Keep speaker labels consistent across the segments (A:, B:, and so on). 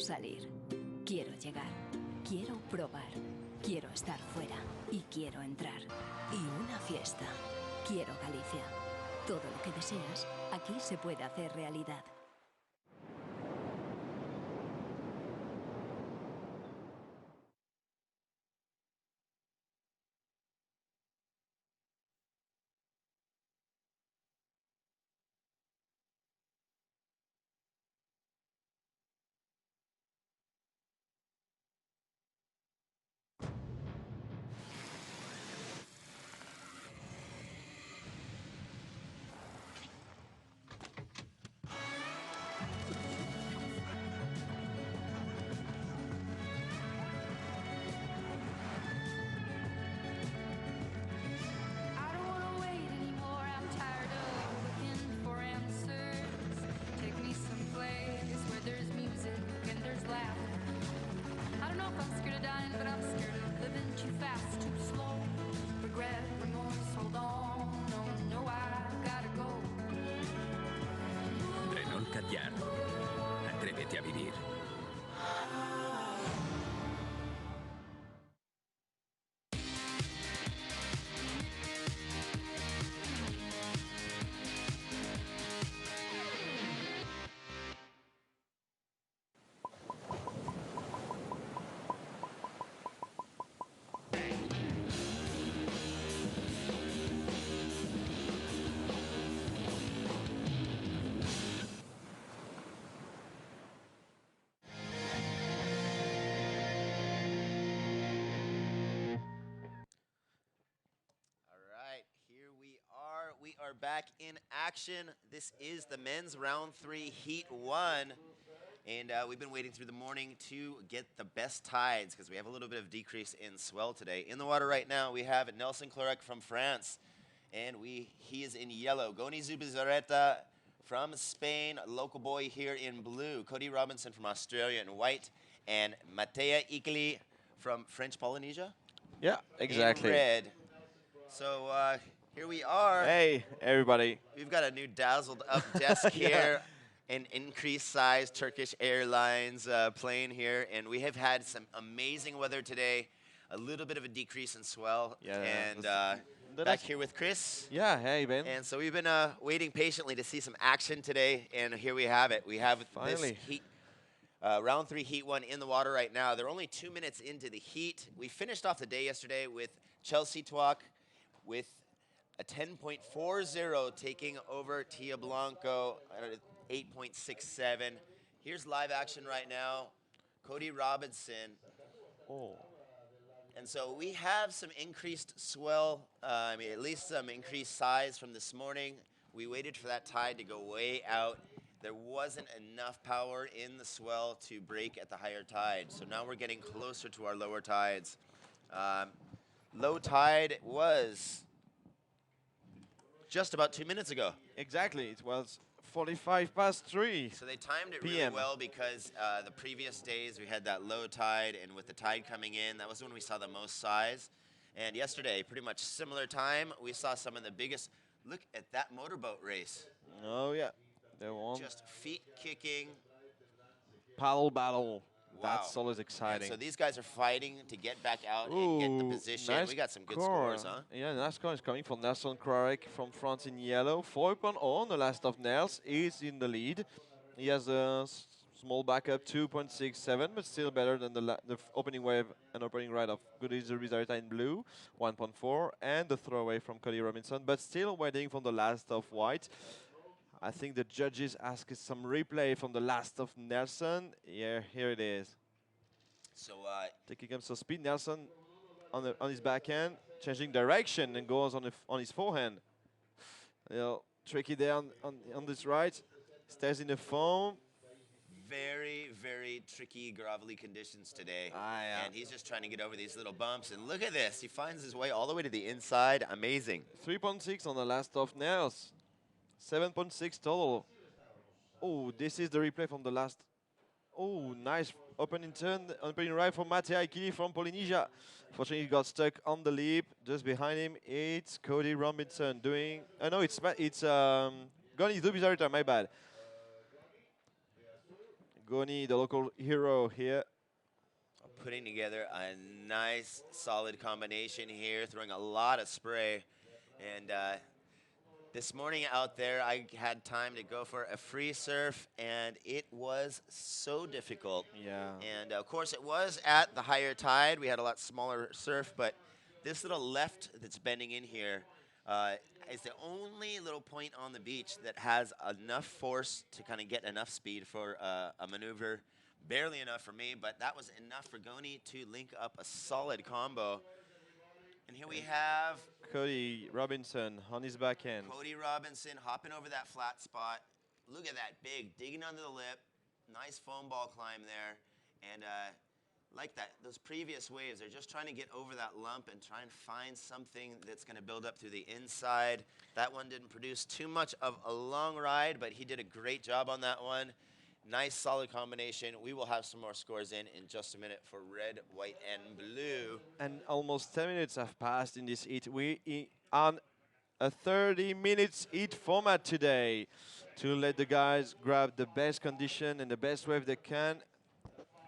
A: salir. Quiero llegar. Quiero probar. Quiero estar fuera. Y quiero entrar. Y una fiesta. Quiero Galicia. Todo lo que deseas, aquí se puede hacer realidad.
B: Atrévete a vivir.
C: We are back in action. This is the men's round 3 heat 1. And we've been waiting through the morning to get the best tides because we have a little bit of decrease in swell today. In the water right now, we have Nelson Clarek from France. And he is in yellow. Goni Zubizarreta from Spain, local boy here in blue. Cody Robinson from Australia in white. And Matea Ikeli from French Polynesia.
D: Yeah, exactly.
C: In red. So here we are.
D: Hey, everybody.
C: We've got a new dazzled up desk here. An increased size Turkish Airlines plane here. And we have had some amazing weather today. A little bit of a decrease in swell.
D: Yeah.
C: And back here with Chris.
D: Yeah, hey, Ben.
C: And so we've been waiting patiently to see some action today. And here we have it. We have
D: Finally.
C: this heat. Round 3 heat 1 in the water right now. They're only 2 minutes into the heat. We finished off the day yesterday with Chelsea Twak with a 10.40 taking over Tia Blanco at 8.67. Here's live action right now. Cody Robinson.
D: Oh.
C: And so we have some increased swell, at least some increased size from this morning. We waited for that tide to go way out. There wasn't enough power in the swell to break at the higher tide. So now we're getting closer to our lower tides. Low tide was just about 2 minutes ago.
D: Exactly. It was 3:45.
C: So they timed it really
D: PM.
C: well because the previous days we had that low tide, and with the tide coming in, that was when we saw the most size. And yesterday, pretty much similar time, we saw some of the biggest. Look at that motorboat race.
D: Oh, yeah. They won.
C: Just feet kicking.
D: Paddle battle.
C: Wow.
D: That's always exciting.
C: And so these guys are fighting to get back out and get the position.
D: Nice
C: We got some good
D: score.
C: scores, huh?
D: Yeah, nice score is coming from Nelson Clarek from France in yellow. 4.0 on the last of Nels is in the lead. He has a small backup, 2.67, but still better than the opening wave and opening ride of Goodies Rizarita in blue, 1.4, and the throwaway from Cody Robinson, but still waiting for the last of white. I think the judges asked some replay from the last of Nelson. Yeah, here it is.
C: So
D: taking up some speed, Nelson on his backhand, changing direction and goes on his forehand. Tricky there on this right, stays in the foam.
C: very, very tricky gravelly conditions today.
D: Yeah.
C: And he's just trying to get over these little bumps. And look at this. He finds his way all the way to the inside. Amazing.
D: 3.6 on the last of Nels. 7.6 total. Oh, this is the replay from the last. Oh, nice opening turn, opening right from Matea Ikeli from Polynesia. Fortunately, he got stuck on the lip. Just behind him, it's Cody Robinson doing. No, it's Goni Zubizarreta, my bad. Goni, the local hero here.
C: Putting together a nice, solid combination here, throwing a lot of spray. And this morning out there, I had time to go for a free surf, and it was so difficult.
D: Yeah.
C: And of course, it was at the higher tide. We had a lot smaller surf, but this little left that's bending in here is the only little point on the beach that has enough force to kind of get enough speed for a maneuver. Barely enough for me, but that was enough for Goni to link up a solid combo. And here we have
D: Cody Robinson on his backhand.
C: Cody Robinson hopping over that flat spot. Look at that big, digging under the lip. Nice foam ball climb there. And like that, those previous waves, they're just trying to get over that lump and try and find something that's going to build up through the inside. That one didn't produce too much of a long ride, but he did a great job on that one. Nice, solid combination. We will have some more scores in just a minute for red, white, and blue.
D: And almost 10 minutes have passed in this heat. We on a 30 minutes heat format today to let the guys grab the best condition and the best wave they can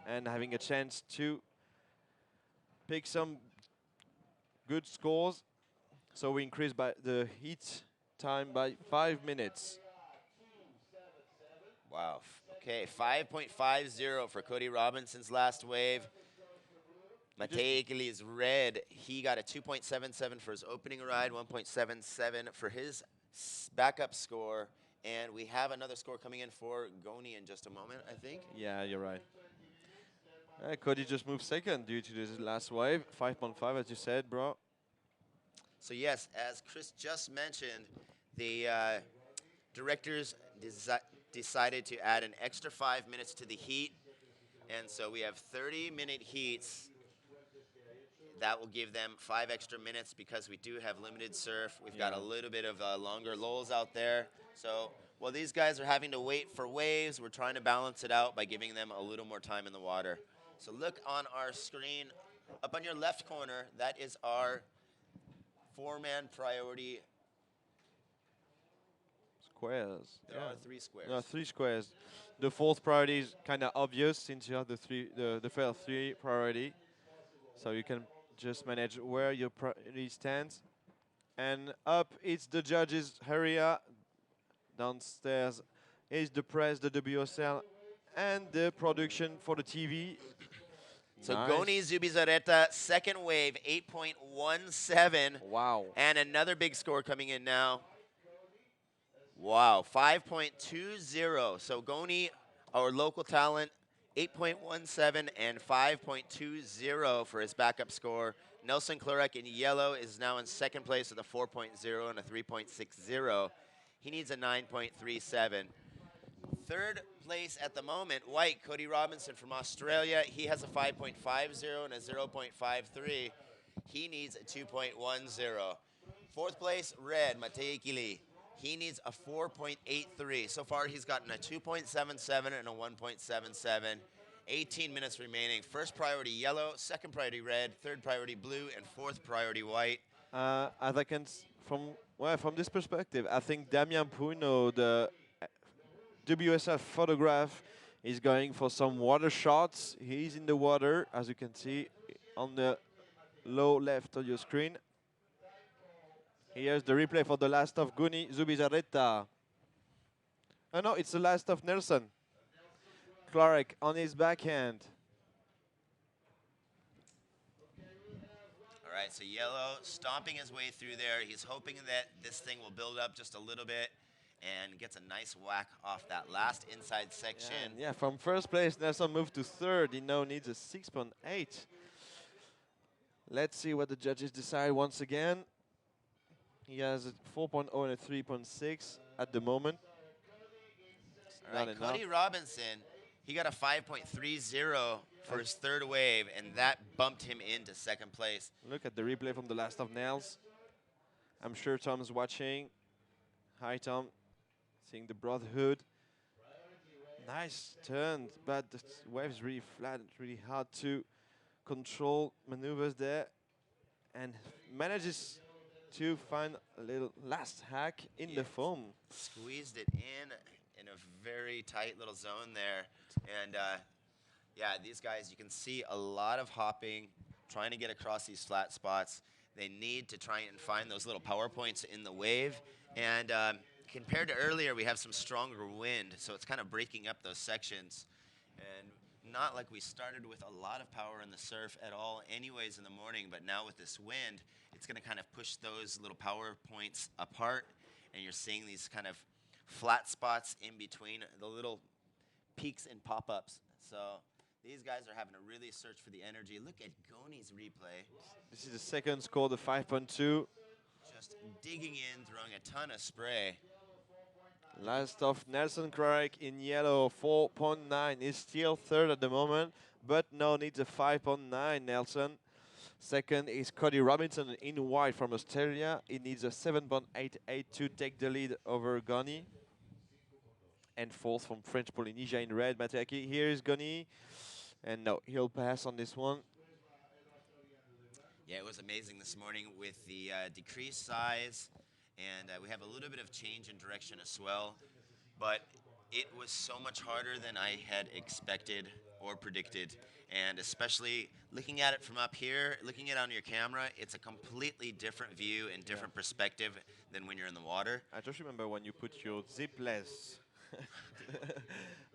D: and having a chance to pick some good scores. So we increase by the heat time by 5 minutes.
C: Wow. Okay, 5.50 for Cody Robinson's last wave. Matei is red. He got a 2.77 for his opening ride, 1.77 for his backup score. And we have another score coming in for Goni in just a moment, I think.
D: Yeah, you're right. Cody just moved second due to this last wave, 5.5 as you said, bro.
C: So yes, as Chris just mentioned, the directors decided to add an extra 5 minutes to the heat. And so we have 30-minute heats. That will give them 5 extra minutes because we do have limited surf. We've got a little bit of longer lulls out there. So while these guys are having to wait for waves, we're trying to balance it out by giving them a little more time in the water. So look on our screen, up on your left corner, that is our 4-man priority.
D: Squares.
C: There are 3 squares.
D: No, 3 squares. The fourth priority is kind of obvious since you have the fair 3 priority. So you can just manage where your priority stands. And up it's the judges' area. Downstairs is the press, the WSL, and the production for the TV.
C: So
D: Nice.
C: Goni Zubizarreta, second wave, 8.17.
D: Wow.
C: And another big score coming in now. Wow, 5.20. So Goni, our local talent, 8.17 and 5.20 for his backup score. Nelson Clarek in yellow is now in second place with a 4.0 and a 3.60. He needs a 9.37. Third place at the moment, white, Cody Robinson from Australia. He has a 5.50 and a 0.53. He needs a 2.10. Fourth place, red, Matei Kili. He needs a 4.83. So far, he's gotten a 2.77 and a 1.77. 18 minutes remaining. First priority yellow, second priority red, third priority blue, and fourth priority white.
D: As I can, from this perspective, I think Damian Puno, the WSL photograph, is going for some water shots. He's in the water, as you can see on the low left of your screen. Here's the replay for the last of Goni Zubizarreta. Oh no, it's the last of Nelson Clarek on his backhand.
C: All right, so yellow stomping his way through there. He's hoping that this thing will build up just a little bit and gets a nice whack off that last inside section.
D: Yeah, from first place, Nelson moved to third. He now needs a 6.8. Let's see what the judges decide once again. He has a 4.0 and a 3.6 at the moment.
C: All right, Cody Robinson, he got a 5.30 for his third wave, and that bumped him into second place.
D: Look at the replay from the last of Nels. I'm sure Tom's watching. Hi, Tom. Seeing the Brotherhood. Nice turn, but the wave's really flat. It's really hard to control maneuvers there. And manages to find a little last hack in the foam.
C: Squeezed it in a very tight little zone there. And yeah, these guys, you can see a lot of hopping, trying to get across these flat spots. They need to try and find those little power points in the wave. And compared to earlier, we have some stronger wind, so it's kind of breaking up those sections. And not like we started with a lot of power in the surf at all anyways in the morning, but now with this wind, it's going to kind of push those little power points apart, and you're seeing these kind of flat spots in between the little peaks and pop-ups. So these guys are having to really search for the energy. Look at Goni's replay.
D: This is the second score, the 5.2.
C: Just digging in, throwing a ton of spray.
D: Last of Nelson Krarek in yellow, 4.9. Is still third at the moment, but now needs a 5.9, Nelson. Second is Cody Robinson in white from Australia. He needs a 7.88 to take the lead over Goni. And fourth from French Polynesia in red, Mateki. Here is Goni. And no, he'll pass on this one.
C: Yeah, it was amazing this morning with the decreased size, and we have a little bit of change in direction as well. But it was so much harder than I had expected or predicted. And especially looking at it from up here, looking at it on your camera, it's a completely different view and different perspective than when you're in the water.
D: I just remember when you put your zipless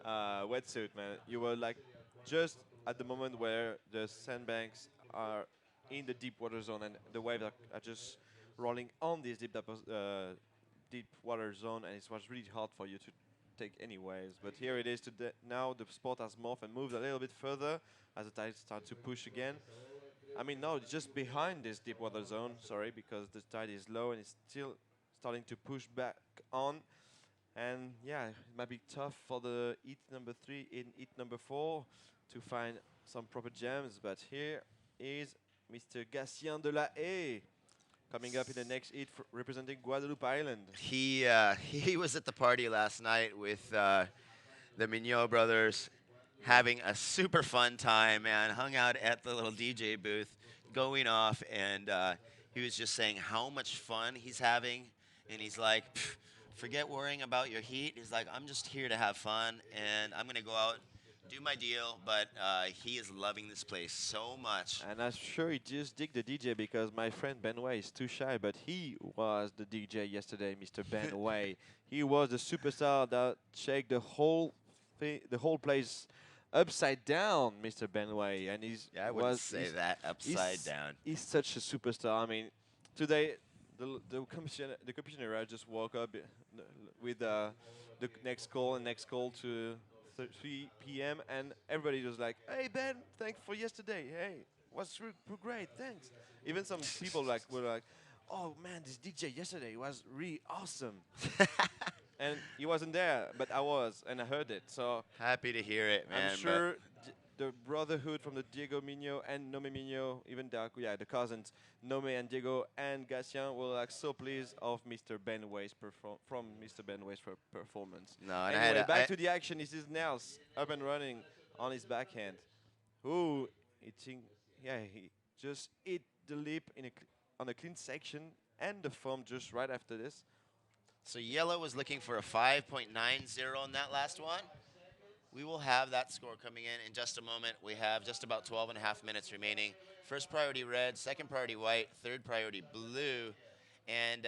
D: wetsuit, man. You were like just at the moment where the sandbanks are in the deep water zone and the waves are just rolling on this deep water zone, and it was really hard for you to take any waves. But here it is today. Now the sport has morphed and moved a little bit further as the tide starts to push again. I mean, no, it's just behind this deep water zone, sorry, because the tide is low and it's still starting to push back on. And yeah, it might be tough for the heat number 3 in heat number 4 to find some proper gems. But here is Mr. Gatien de la Haye coming up in the next heat representing Guadeloupe Island.
C: He was at the party last night with the Mignot brothers, having a super fun time, man. Hung out at the little DJ booth, going off, and he was just saying how much fun he's having. And he's like, forget worrying about your heat. He's like, I'm just here to have fun, and I'm going to go out, do my deal. But he is loving this place so much.
D: And I'm sure he just dig the DJ because my friend Ben Way is too shy, but he was the DJ yesterday, Mr. Ben Way. He was the superstar that shake the whole place upside down, Mr. Ben Way. And
C: Yeah, I wouldn't say that, upside down.
D: He's such a superstar. I mean, today the commissioner just woke up with the next call to 3 p.m. and everybody was like, "Hey Ben, thanks for yesterday. Hey, was great, thanks." Even some people were like, "Oh man, this DJ yesterday was really awesome." And he wasn't there, but I was, and I heard it. So
C: happy to hear it, man.
D: I'm sure the brotherhood from the Diego Mignot and Nome Mignot, even the cousins, Nome and Diego and Gatien were like so pleased of Mr. Ben Way's performance.
C: No, and
D: anyway, back to the action. This is Nels up and running on his backhand. Ooh, he just hit the lip on a clean section and the foam just right after this.
C: So yellow was looking for a 5.90 on that last one. We will have that score coming in just a moment. We have just about 12 and a half minutes remaining. First priority red, second priority white, third priority blue. And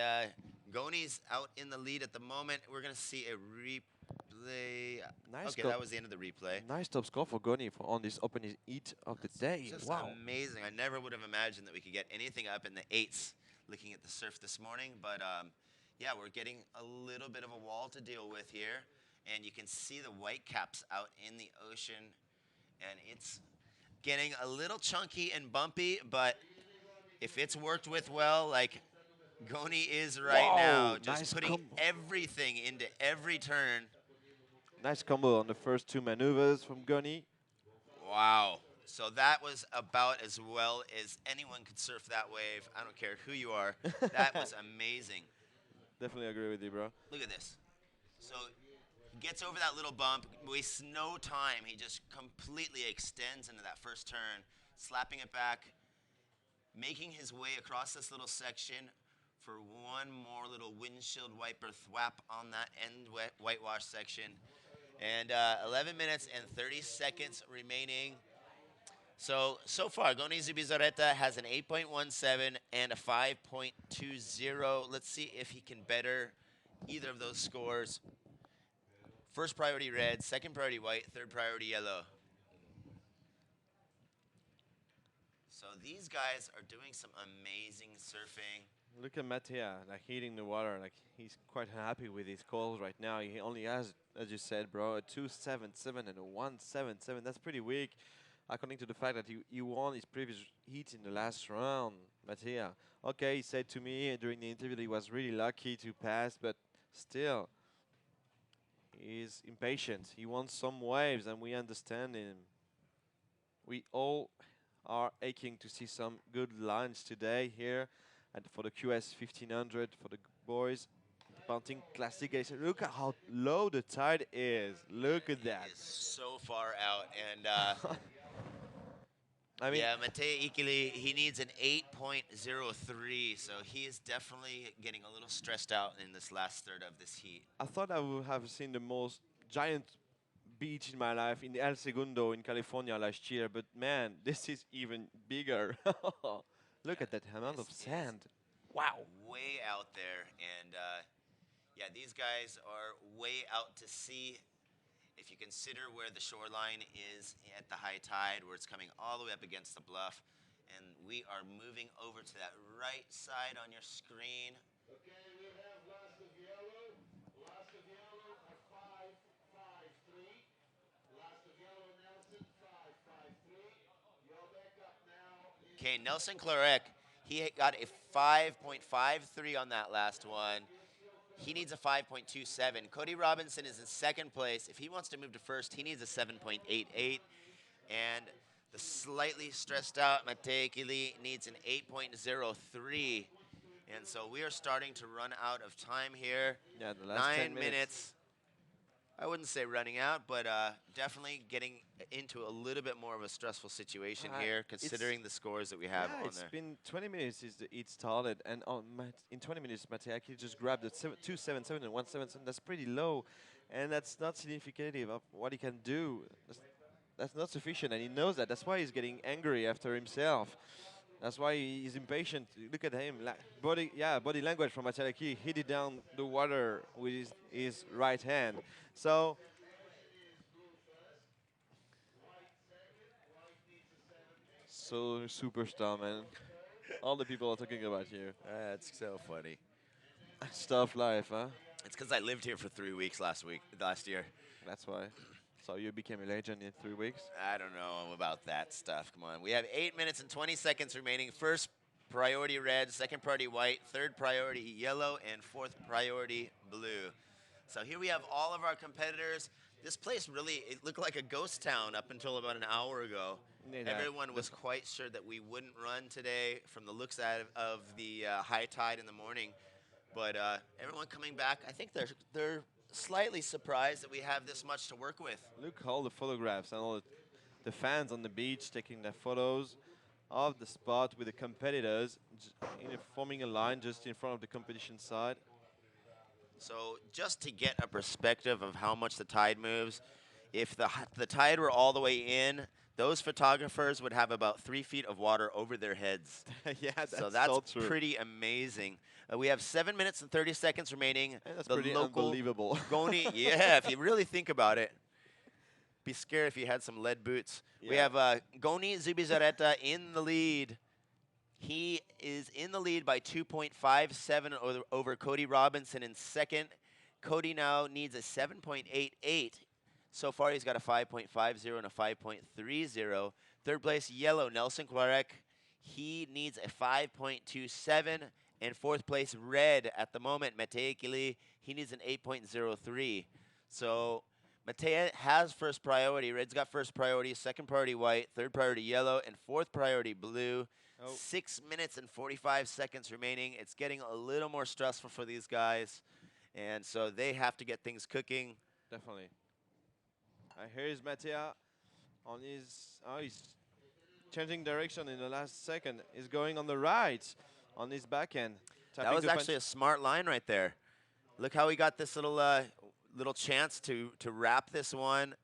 C: Goni's out in the lead at the moment. We're going to see a replay.
D: Nice
C: okay, that was the end of the replay.
D: Nice top score for Goni on this opening heat of the day.
C: Just
D: wow.
C: amazing. I never would have imagined that we could get anything up in the 8s looking at the surf this morning. But yeah, we're getting a little bit of a wall to deal with here. And you can see the white caps out in the ocean. And it's getting a little chunky and bumpy, but if it's worked with well, like Goni is right now, just putting everything into every turn.
D: Nice combo on the first 2 maneuvers from Goni.
C: Wow. So that was about as well as anyone could surf that wave. I don't care who you are. That was amazing.
D: Definitely agree with you, bro.
C: Look at this. So he gets over that little bump, wastes no time. He just completely extends into that first turn, slapping it back, making his way across this little section for one more little windshield wiper thwap on that end whitewash section. And 11 minutes and 30 seconds remaining. So far, Goni Zubizarreta has an 8.17 and a 5.20. Let's see if he can better either of those scores. First priority red, second priority white, third priority yellow. So these guys are doing some amazing surfing.
D: Look at Mattia, like hitting the water. Like he's quite happy with his calls right now. He only has, as you said, bro, a 2.77 and a 1.77. That's pretty weak, according to the fact that he won his previous heat in the last round. Mattia. Okay, he said to me during the interview that he was really lucky to pass, but still, he's impatient. He wants some waves, and we understand him. We all are aching to see some good lines today here, and for the QS 1500 for the boys, the Pantin Classic. Look at how low the tide is. Look at that.
C: He is so far out, and
D: I mean,
C: yeah, Matej Ikili, he needs an 8.03, so he is definitely getting a little stressed out in this last third of this heat.
D: I thought I would have seen the most giant beach in my life in El Segundo in California last year, but man, this is even bigger. Look at that amount of sand. Wow.
C: Way out there, and yeah, these guys are way out to sea. If you consider where the shoreline is at the high tide, where it's coming all the way up against the bluff, and we are moving over to that right side on your screen.
E: Okay, we have last of yellow. Last of yellow at 5.53. Last of yellow, Nelson, 5.53. Your backup now is...
C: Okay, Nelson Clarek, he got a 5.53 on that last one. He needs a 5.27. Cody Robinson is in second place. If he wants to move to first, he needs a 7.88. And the slightly stressed out Matej Ikili needs an 8.03. And so we are starting to run out of time here.
D: Yeah, the last 10
C: 9 minutes. I wouldn't say running out, but definitely getting into a little bit more of a stressful situation here, considering the scores that we have on
D: it's
C: there.
D: been 20 minutes since the heat started, and in 20 minutes, Matej just grabbed the 2.77 and 1.77. That's pretty low, and that's not significant of what he can do. That's not sufficient, and he knows that. That's why he's getting angry after himself. That's why he's impatient. Look at him. Body language from Matej. He hit it down the water with his right hand. So superstar, man. All the people are talking about you.
C: That's so funny.
D: Stuff life, huh?
C: It's because I lived here for 3 weeks last year.
D: That's why. So you became a legend in 3 weeks?
C: I don't know about that stuff. Come on. We have 8 minutes and 20 seconds remaining. First priority red, second priority white, third priority yellow, and fourth priority blue. So here we have all of our competitors. This place really, it looked like a ghost town up until about an hour ago. Everyone was quite sure that we wouldn't run today from the looks of the high tide in the morning. But everyone coming back, I think they're slightly surprised that we have this much to work with.
D: Look all the photographs and all the fans on the beach taking their photos of the spot with the competitors, forming a line just in front of the competition side.
C: So just to get a perspective of how much the tide moves, if the tide were all the way in, those photographers would have about 3 feet of water over their heads.
D: Yeah, that's
C: so that's
D: so true.
C: Pretty amazing. We have 7 minutes and 30 seconds remaining.
D: And that's pretty unbelievable.
C: Goni, yeah, if you really think about it. Be scared if you had some lead boots. Yeah. We have Goni Zubizarreta in the lead. He is in the lead by 2.57 over Cody Robinson in second. Cody now needs a 7.88. So far, he's got a 5.50 and a 5.30. Third place, yellow, Nelson Clarek. He needs a 5.27. And fourth place, red at the moment, Matej Ikili. He needs an 8.03. So Matej has first priority. Red's got first priority, second priority white, third priority yellow, and fourth priority blue. 6 minutes and 45 seconds remaining. It's getting a little more stressful for these guys. And so they have to get things cooking.
D: Definitely. Here's Mattia on he's changing direction in the last second. He's going on the right on his backhand.
C: That was actually a smart line right there. Look how he got this little little chance to wrap this one.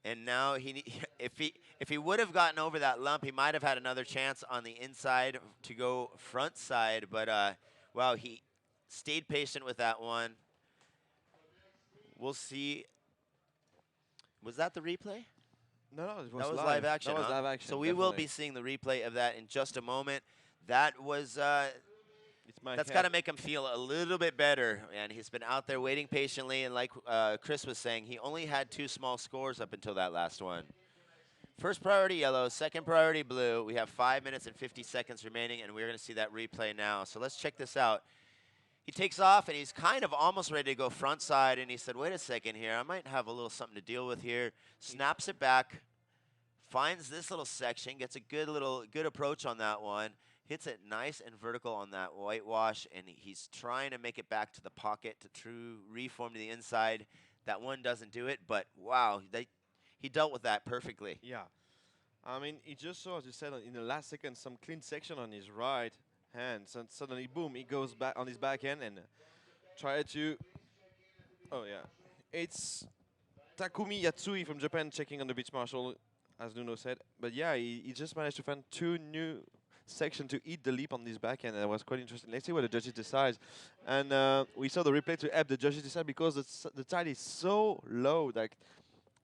C: And now if he would have gotten over that lump, he might have had another chance on the inside to go front side. But wow, he stayed patient with that one. We'll see. Was that the replay?
D: No, it was
C: That was
D: live.
C: live action.
D: That was
C: huh?
D: live action.
C: So we will
D: definitely.
C: be seeing the replay of that in just a moment. That was.
D: It's my
C: That's
D: head.
C: got to make him feel a little bit better. And he's been out there waiting patiently. And like Chris was saying, he only had 2 small scores up until that last one. First priority yellow, second priority blue. We have 5 minutes and 50 seconds remaining, and we're going to see that replay now. So let's check this out. He takes off, and he's kind of almost ready to go front side. And he said, wait a second here. I might have a little something to deal with here. Snaps it back, finds this little section, gets a good approach on that one. Hits it nice and vertical on that whitewash, and he's trying to make it back to the pocket to true reform to the inside. That one doesn't do it, but wow, he dealt with that perfectly.
D: Yeah. I mean, he just saw, as you said, in the last second, some clean section on his right hand. And suddenly, boom, he goes back on his backhand and try to... Oh, yeah. It's Takumi Yatsui from Japan checking on the beach marshal, as Nuno said. But yeah, he just managed to find 2 new sections to eat the leap on this backhand. And that was quite interesting. Let's see what the judges decide. And we saw the replay to help the judges decide because the tide is so low. Like,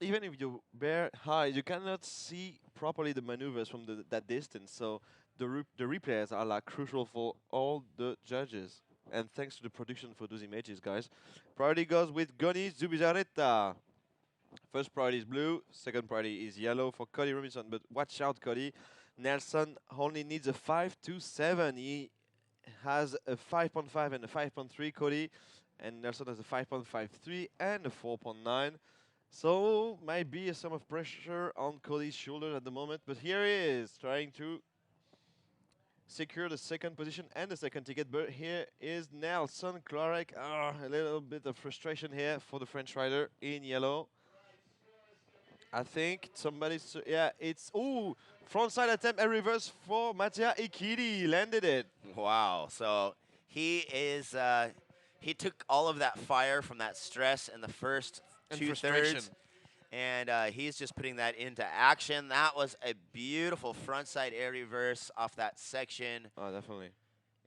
D: even if you bear high, you cannot see properly the maneuvers from that distance. So the replays are like crucial for all the judges. And thanks to the production for those images, guys. Priority goes with Goni Zubizarreta. First priority is blue, second priority is yellow for Cody Robinson. But watch out, Cody. Nelson only needs a 5.27. He has a 5.5 and a 5.3, Cody. And Nelson has a 5.53 and a 4.9. So might be some of pressure on Cody's shoulders at the moment, but here he is trying to secure the second position and the second ticket. But here is Nelson Clark. A little bit of frustration here for the French rider in yellow. I think somebody's yeah. It's frontside attempt and reverse for Mattia Ikidi. Landed it.
C: Wow. So he is. He took all of that fire from that stress in the first
D: And
C: 2
D: frustration.
C: thirds. And he's just putting that into action. That was a beautiful frontside air reverse off that section.
D: Oh, definitely.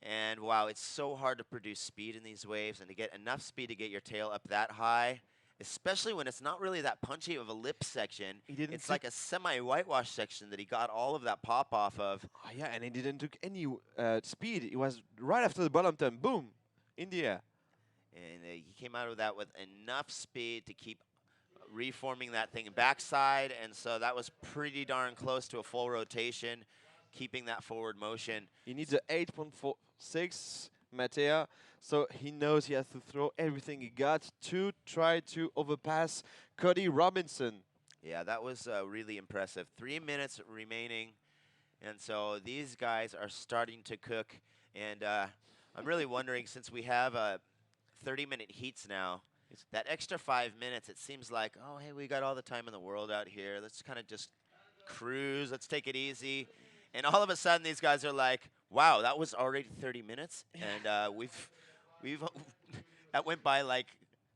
C: And wow, it's so hard to produce speed in these waves and to get enough speed to get your tail up that high, especially when it's not really that punchy of a lip section.
D: He didn't
C: It's like a semi-whitewash section that he got all of that pop off of.
D: Oh, yeah, and he didn't took any speed. It was right after the bottom turn. Boom, in the air.
C: And he came out of that with enough speed to keep reforming that thing backside, and so that was pretty darn close to a full rotation, keeping that forward motion.
D: He needs a 8.46 Mattea, so he knows he has to throw everything he got to try to overpass Cody Robinson.
C: Yeah, that was really impressive. 3 minutes remaining, and so these guys are starting to cook, and I'm really wondering, since we have 30-minute heats now, that extra 5 minutes, it seems like, oh, hey, we got all the time in the world out here. Let's kind of just cruise. Let's take it easy. And all of a sudden, these guys are like, wow, that was already 30 minutes. And we've that went by like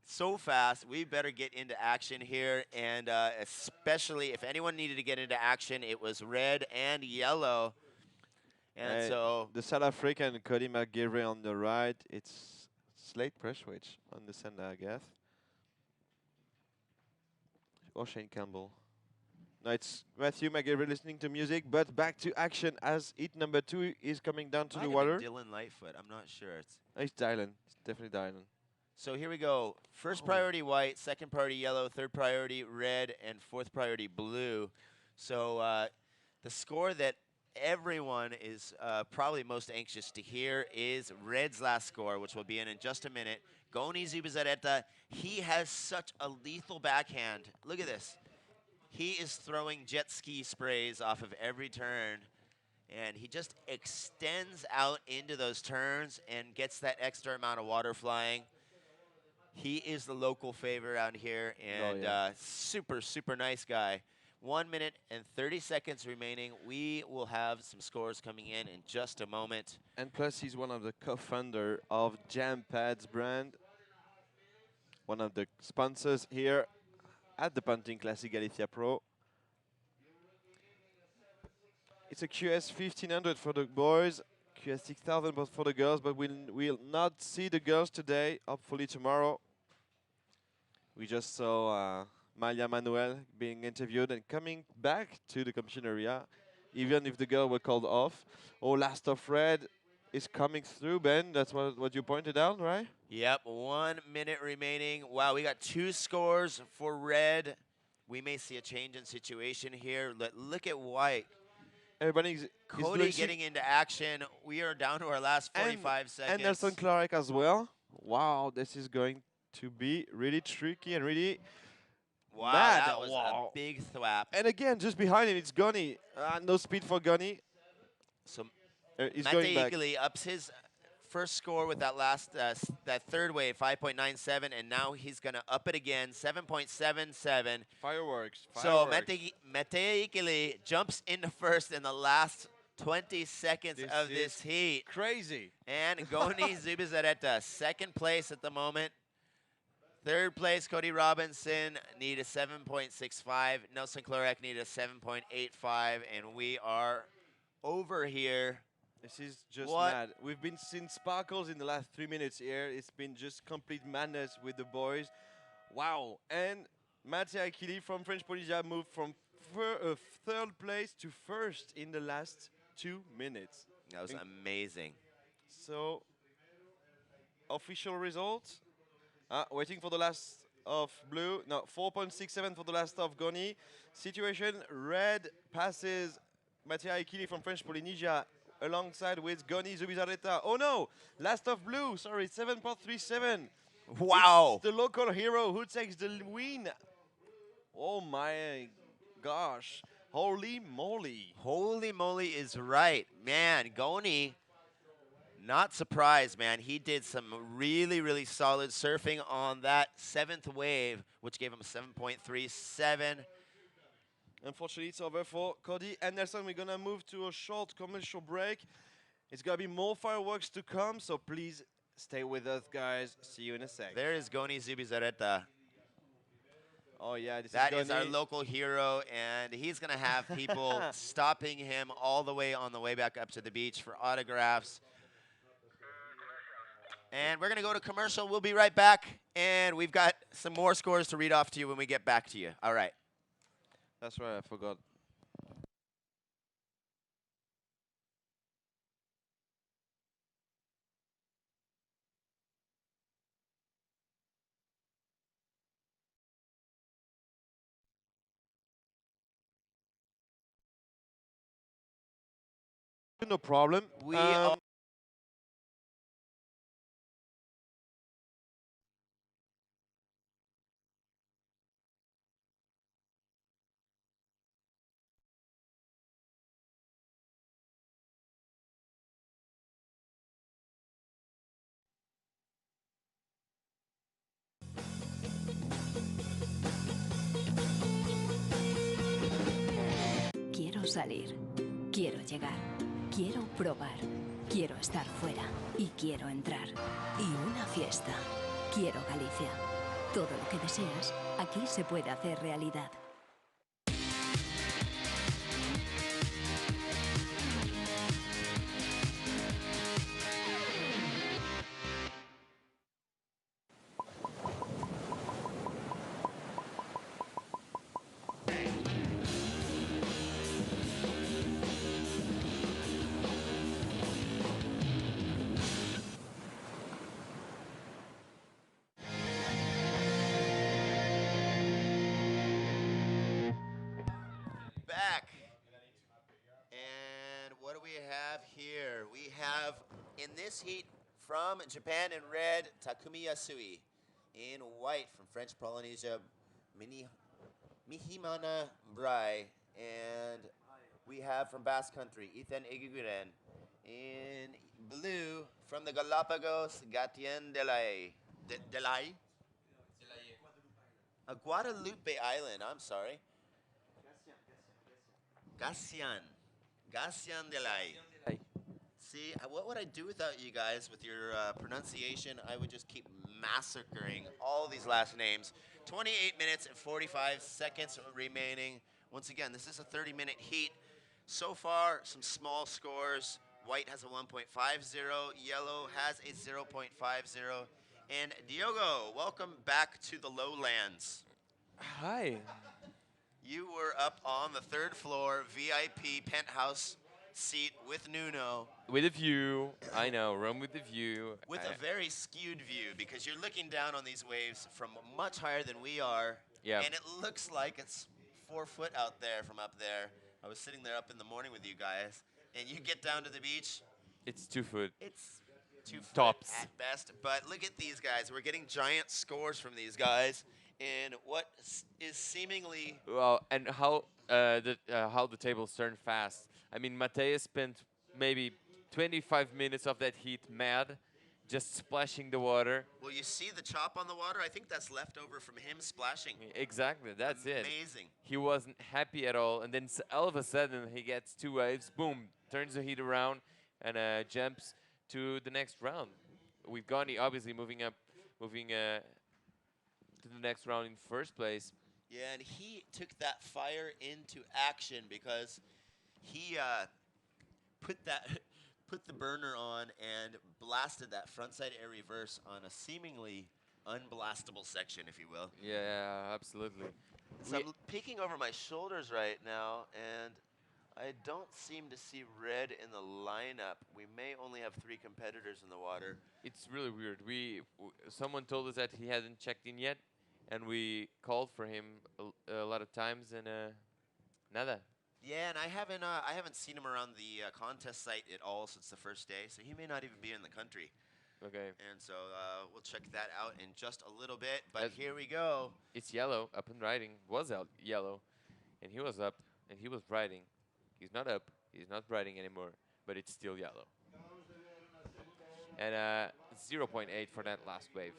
C: so fast. We better get into action here. And especially if anyone needed to get into action, it was red and yellow. And so
D: the South African Cody McGillivray on the right. It's Slate press switch on the center, I guess. Or Shane Campbell. No, it's Matthew McGillivray listening to music, but back to action as heat number 2 is coming down to the water.
C: Dylan Lightfoot, I'm not sure.
D: It's Dylan. It's definitely Dylan.
C: So here we go. First priority white, second priority yellow, third priority red, and fourth priority blue. So the score that everyone is probably most anxious to hear is red's last score, which will be in just a minute. Goni Zubizarreta, he has such a lethal backhand. Look at this. He is throwing jet ski sprays off of every turn, and he just extends out into those turns and gets that extra amount of water flying. He is the local favorite out here, and super, super nice guy. 1 minute and 30 seconds remaining. We will have some scores coming in just a moment.
D: And plus, he's one of the co-founder of Jam Pads brand. one of the sponsors here at the Pantin Classic Pro. It's a QS 1500 for the boys, QS 6000 but for the girls, but we'll not see the girls today, hopefully tomorrow. We just saw Malia Manuel being interviewed and coming back to the competition area, even if the girl were called off. Oh, Last of Red is coming through, Ben. That's what you pointed out, right?
C: Yep, 1 minute remaining. Wow, we got 2 scores for red. We may see a change in situation here. Look at white.
D: Everybody's
C: Cody getting into action. We are down to our last 45 seconds.
D: And Nelson Clark as well. Wow, this is going to be really tricky and really
C: wow,
D: mad.
C: that was a big thwap.
D: And again, just behind him, it's Gunny. No speed for Gunny.
C: So
D: He's
C: Mate
D: going back.
C: Eagley ups his first score with that last, that third wave, 5.97, and now he's going to up it again, 7.77.
D: Fireworks.
C: So Mate Eagley jumps into first in the last 20 seconds of this heat.
D: Crazy.
C: And Goni Zubizarreta, second place at the moment. Third place, Cody Robinson, need a 7.65. Nelson Clark need a 7.85, and we are over here.
D: This is just mad. We've been seeing sparkles in the last 3 minutes here. It's been just complete madness with the boys. Wow. And Matej Akili from French Polynesia moved from third place to first in the last 2 minutes.
C: That was amazing.
D: So, official results. Waiting for the last of blue. No, 4.67 for the last of Goni. Situation, red passes Matej Akili from French Polynesia alongside with Goni Zubizarreta. Oh no, last of blue, sorry, 7.37.
C: Wow.
D: It's the local hero who takes the win. Oh my gosh, holy moly.
C: Holy moly is right. Man, Goni, not surprised, man. He did some really, really solid surfing on that 7th wave, which gave him 7.37.
D: Unfortunately, it's over for Cody and Nelson. We're going to move to a short commercial break. It's going to be more fireworks to come, so please stay with us, guys. See you in a sec.
C: There is Goni Zubizarreta.
D: Oh, yeah.
C: That is our local hero, and he's going to have people stopping him all the way back up to the beach for autographs. And we're going to go to commercial. We'll be right back, and we've got some more scores to read off to you when we get back to you. All right.
D: That's right, I forgot. No problem.
C: We are
A: Quiero salir, quiero llegar, quiero probar, quiero estar fuera y quiero entrar. Y una fiesta. Quiero Galicia. Todo lo que deseas, aquí se puede hacer realidad.
C: back. And what do we have here? We have, in this heat, from Japan in red, Takumi Yasui. In white, from French Polynesia, Mihimana Brai. And we have from Basque Country, Ethan Iguiguren. In blue, from the Galapagos, Gatien Delay. Delay? Guadalupe Island, I'm sorry. Gassian Delay. See, what would I do without you guys with your pronunciation? I would just keep massacring all these last names. 28 minutes and 45 seconds remaining. Once again, this is a 30-minute heat. So far, some small scores. White has a 1.50, yellow has a 0.50. And Diogo, welcome back to the lowlands.
F: Hi.
C: You were up on the third floor, VIP penthouse seat with Nuno,
F: With a view. I know, Rome with a view.
C: with a very skewed view because you're looking down on these waves from much higher than we are.
F: Yeah.
C: And it looks like it's 4 foot out there from up there. I was sitting there up in the morning with you guys, and you get down to the beach,
F: It's 2 foot.
C: it's 2 foot
F: Tops.
C: at best. But look at these guys. We're getting giant scores from these guys in what is seemingly
F: Well, and how the tables turn fast. I mean, Mateus spent maybe 25 minutes of that heat mad, just splashing the water.
C: well, you see the chop on the water? I think that's left over from him splashing.
F: Exactly, that's it.
C: Amazing.
F: He wasn't happy at all, and then all of a sudden he gets 2 waves, boom, turns the heat around, and jumps to the next round. With Gandhi obviously moving to the next round in first place.
C: Yeah, and he took that fire into action because he put that put the burner on and blasted that frontside air reverse on a seemingly unblastable section, if you will.
F: Yeah, absolutely.
C: So
F: We-
C: I'm peeking over my shoulders right now, and I don't seem to see red in the lineup. We may only have 3 competitors in the water.
F: It's really weird. Someone told us that he hadn't checked in yet, and we called for him a lot of times, and nada.
C: Yeah, and I haven't seen him around the contest site at all since the first day, so he may not even be in the country.
F: Okay,
C: And so we'll check that out in just a little bit. But
F: As-
C: here we go.
F: it's yellow, up and riding. Was out yellow, and he was up, and he was riding. He's not up. He's not riding anymore, but it's still yellow. And 0.8 for that last wave.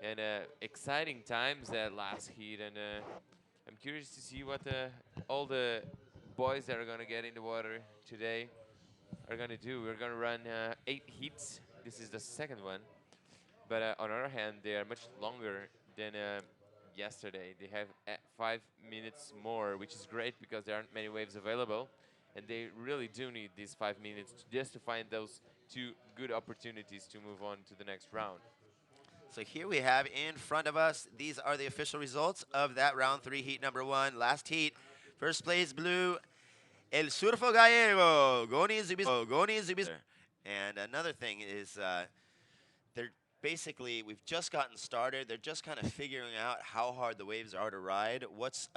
F: And exciting times that last heat, and I'm curious to see what all the boys that are gonna get in the water today are gonna do. We're gonna run 8 heats. This is the second one, but on the other hand, they are much longer than yesterday. They have 5 minutes more, which is great because there aren't many waves available, and they really do need these 5 minutes just to find those 2 good opportunities to move on to the next round.
C: So here we have in front of us, these are the official results of that round 3 heat number 1. Last heat, first place blue, El Surfo Gallego, Goni Zubis. And another thing is they're basically, we've just gotten started. They're just kind of figuring out how hard the waves are to ride, what's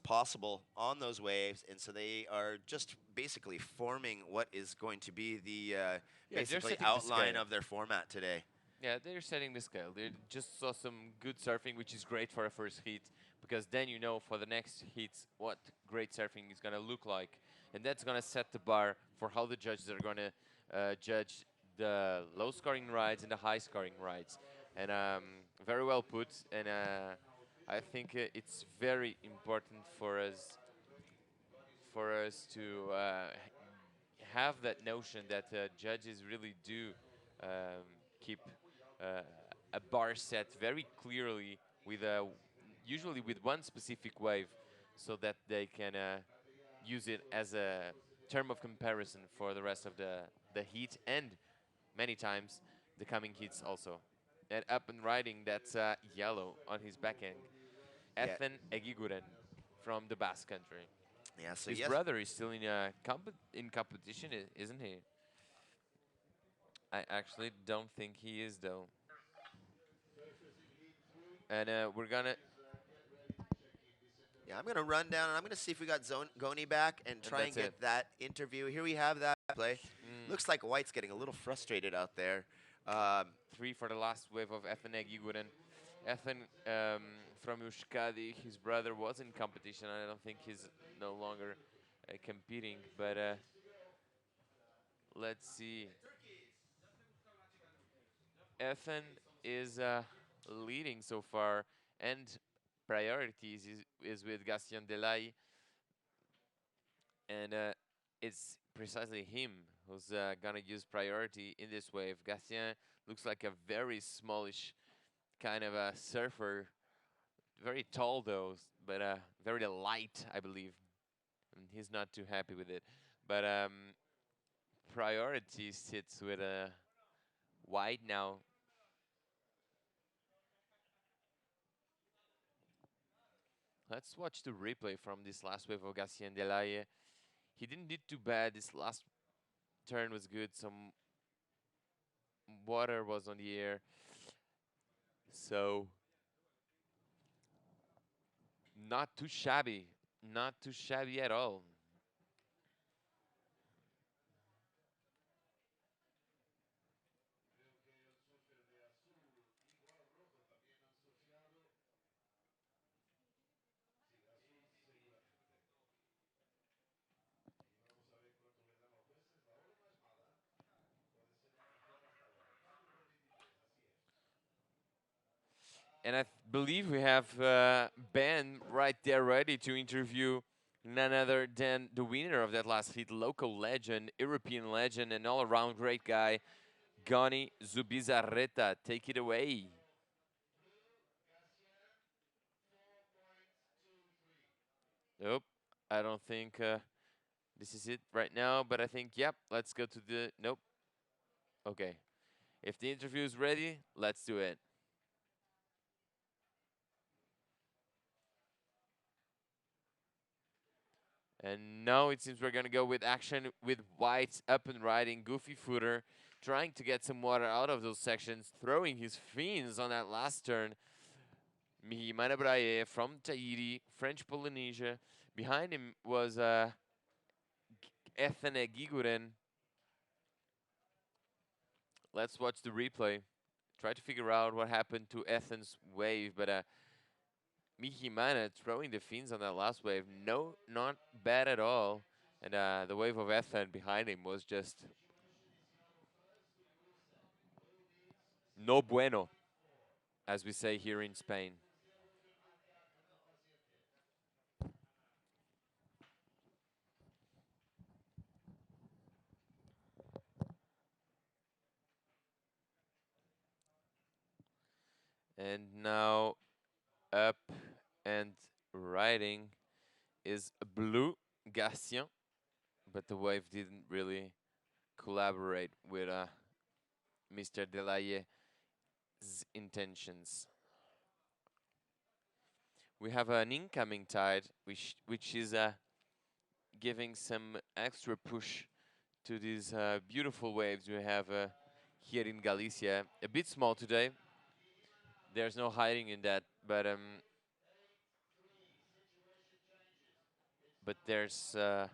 C: possible on those waves, and so they are just basically forming what is going to be the
F: they're
C: basically
F: setting the
C: outline
F: scale.
C: of their format today.
F: Yeah, they're setting the scale. They just saw some good surfing, which is great for a first heat, because then you know for the next heats what great surfing is going to look like. And that's going to set the bar for how the judges are going to judge the low-scoring rides and the high-scoring rides. And very well put. And I think it's very important for us to have that notion that judges really do keep uh, a bar set very clearly with usually with one specific wave, so that they can use it as a term of comparison for the rest of the heat and many times the coming heats also. And up and riding, that's yellow on his back end.
C: Yeah.
F: Ethan Egiguren from the Basque Country.
C: Yeah, so
F: His
C: yes,
F: brother is still in competition, isn't he? I actually don't think he is, though. And we're gonna.
C: yeah, I'm gonna run down and I'm gonna see if we got Goni back and try and
F: that's
C: get
F: it.
C: that interview. Here we have that play. Looks like White's getting a little frustrated out there.
F: 3 for the last wave of Ethan Egiguren. Ethan from Euskadi, his brother was in competition. I don't think he's no longer competing, but let's see. Ethan is leading so far, and priorities is with Gaston Delay, and it's precisely him who's gonna use priority in this wave. Gatien looks like a very smallish kind of a surfer, very tall though, but very light, I believe. And he's not too happy with it. But priority sits with a wide now. Let's watch the replay from this last wave of Gatien Delaye. He didn't do too bad. This last turn was good. Some water was on the air. So not too shabby. Not too shabby at all. And I believe we have Ben right there ready to interview none other than the winner of that last heat, local legend, European legend, and all-around great guy, Goni Zubizarreta. Take it away. Nope, I don't think this is it right now, but I think, yep, let's go to the, nope. Okay, if the interview is ready, let's do it. And now it seems we're going to go with action with White up and riding, goofy footer, trying to get some water out of those sections, throwing his fins on that last turn. Mihimana Braille from Tahiti, French Polynesia. Behind him was Ethene Giguren. Let's watch the replay. Try to figure out what happened to Ethan's wave, but Mihimana throwing the fins on that last wave. No, not bad at all. And the wave of Ethan behind him was just no bueno, as we say here in Spain. And now up and riding is Blue Gatien, but the wave didn't really collaborate with Mr. Delaye's intentions. We have an incoming tide, which is giving some extra push to these beautiful waves we have here in Galicia. A bit small today. There's no hiding in that, but there's a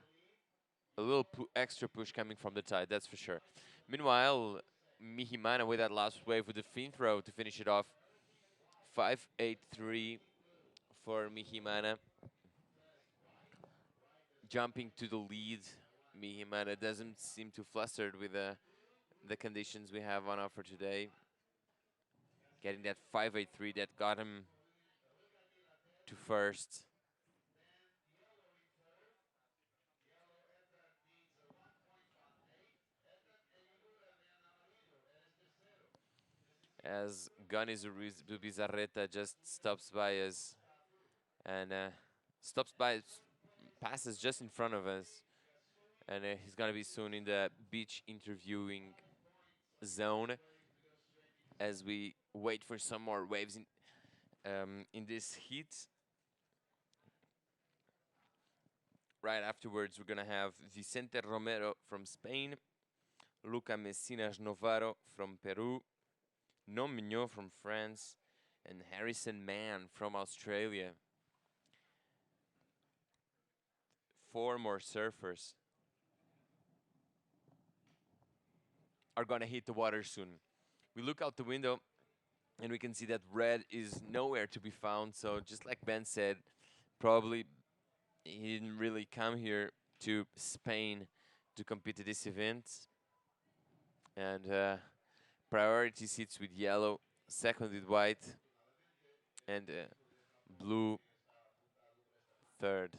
F: little extra push coming from the tide, that's for sure. Meanwhile, Mihimana with that last wave with the fin throw to finish it off. 5-8-3 for Mihimana. Jumping to the lead, Mihimana doesn't seem too flustered with the conditions we have on offer today. Getting that 5-8-3 that got him to first. As Goni Zubizarreta just stops by us and passes just in front of us. And he's going to be soon in the beach interviewing zone as we wait for some more waves in this heat. Right afterwards, we're going to have Vicente Romero from Spain, Luca Messinas Novaro from Peru, Non Mignot from France, and Harrison Mann from Australia. 4 more surfers are going to hit the water soon. We look out the window and we can see that red is nowhere to be found. So just like Ben said, probably he didn't really come here to Spain to compete at this event. And priority sits with yellow, second with white, and blue third.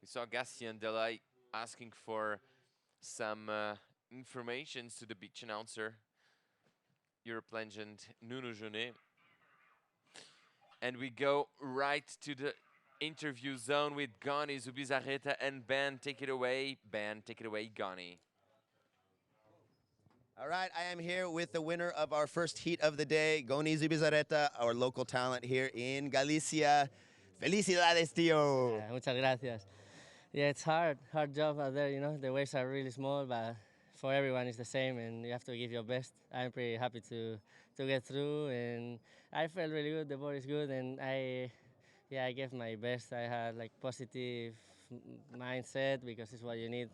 F: We saw Gatien Delay asking for some informations to the beach announcer, Europe legend Nuno Jeunet. And we go right to the interview zone with Gani, Zubizarreta, and Ben. Take it away. Ben, take it away, Gani.
C: All right, I am here with the winner of our first heat of the day, Goni Zubizarreta, our local talent here in Galicia. Felicidades, tío.
G: Yeah, muchas gracias. Yeah, it's hard job out there. You know, the waves are really small, but for everyone it's the same, and you have to give your best. I'm pretty happy to get through, and I felt really good. The board is good, and I gave my best. I had like positive mindset because it's what you need.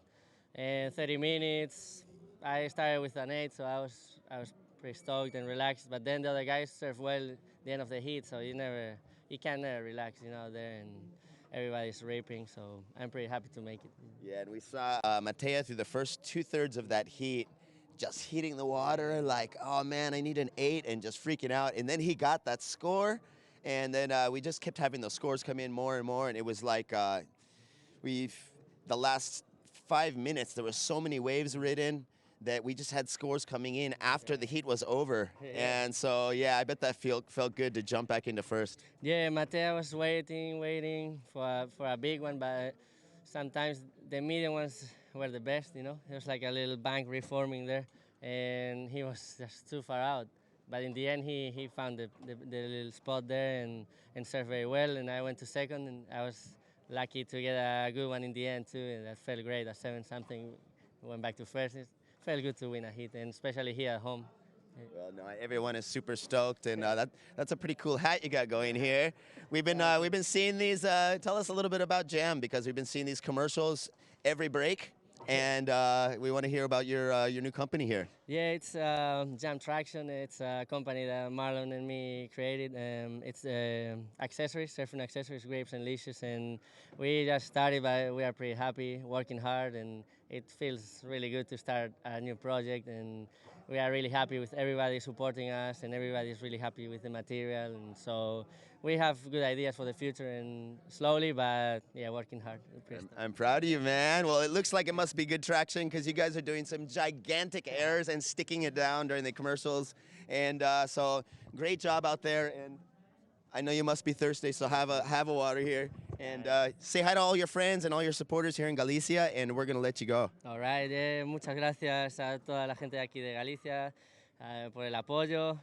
G: And 30 minutes, I started with an 8, so I was pretty stoked and relaxed. But then the other guys served well at the end of the heat, so you can never relax, you know, there, and everybody's raping. So I'm pretty happy to make it.
C: Yeah, and we saw Matea through the first 2/3 of that heat, just hitting the water like, oh man, I need an 8, and just freaking out. And then he got that score, and then we just kept having those scores come in more and more, and it was like the last 5 minutes, there were so many waves ridden that we just had scores coming in after the heat was over.
G: Yeah.
C: And so, yeah, I bet that felt good to jump back into first.
G: Yeah, Matea was waiting for a big one, but sometimes the medium ones were the best, you know. There was like a little bank reforming there, and he was just too far out. But in the end, he found the little spot there and served very well, and I went to second, and I was lucky to get a good one in the end, too, and that felt great. At 7-something, went back to first. It felt good to win a hit, and especially here at home.
C: Well, no, everyone is super stoked, and that's a pretty cool hat you got going here. We've been seeing these. Tell us a little bit about Jam, because we've been seeing these commercials every break, and we want to hear about your new company here.
G: Yeah, it's Jam Traction. It's a company that Marlon and me created. It's accessories, surfing accessories, grapes and leashes, and we just started, but we are pretty happy, working hard, and it feels really good to start a new project, and we are really happy with everybody supporting us, and everybody's really happy with the material, and so we have good ideas for the future, and slowly, but yeah, working hard.
C: I'm proud of you, man. Well, it looks like it must be good traction, because you guys are doing some gigantic airs and sticking it down during the commercials, and so great job out there. And I know you must be thirsty, so have a water here, and say hi to all your friends and all your supporters here in Galicia, and we're gonna let you go.
G: All right, muchas gracias a toda la gente de aquí de Galicia por el apoyo.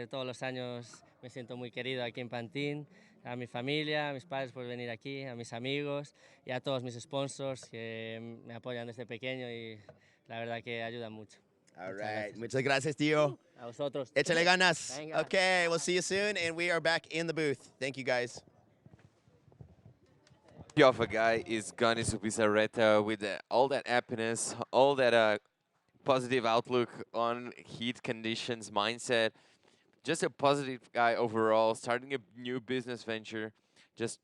G: Todos los años me siento muy querido aquí en Pantin. A mi familia, a mis padres por venir aquí, a mis amigos y a todos mis sponsors que me apoyan desde pequeño y la verdad que ayudan mucho.
C: All right. Muchas gracias, tío.
G: A vosotros.
C: Échale ganas.
G: Venga.
C: Okay, we'll see you soon, and we are back in the booth. Thank you, guys.
F: Of a guy is Gani Zubizarreta with all that happiness, all that positive outlook on heat conditions, mindset. Just a positive guy overall, starting a new business venture, just,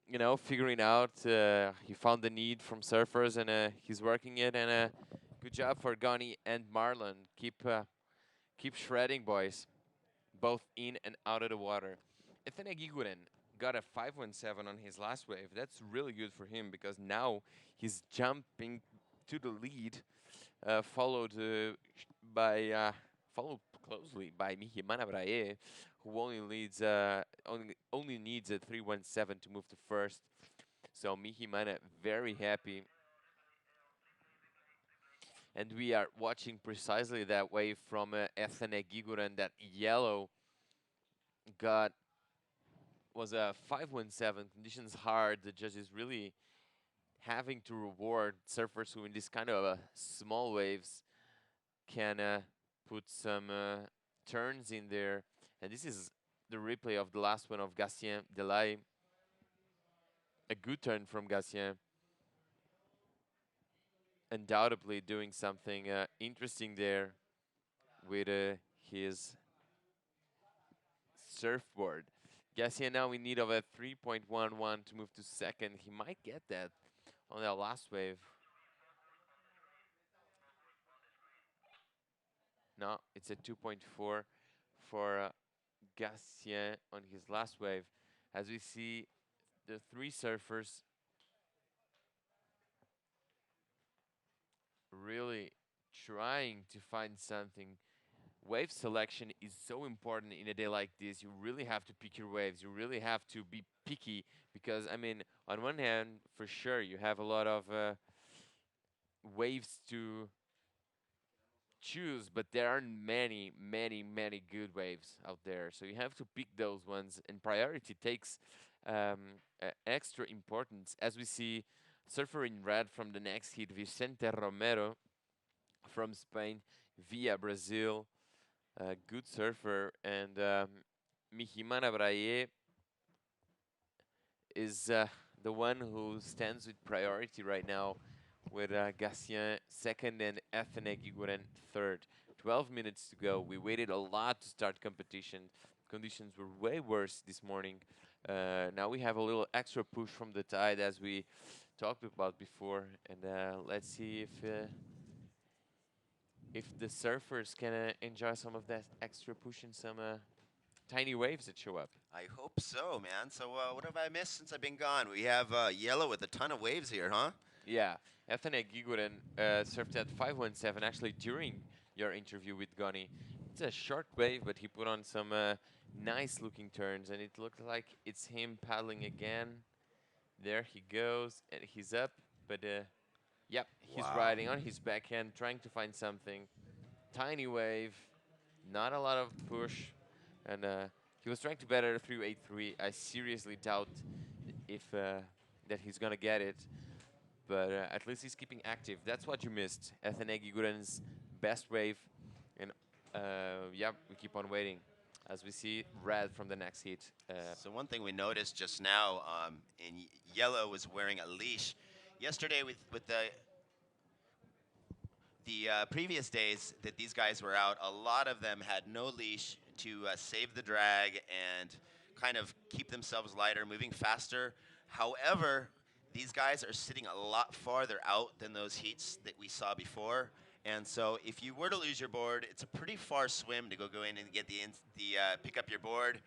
F: you know, figuring out, he found the need from surfers, and he's working it, and good job for Gani and Marlon. Keep shredding, boys, both in and out of the water. Ethan Giguren got a 517 on his last wave. That's really good for him, because now he's jumping to the lead, followed closely by Mihi Manabrae, who only needs a 317 to move to first. So Mihi Mana very happy. And we are watching precisely that wave from Ethene Giguren. That yellow was a 517. Conditions hard. The judges really having to reward surfers who in this kind of small waves can put some turns in there. And this is the replay of the last one of Gatien Delay. A good turn from Gatien. Undoubtedly doing something interesting there with his surfboard. Gatien now in need of a 3.11 to move to second. He might get that on that last wave. No, it's a 2.4 for Gatien on his last wave. As we see the three surfers really trying to find something. Wave selection is so important in a day like this. You really have to pick your waves. You really have to be picky because, I mean, on one hand, for sure, you have a lot of waves to choose, but there are many, many, many good waves out there. So you have to pick those ones, and priority takes extra importance. As we see, surfer in red from the next hit, Vicente Romero from Spain via Brazil, a good surfer, and Mijimana Braille is the one who stands with priority right now with Gatien second and Ethne Giguren third. 12 minutes to go. We waited a lot to start competition. Conditions were way worse this morning. Now we have a little extra push from the tide as we talked about before. And let's see if the surfers can enjoy some of that extra push and some tiny waves that show up.
C: I hope so, man. So what have I missed since I've been gone? We have yellow with a ton of waves here, huh?
F: Yeah, Ethne Giguren surfed at 517 actually during your interview with Gunny. It's a short wave, but he put on some nice looking turns, and it looked like it's him paddling again. There he goes, and he's up, but yep, he's
C: Wow.
F: riding on his backhand, trying to find something. Tiny wave, not a lot of push, and he was trying to better through 8-3. I seriously doubt if that he's gonna get it, but at least he's keeping active. That's what you missed. Ethanegi Guren's best wave, and yeah, we keep on waiting as we see red from the next heat.
C: So one thing we noticed just now, in yellow was wearing a leash. Yesterday with the previous days that these guys were out, a lot of them had no leash to save the drag and kind of keep themselves lighter, moving faster. However, these guys are sitting a lot farther out than those heats that we saw before. And so if you were to lose your board, it's a pretty far swim to go in and get pick up your board.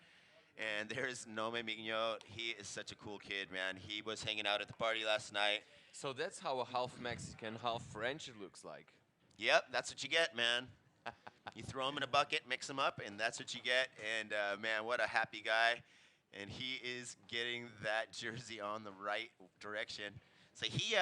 C: And there's Nome Migno. He is such a cool kid, man. He was hanging out at the party last night.
F: So that's how a half Mexican, half French it looks like.
C: Yep, that's what you get, man. You throw them in a bucket, mix them up, and that's what you get. And man, what a happy guy. And he is getting that jersey on the right direction. So he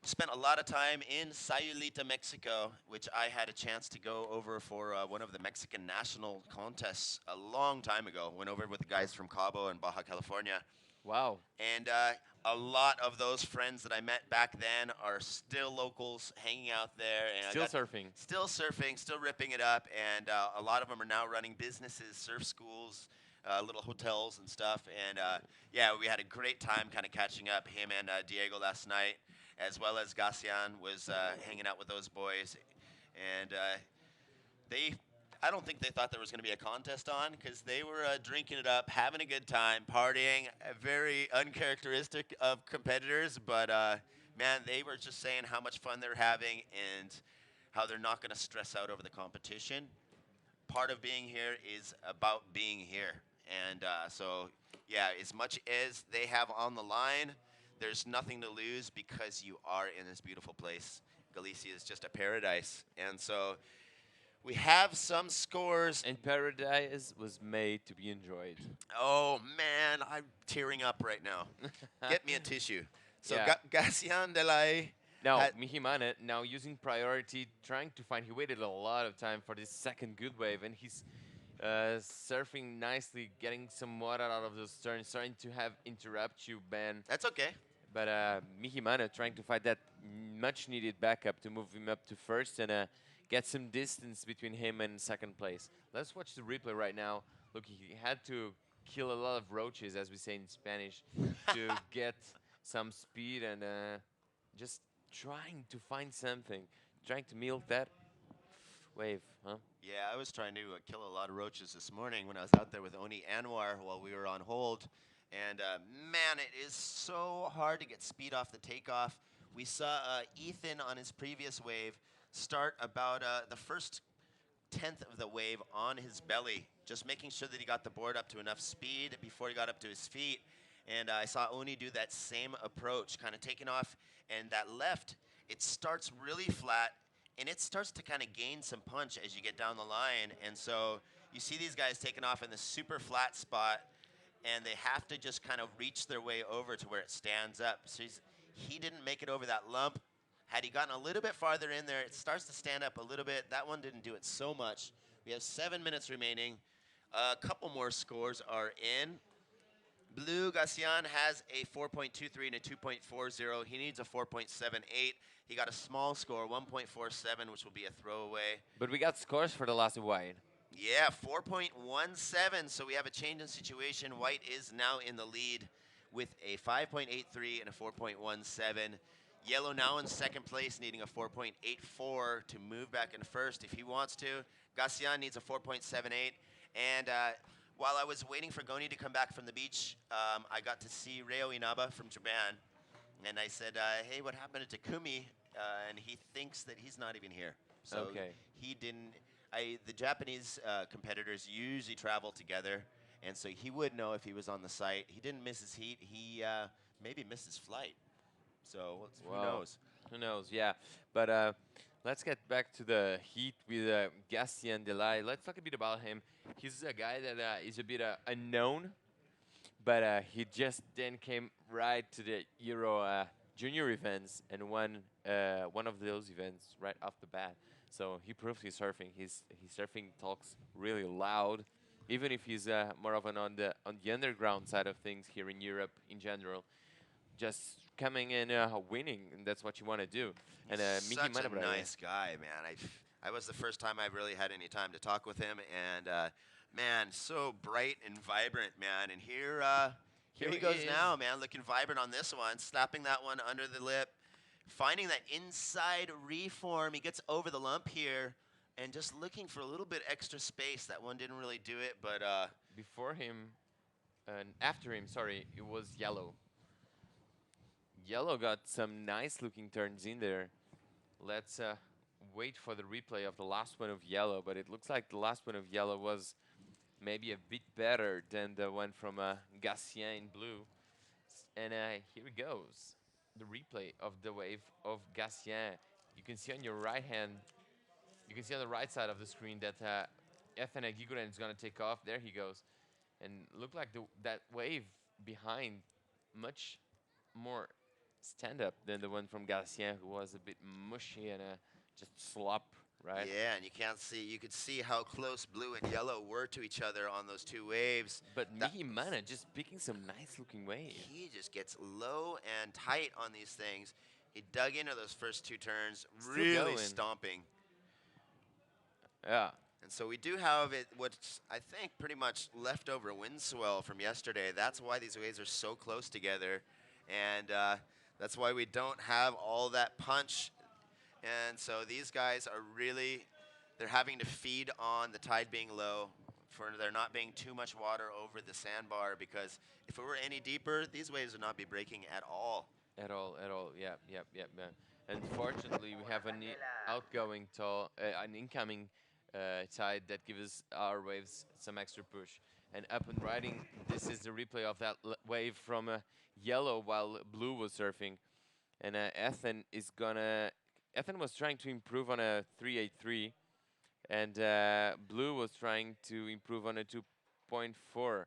C: spent a lot of time in Sayulita, Mexico, which I had a chance to go over for one of the Mexican national contests a long time ago. Went over with the guys from Cabo and Baja California.
F: Wow.
C: And a lot of those friends that I met back then are still locals hanging out there. And
F: Still surfing.
C: Still surfing, still ripping it up. And a lot of them are now running businesses, surf schools, little hotels and stuff. And yeah, we had a great time kind of catching up, him and Diego last night, as well as Gacian was hanging out with those boys. And I don't think they thought there was going to be a contest on because they were drinking it up, having a good time, partying, very uncharacteristic of competitors. But, man, they were just saying how much fun they're having and how they're not going to stress out over the competition. Part of being here is about being here. And so, yeah, as much as they have on the line, there's nothing to lose because you are in this beautiful place. Galicia is just a paradise. And so we have some scores.
F: And paradise was made to be enjoyed.
C: Oh, man, I'm tearing up right now. Get me a tissue. So
F: Yeah.
C: Gacian Delay.
F: Now, Mijimane, now using priority, trying to find, he waited a lot of time for this second good wave, and he's surfing nicely, getting some water out of those turns, starting to have interrupt you, Ben.
C: That's okay.
F: But Mijimane trying to find that much-needed backup to move him up to first and get some distance between him and second place. Let's watch the replay right now. Look, he had to kill a lot of roaches, as we say in Spanish, to get some speed and just trying to find something, trying to milk that wave, huh?
C: Yeah, I was trying to kill a lot of roaches this morning when I was out there with Oni Anwar while we were on hold. And man, it is so hard to get speed off the takeoff. We saw Ethan on his previous wave start about the first tenth of the wave on his belly, just making sure that he got the board up to enough speed before he got up to his feet. And I saw Oni do that same approach, kind of taking off, and that left it starts really flat, and it starts to kind of gain some punch as you get down the line. And so you see these guys taking off in this super flat spot, and they have to just kind of reach their way over to where it stands up. So he didn't make it over that lump. Had he gotten a little bit farther in there, it starts to stand up a little bit. That one didn't do it so much. We have 7 minutes remaining. A couple more scores are in. Blue Gassian has a 4.23 and a 2.40. He needs a 4.78. He got a small score, 1.47, which will be a throwaway.
F: But we got scores for the last white.
C: Yeah, 4.17. So we have a change in situation. White is now in the lead with a 5.83 and a 4.17. Yellow now in second place, needing a 4.84 to move back in first if he wants to. Gassian needs a 4.78. And while I was waiting for Goni to come back from the beach, I got to see Reo Inaba from Japan. And I said, hey, what happened to Takumi? And he thinks that he's not even here. So
F: Okay.
C: he didn't. The Japanese competitors usually travel together, and so he would know if he was on the site. He didn't miss his heat. He maybe missed his flight. So who
F: Wow.
C: knows?
F: Who knows? Yeah. But let's get back to the heat with Gastien Delay. Let's talk a bit about him. He's a guy that is a bit unknown, but he just then came right to the Euro junior events and won one of those events right off the bat. So he proved his surfing. His surfing talks really loud, even if he's more of an on the underground side of things here in Europe in general. Just coming in winning, and that's what you want to do. And
C: He's
F: Miki
C: such a
F: Manabra,
C: nice guy, man. I was the first time I really had any time to talk with him, and man, so bright and vibrant, man. And here
F: Here
C: he
F: he
C: goes
F: is.
C: now, man, looking vibrant on this one, slapping that one under the lip, finding that inside reform. He gets over the lump here, and just looking for a little bit extra space. That one didn't really do it, but
F: before him and after him, sorry, it was Yellow. Yellow got some nice looking turns in there. Let's wait for the replay of the last one of Yellow, but it looks like the last one of Yellow was maybe a bit better than the one from Gatien in blue. And here it goes. The replay of the wave of Gatien. You can see on your right hand, you can see on the right side of the screen that Ethan Giguren is going to take off. There he goes. And look like that wave behind much more stand-up than the one from Gatien, who was a bit mushy and just slop, right?
C: yeah, and you could see how close blue and yellow were to each other on those two waves.
F: But
C: That-
F: Miki Mana just picking some nice-looking waves.
C: He just gets low and tight on these things. He dug into those first two turns,
F: Still
C: really
F: going.
C: stomping.
F: Yeah.
C: And so we do have what's, I think, pretty much leftover wind swell from yesterday. That's why these waves are so close together. And that's why we don't have all that punch. And so these guys are really, they're having to feed on the tide being low for there not being too much water over the sandbar, because if it were any deeper, these waves would not be breaking at all.
F: At all. Yep. Unfortunately, we have an outgoing an incoming tide that gives our waves some extra push. And up and riding, this is the replay of that wave from Yellow while Blue was surfing. And Ethan was trying to improve on a 383, and Blue was trying to improve on a 2.4.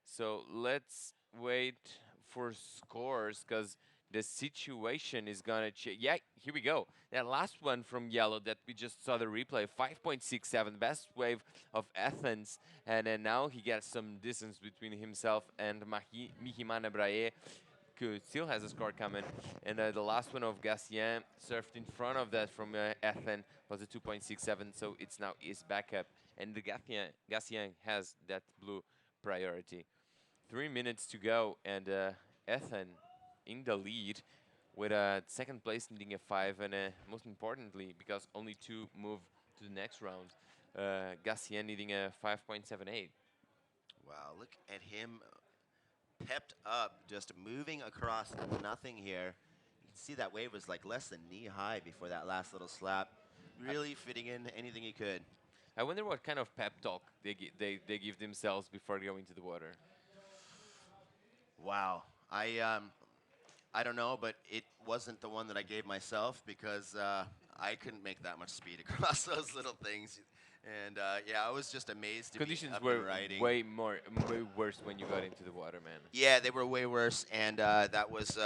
F: So let's wait for scores, because the situation is gonna change. Yeah, here we go. That last one from Yellow that we just saw the replay, 5.67, best wave of Athens, and then now he gets some distance between himself and Mihimana Brahe, who still has a score coming. And the last one of Gatien surfed in front of that from Athens was a 2.67, so it's now his backup. And the Gatien has that blue priority. 3 minutes to go, and Ethan in the lead with second place needing a 5, and most importantly, because only 2 move to the next round, Gatien needing a 5.78.
C: Wow, look at him pepped up, just moving across nothing here. You can see that wave was like less than knee high before that last little slap. Really fitting in anything he could.
F: I wonder what kind of pep talk they give themselves before going to the water.
C: Wow. I don't know, but it wasn't the one that I gave myself because I couldn't make that much speed across those little things. And yeah, I was just amazed to
F: Conditions
C: be up
F: were
C: and riding.
F: way worse when you got into the water, man.
C: Yeah, they were way worse, and that was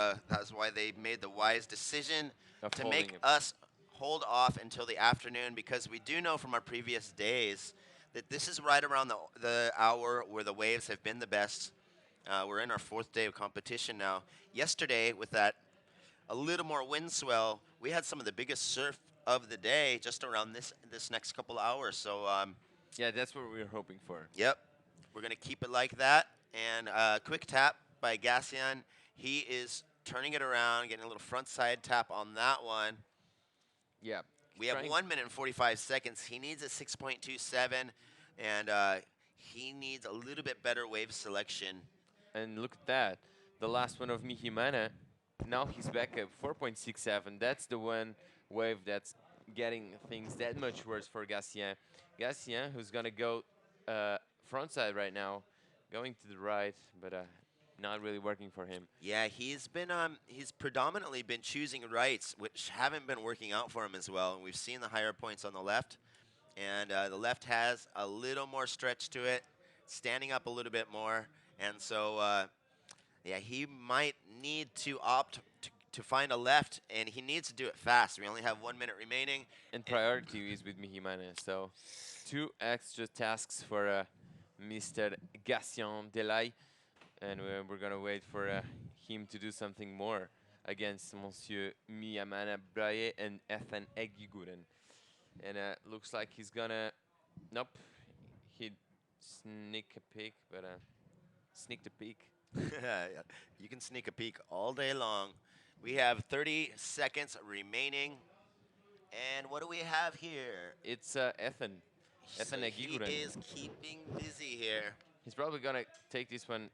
C: why they made the wise decision
F: Of
C: to
F: holding
C: make
F: it.
C: us hold off until the afternoon, because we do know from our previous days that this is right around the hour where the waves have been the best. We're in our fourth day of competition now. Yesterday, with that a little more wind swell, we had some of the biggest surf of the day just around this next couple hours. So
F: Yeah, that's what we were hoping for.
C: yep, we're gonna keep it like that. And quick tap by Gassian. He is turning it around, getting a little front side tap on that one.
F: Yeah.
C: We have
F: trying-
C: 1 minute and 45 seconds. He needs a 6.27, and he needs a little bit better wave selection.
F: And look at that. The last one of Mihimana, now he's back at 4.67. That's the one wave that's getting things that much worse for Gatien. Gatien, who's going to go front side right now, going to the right, but not really working for him.
C: Yeah, he's predominantly been choosing rights, which haven't been working out for him as well. And we've seen the higher points on the left, and the left has a little more stretch to it, standing up a little bit more, and so yeah, he might need to opt to find a left, and he needs to do it fast. We only have 1 minute remaining.
F: And priority is with Mihimana, so 2 extra tasks for Mr. Gatien Delay. And we're going to wait for him to do something more against Monsieur Miyamana Braille and Ethan Egiguren. And looks like he's going to... Nope. He'd sneak a peek, but... sneaked a peek.
C: You can sneak a peek all day long. We have 30 seconds remaining. And what do we have here?
F: It's Ethan. Ethan
C: So he
F: Egiguren.
C: is keeping busy here.
F: He's probably going to take this one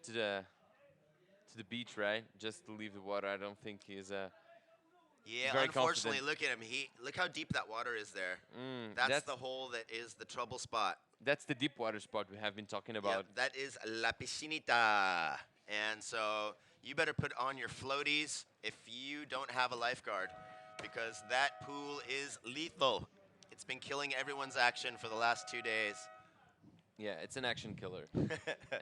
F: to the beach, right? Just to leave the water. I don't think he's
C: Yeah,
F: very
C: unfortunately,
F: confident.
C: look at him. Look how deep that water is there. That's
F: that's
C: the hole that is the trouble spot.
F: That's the deep water spot we have been talking
C: Yep,
F: about.
C: that is La Piscinita. And so you better put on your floaties if you don't have a lifeguard, because that pool is lethal. It's been killing everyone's action for the last 2 days.
F: Yeah, it's an action killer.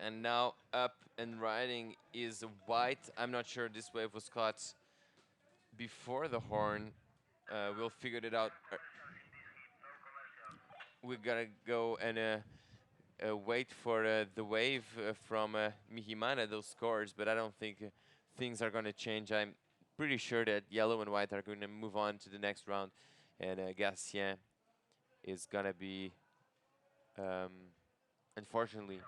F: And now up and riding is White. I'm not sure this wave was caught before the horn. We'll figure it out. We gotta go and wait for the wave from Mihimana, those scores, but I don't think things are gonna change. I'm pretty sure that yellow and white are gonna move on to the next round, and Gatien is gonna be unfortunately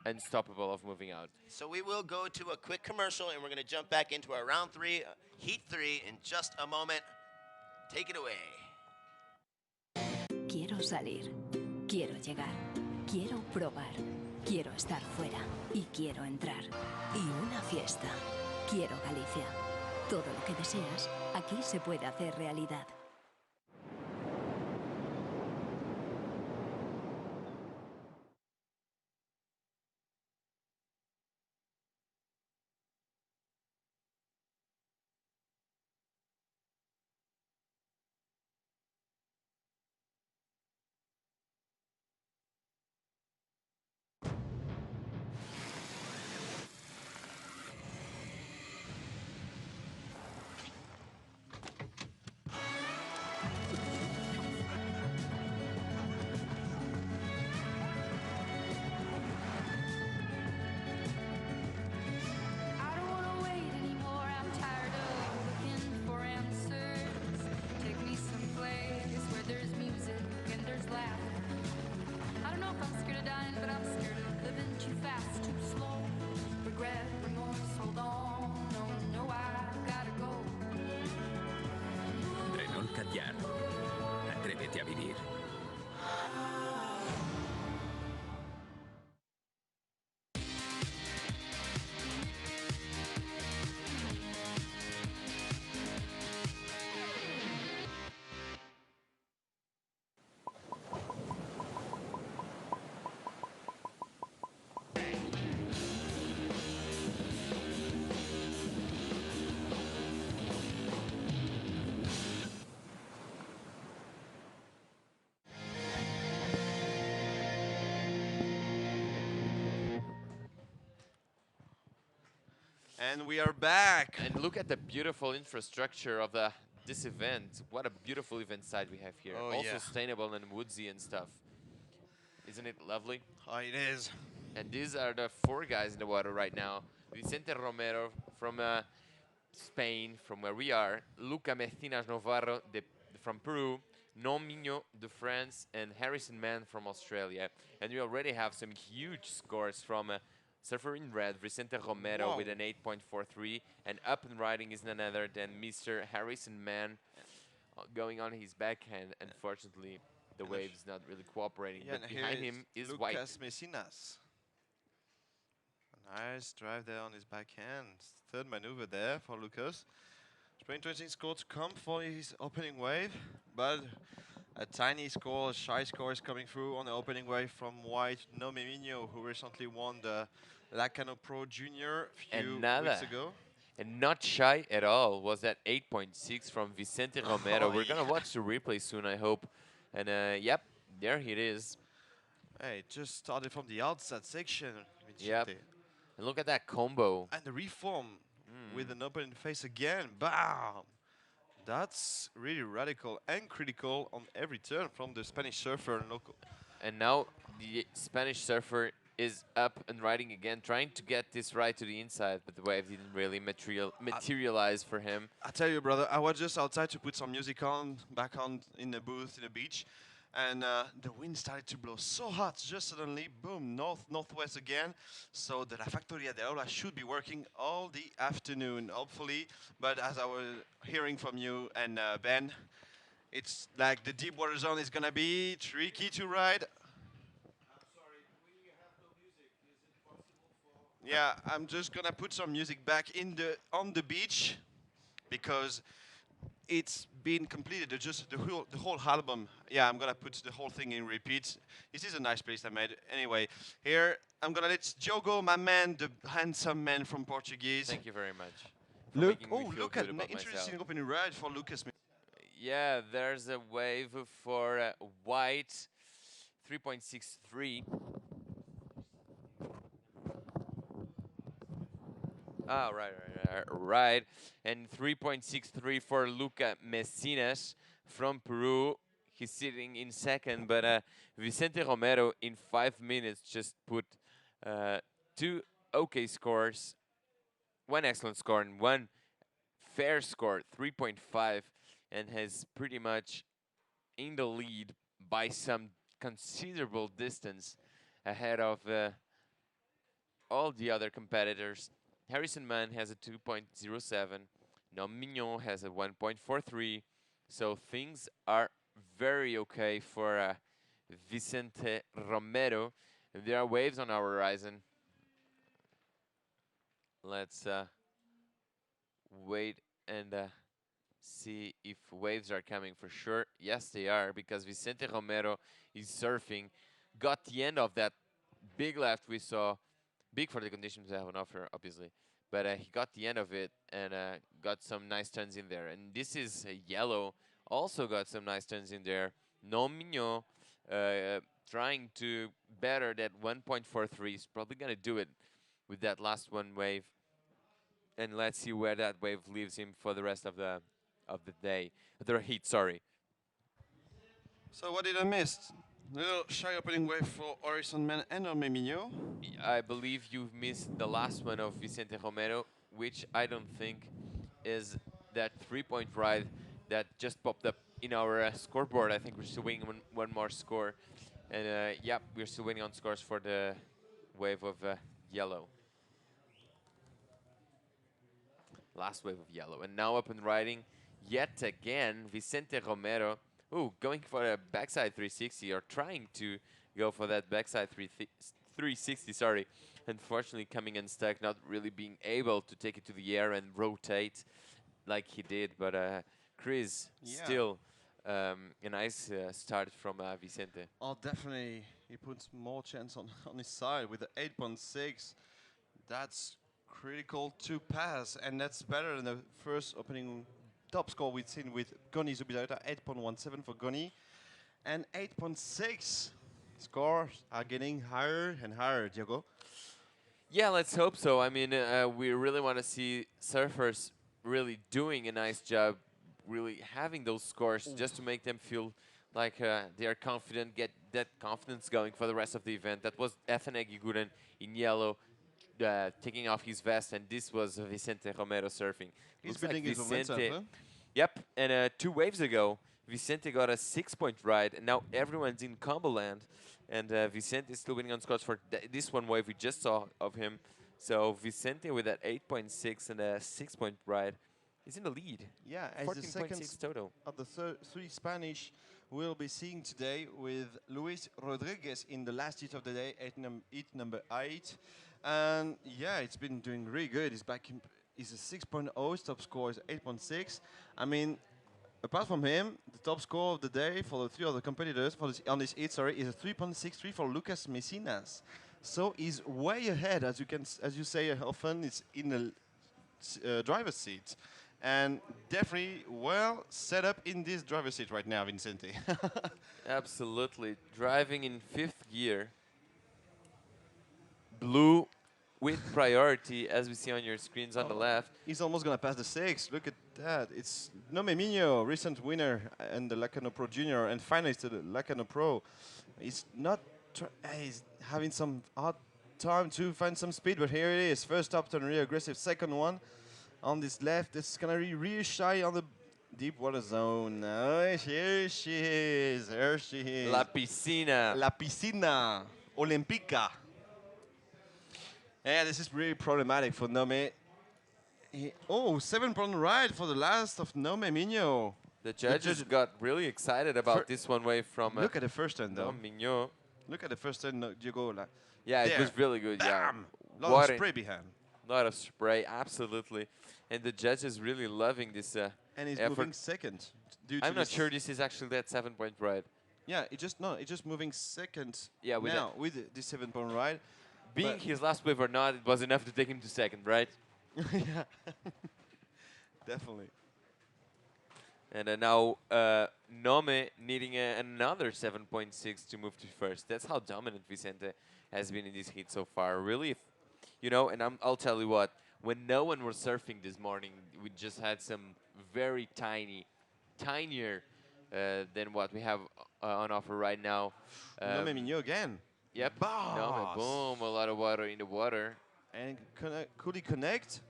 F: unstoppable of moving out.
C: So we will go to a quick commercial, and we're going to jump back into our round 3, heat 3 in just a moment. Take it away.
A: Quiero salir, quiero llegar, quiero probar, quiero estar fuera y quiero entrar. Y una fiesta. Quiero Galicia. Todo lo que deseas, aquí se puede hacer realidad.
H: I don't wanna wait anymore. I'm tired of looking for answers. Take me someplace where there's music and there's laughter. I don't know if I'm scared of dying, but I'm scared of living too fast, too slow. Regret, remorse, hold on. No, no, I gotta go.
B: De non callar. Atrévete a vivir.
D: And we are back.
F: And look at the beautiful infrastructure of this event. What a beautiful event site we have here.
D: Oh,
F: All
D: yeah.
F: sustainable and woodsy and stuff. Isn't it lovely?
D: Oh, it is.
F: And these are the 4 guys in the water right now. Vicente Romero from Spain, from where we are. Luca Mecinas Navarro from Peru. Non Mignon de France, and Harrison Mann from Australia. And we already have some huge scores from Surfer in Red, Vicente Romero with an 8.43. And up and riding is none other than Mr. Harrison Mann going on his backhand. Unfortunately, the wave's not really cooperating.
D: Yeah,
F: But behind him is White.
D: Lucas Mecinas. A nice drive there on his backhand. Third maneuver there for Lucas. It's very interesting score to come for his opening wave, but a tiny score, a shy score is coming through on the opening wave from White Nomemino, who recently won the Lacano Pro Junior a few weeks ago.
F: And not shy at all was that 8.6 from Vicente Romero. We're going to watch the replay soon, I hope. And yep, there it is.
D: Hey, it just started from the outside section.
F: Yep. And look at that combo.
D: And the reform with an open face again. Bam! That's really radical and critical on every turn from the Spanish surfer and local.
F: And now the Spanish surfer is up and riding again, trying to get this right to the inside, but the wave didn't really materialize for him.
D: I tell you, brother, I was just outside to put some music on, back on in the booth in the beach, and the wind started to blow so hot, just suddenly, boom, northwest again. So the La Factoria de Aula should be working all the afternoon, hopefully. But as I was hearing from you and Ben, it's like the deep water zone is gonna be tricky to ride. Yeah, I'm just gonna put some music back on the beach because it's been completed. Just the whole album. Yeah, I'm gonna put the whole thing in repeat. This is a nice place I made. Anyway, here I'm gonna let Diogo, my man, the handsome man from Portuguese.
F: Thank you very much.
D: Look at an interesting opening ride for Lucas.
F: Yeah, there's a wave for White, 3.63. Ah, right. And 3.63 for Luca Mecinas from Peru. He's sitting in second, but Vicente Romero in 5 minutes just put 2 okay scores, 1 excellent score and 1 fair score, 3.5, and has pretty much in the lead by some considerable distance ahead of all the other competitors. Harrison Mann has a 2.07. Now Mignon has a 1.43. So things are very okay for Vicente Romero. There are waves on our horizon. Let's wait and see if waves are coming for sure. Yes, they are, because Vicente Romero is surfing. Got the end of that big left we saw. Big for the conditions we have on offer, obviously. But he got the end of it and got some nice turns in there. And this is yellow. Also got some nice turns in there. Non Mignon trying to better that 1.43. He's probably going to do it with that last one wave. And let's see where that wave leaves him for the rest of the day. The heat, sorry.
D: So what did I miss? Little shy opening wave for Harrison Mann and Nomemino.
F: I believe you've missed the last one of Vicente Romero, which I don't think is that 3-point ride that just popped up in our scoreboard. I think we're still waiting one more score. And yeah, we're still waiting on scores for the wave of yellow. Last wave of yellow. And now up and riding yet again, Vicente Romero. Ooh, going for a backside 360, or trying to go for that backside 360, sorry. Unfortunately, coming unstuck, not really being able to take it to the air and rotate like he did. But Chris, still a nice start from Vicente.
D: Oh, definitely. He puts more chance on his side with the 8.6. That's critical to pass, and that's better than the first opening top score we've seen with Goni Zubizarreta, 8.17 for Goni, and 8.6. Scores are getting higher and higher, Diogo.
F: Yeah, let's hope so. I mean, we really want to see surfers really doing a nice job, really having those scores just to make them feel like they are confident, get that confidence going for the rest of the event. That was Efene Giguren in yellow, taking off his vest, and this was Vicente Romero surfing.
D: He's
F: Looks like
D: building his momentum,
F: Vicente.
D: huh?
F: Yep, and 2 waves ago, Vicente got a 6-point ride, and now everyone's in combo land, and Vicente is still winning on scores for this one wave we just saw of him. So Vicente with that 8.6 and a 6-point ride is in the lead.
D: Yeah, as the second
F: 14.6 total.
D: of the three Spanish we'll be seeing today with Luis Rodriguez in the last heat of the day, heat number 8. And yeah, it's been doing really good. He's back in, he's a 6.0, his top score is 8.6. I mean, apart from him, the top score of the day for the three other competitors for this, on this heat, sorry, is a 3.63 for Lucas Messinas. So he's way ahead, as you say often, it's in the driver's seat. And definitely well set up in this driver's seat right now, Vicente.
F: Absolutely. Driving in 5th gear. Blue with priority, as we see on your screens on the left.
D: He's almost going to pass the 6. Look at that. It's Nome Minho, recent winner in the Lacano Pro Junior and finalist at the Lacano Pro. He's not... he's having some hard time to find some speed, but here it is. First up turn, really aggressive. Second one on this left. It's going to be really shy on the deep water zone. Oh, here she is. There she is.
F: La Piscina.
D: La Piscina Olímpica. Yeah, this is really problematic for Nome. 7-point ride for the last of Nome Minho.
F: The judges got really excited about this one wave from...
D: look at the first turn, though.
F: Mignon.
D: Look at the first turn, Diogo.
F: Yeah, it was really good.
D: Bam!
F: Yeah,
D: lot of spray behind.
F: Lot of spray, absolutely. And the judges really loving this
D: and he's
F: effort.
D: moving second.
F: I'm not sure this is actually that 7-point ride.
D: Yeah, it's just moving second.
F: Yeah, with
D: now with this 7-point ride.
F: Being his last wave or not, it was enough to take him to second, right?
D: Yeah, definitely.
F: And now Nome needing another 7.6 to move to first. That's how dominant Vicente has been in this heat so far. Really, you know, and I'll tell you what, when no one was surfing this morning, we just had some very tinier than what we have on offer right now.
D: Nome Minho again.
F: Yep. Nome, boom, a lot of water in the water.
D: And could he connect?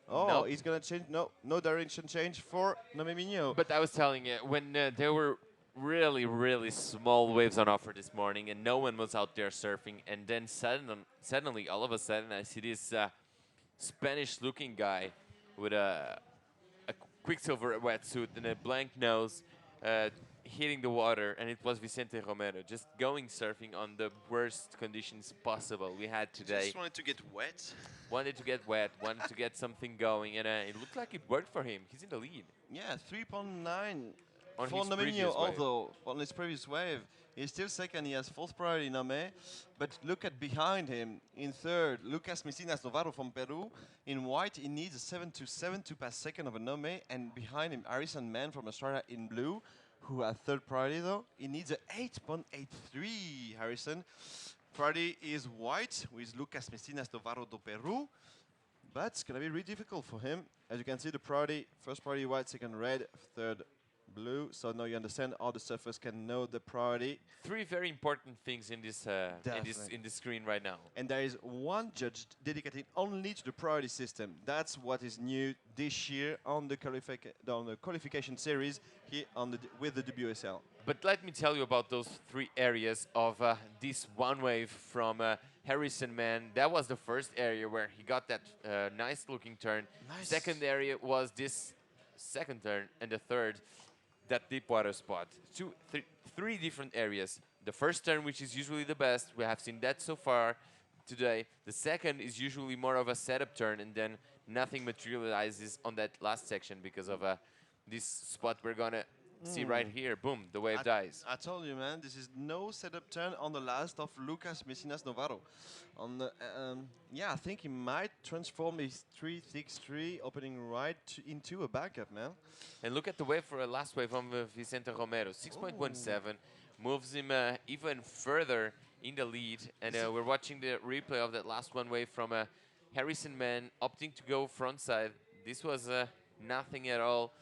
D: Oh,
F: nope.
D: He's going to change. No direction change for Nome Minho.
F: But I was telling you, when there were really small waves on offer this morning and no one was out there surfing, and then suddenly, all of a sudden, I see this Spanish-looking guy with a Quicksilver wetsuit and a blank nose hitting the water, and it was Vicente Romero just going surfing on the worst conditions possible we had today.
D: Just wanted to get wet.
F: Wanted to get wet, wanted to get something going, and it looked like it worked for him. He's in the lead.
D: Yeah, 3.9
F: on
D: for
F: his
D: Nome Minho,
F: previous wave.
D: although on his previous wave. He's still second, he has fourth priority Nome, but look at behind him. In third, Lucas Messinas Navarro from Peru. In white, he needs a 7.27 to pass second of a Nome, and behind him, Harrison Mann from Australia in blue, who had third priority though. He needs a 8.83, Harrison. Priority is white with Lucas Messinas Navarro do Peru, but it's gonna be really difficult for him. As you can see, the priority, first priority white, second red, third blue. So now you understand all the surfers can know the priority.
F: 3 very important things in this in this screen right now.
D: And there is one judge dedicated only to the priority system. That's what is new this year on the qualification series here on with the WSL.
F: But let me tell you about those 3 areas of this one wave from Harrison Mann. That was the first area where he got that nice looking turn.
D: Nice.
F: Second area was this second turn, and the third, that deep water spot. 3 different areas. The first turn, which is usually the best, we have seen that so far today. The second is usually more of a setup turn, and then nothing materializes on that last section because of this spot we're gonna see right here. Boom, the wave dies.
D: I told you, man, this is no setup turn on the last of Lucas Messinas Navarro. On the, yeah, I think he might transform his 3.63 opening right into a backup, man.
F: And look at the wave for a last wave from Vicente Romero. 6.17 moves him even further in the lead, and we're watching the replay of that last one wave from Harrison Mann opting to go front side. This was nothing at all,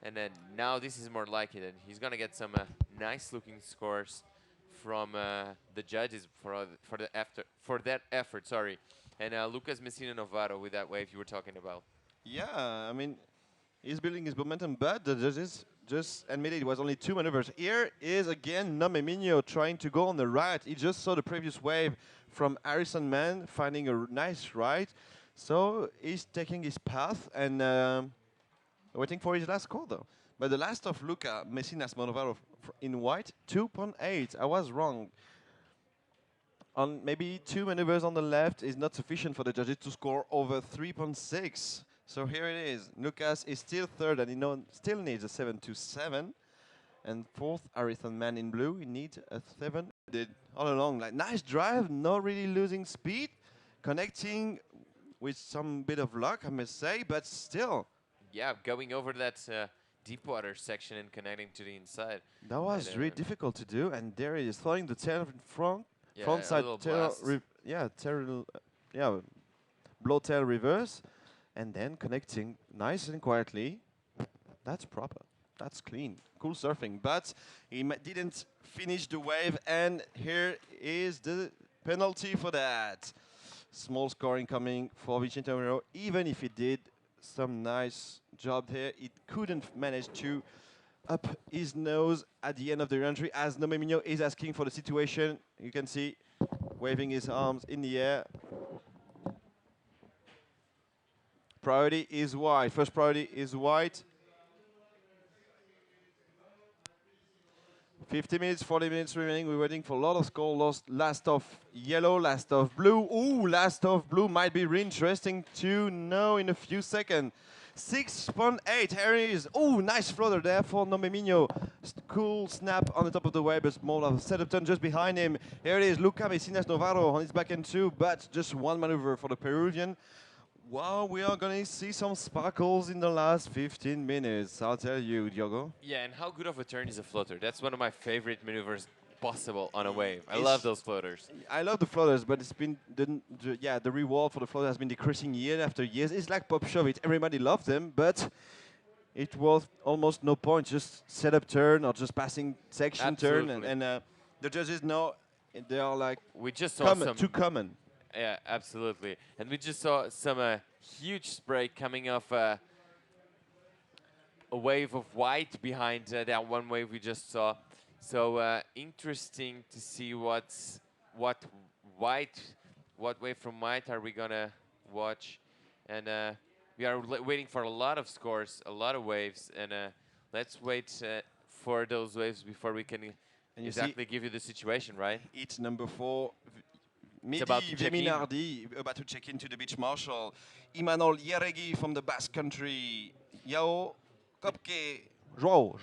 F: and then now this is more like it, and he's gonna get some nice looking scores from the judges for that effort. Sorry, and Lucas Messina Novato with that wave you were talking about.
D: Yeah, I mean, he's building his momentum, but the judges just admitted it was only 2 maneuvers. Here is again Nomemino trying to go on the right. He just saw the previous wave from Harrison Mann, finding a nice right. So he's taking his path and waiting for his last call though. But the last of Luca Messinas Monovaro in white, 2.8. I was wrong. On maybe 2 maneuvers on the left is not sufficient for the judges to score over 3.6. So here it is. Lucas is still third, and he still needs a 7.27. And fourth, Harrison Mann in blue, he needs a 7. Did all along, like nice drive, not really losing speed, connecting with some bit of luck, I must say, but still.
F: Yeah, going over that deep water section and connecting to the inside.
D: That was really difficult to do, and there he is throwing the tail in front.
F: Yeah,
D: Front side tail, blow tail reverse, and then connecting nice and quietly. That's proper. That's clean. Cool surfing. But he didn't finish the wave, and here is the penalty for that. Small scoring coming for Vicente Romero. Even if he did some nice job there, it couldn't manage to up his nose at the end of the entry as Nomemino is asking for the situation. You can see waving his arms in the air. Priority is white. First priority is white. 50 minutes, 40 minutes remaining. We're waiting for a lot of score. Last of yellow, last of blue. Ooh, last of blue might be really interesting to know in a few seconds. 6.8, here it is. Oh, nice floater there for Nomemino. Cool snap on the top of the wave, but more of a setup turn just behind him. Here it is, Luca Messinas Novato on his back end too, but just one maneuver for the Peruvian. Wow, we are going to see some sparkles in the last 15 minutes, I'll tell you, Diogo.
F: Yeah, and how good of a turn is a floater? That's one of my favorite maneuvers possible on a wave. I love those floaters.
D: I love the floaters, but it's been the reward for the floater has been decreasing year after year. It's like Pop Shove It. Everybody loved them, but it was almost no point. Just setup turn or just passing section turn, and the judges know they are like
F: we just saw
D: too common.
F: Yeah, absolutely. And we just saw some huge spray coming off a wave of white behind that one wave we just saw. So interesting to see what wave from white are we gonna watch, and we are waiting for a lot of scores, a lot of waves, and let's wait for those waves before we can exactly give you the situation, right?
D: It's number 4. Midi Veminardi about to check into the beach marshal. Imanol Yeregi from the Basque Country. Yao Kopke João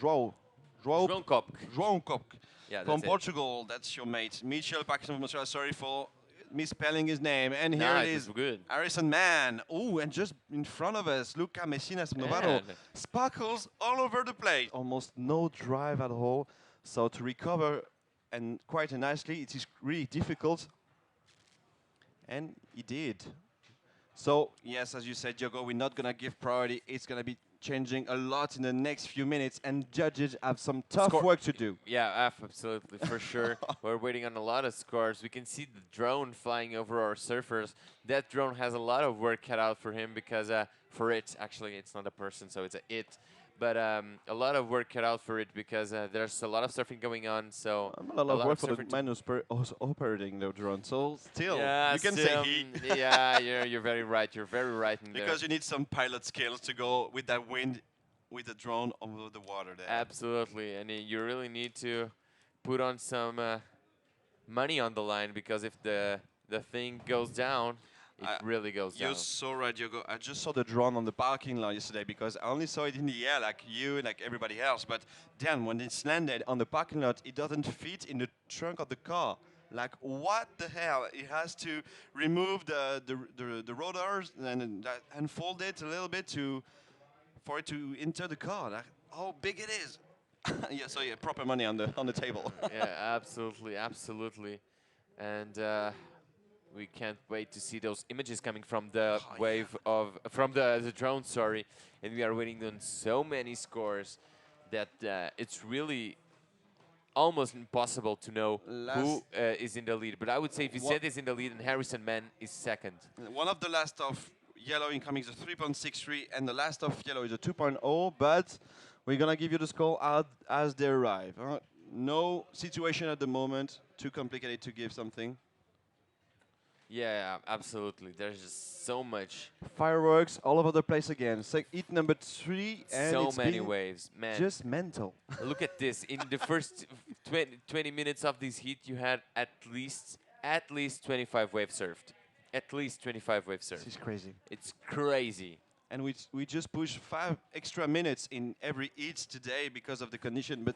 D: Kopke.
F: Yeah,
D: from Portugal. That's your mate. Michel Paxton from Australia. Sorry for misspelling his name. And here it is.
F: Good.
D: Harrison Mann. Oh, and just in front of us, Luca Messinas Novato. Sparkles all over the place. Almost no drive at all. So to recover and quite nicely, it is really difficult. And he did. So, yes, as you said, Diogo, we're not going to give priority. It's going to be changing a lot in the next few minutes, and judges have some tough work to do.
F: Yeah, absolutely, for sure. We're waiting on a lot of scores. We can see the drone flying over our surfers. That drone has a lot of work cut out for him because for it, actually, it's not a person, so it's a it. But a lot of work cut out for it because there's a lot of surfing going on. So
D: a lot of work for the man who's operating the drone. So still,
F: yeah,
D: you can say he.
F: Yeah, you're very right. You're very right in there.
D: Because you need some pilot skills to go with that wind, with the drone over the water there.
F: Absolutely, and you really need to put on some money on the line because if the thing goes down, it really goes down.
D: You're so right, Diogo. I just saw the drone on the parking lot yesterday because I only saw it in the air like you and like everybody else. But then when it's landed on the parking lot, it doesn't fit in the trunk of the car. Like, what the hell? It has to remove the rotors and fold it a little bit for it to enter the car. Like, how big it is. Yeah, so yeah, proper money on the table.
F: Yeah, absolutely, absolutely. and we can't wait to see those images coming from the
I: Oh,
F: wave of from the drone. Sorry, and we are waiting on so many scores that it's really almost impossible to know who is in the lead. But I would say Vicente is in the lead and Harrison Mann is second.
I: One of the last of yellow incoming is a 3.63, and the last of yellow is a 2.0. But we're gonna give you the score out as they arrive. No situation at the moment too complicated to give something.
F: Yeah, absolutely. There's just so much,
I: Fireworks all over the place again. Hit number 3, and
F: so
I: it's
F: many
I: been
F: waves, man.
I: just mental.
F: Look at this. In the first 20 minutes of this heat, you had at least 25 waves surfed. At least 25 waves surfed.
I: This is crazy.
F: It's crazy.
I: And we just pushed 5 extra minutes in every heat today because of the condition, but